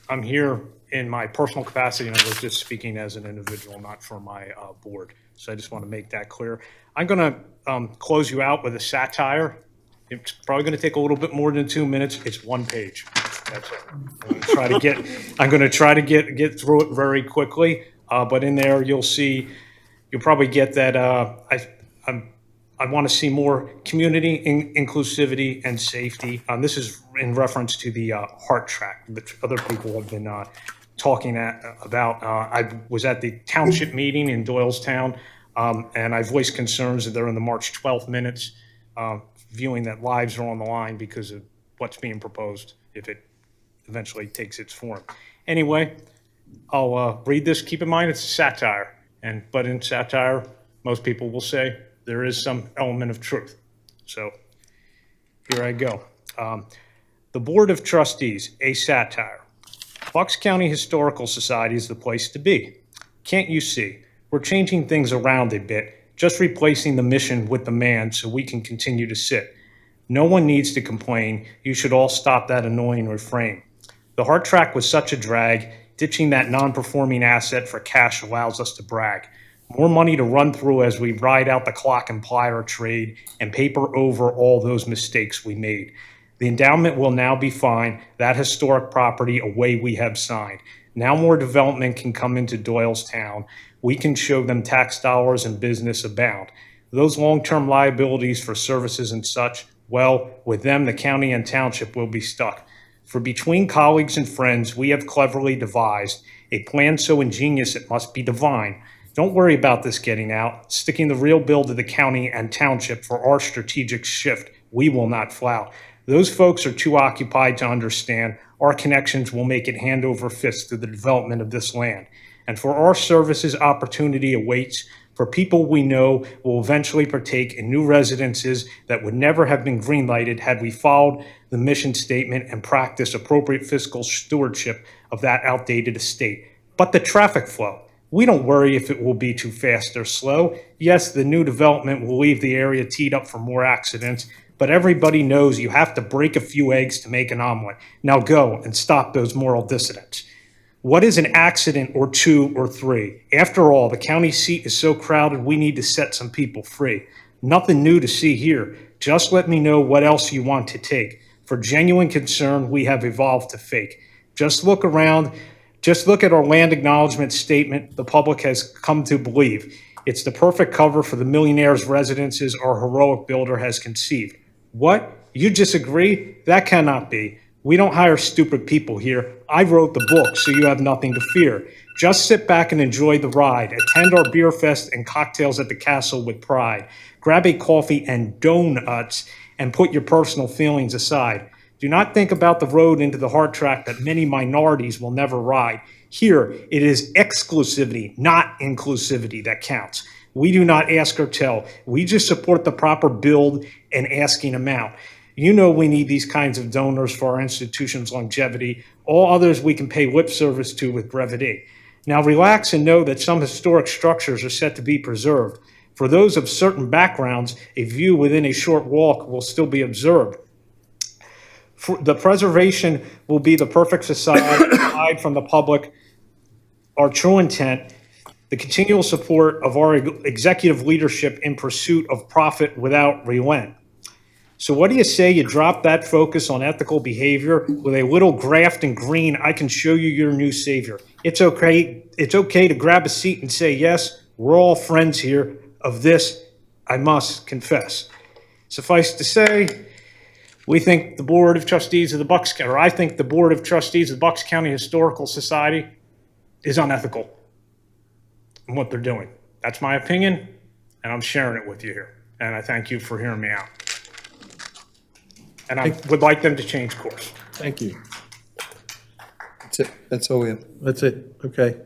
I'm here in my personal capacity, and I was just speaking as an individual, not for my board. So I just want to make that clear. I'm going to close you out with a satire. It's probably going to take a little bit more than 2 minutes. It's one page. That's it. I'm going to try to get through it very quickly. But in there, you'll probably get that I want to see more community inclusivity and safety. This is in reference to the Hart Tract, which other people have been talking about. I was at the township meeting in Doylestown, and I voiced concerns that they're in the March 12th minutes, viewing that lives are on the line because of what's being proposed if it eventually takes its form. Anyway, I'll read this. Keep in mind it's a satire, but in satire, most people will say there is some element of truth. So here I go. The Board of Trustees, a satire. Bucks County Historical Society is the place to be. Can't you see? We're changing things around a bit, just replacing the mission with the man so we can continue to sit. No one needs to complain. You should all stop that annoying refrain. The Hart Tract was such a drag. Ditching that non-performing asset for cash allows us to brag. More money to run through as we ride out the clock and ply our trade and paper over all those mistakes we made. The endowment will now be fine. That historic property away we have signed. Now more development can come into Doylestown. We can show them tax dollars and business abound. Those long-term liabilities for services and such, well, with them the county and township will be stuck. For between colleagues and friends, we have cleverly devised a plan so ingenious it must be divine. Don't worry about this getting out. Sticking the real bill to the county and township for our strategic shift. We will not flout. Those folks are too occupied to understand our connections will make it hand over fist to the development of this land. And for our services, opportunity awaits. For people we know will eventually partake in new residences that would never have been greenlighted had we followed the mission statement and practiced appropriate fiscal stewardship of that outdated estate. But the traffic flow, we don't worry if it will be too fast or slow. Yes, the new development will leave the area teed up for more accidents, but everybody knows you have to break a few eggs to make an omelet. Now go and stop those moral dissidents. What is an accident or two or three? After all, the county seat is so crowded, we need to set some people free. Nothing new to see here. Just let me know what else you want to take. For genuine concern, we have evolved to fake. Just look around. Just look at our land acknowledgement statement the public has come to believe. It's the perfect cover for the millionaire's residences our heroic builder has conceived. What? You disagree? That cannot be. We don't hire stupid people here. I wrote the book, so you have nothing to fear. Just sit back and enjoy the ride. Attend our beer fest and cocktails at the castle with pride. Grab a coffee and donuts and put your personal feelings aside. Do not think about the road into the hard track that many minorities will never ride. Here, it is exclusivity, not inclusivity, that counts. We do not ask or tell. We just support the proper build and asking amount. You know we need these kinds of donors for our institution's longevity. All others we can pay lip service to with brevity. Now relax and know that some historic structures are set to be preserved. For those of certain backgrounds, a view within a short walk will still be observed. The preservation will be the perfect facade to hide from the public our true intent, the continual support of our executive leadership in pursuit of profit without relent. So what do you say you drop that focus on ethical behavior with a little graft and green? I can show you your new savior. It's okay to grab a seat and say, yes, we're all friends here. Of this, I must confess. Suffice to say, we think the Board of Trustees of the Bucks County, or I think the Board of Trustees of the Bucks County Historical Society is unethical in what they're doing. That's my opinion, and I'm sharing it with you here. And I thank you for hearing me out. And I would like them to change course. Thank you. That's it. That's all we have. That's it, okay.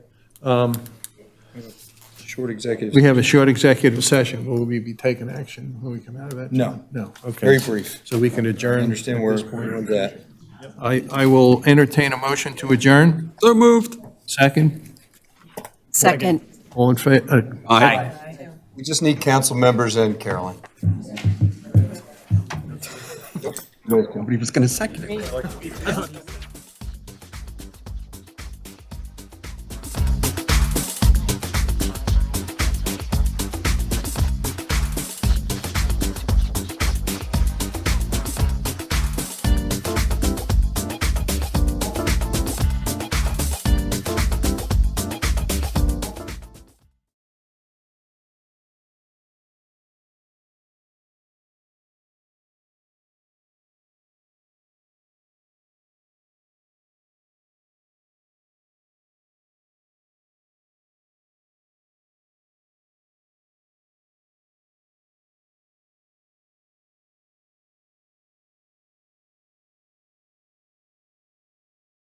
Short executive. We have a short executive session. Will we be taking action when we come out of that? No. No, okay. Very brief. So we can adjourn. I understand at where this point. we're at. I will entertain a motion to adjourn. So moved. Second? Second. All in favor? Aye. We just need council members and Carolyn. Nobody was going to second it.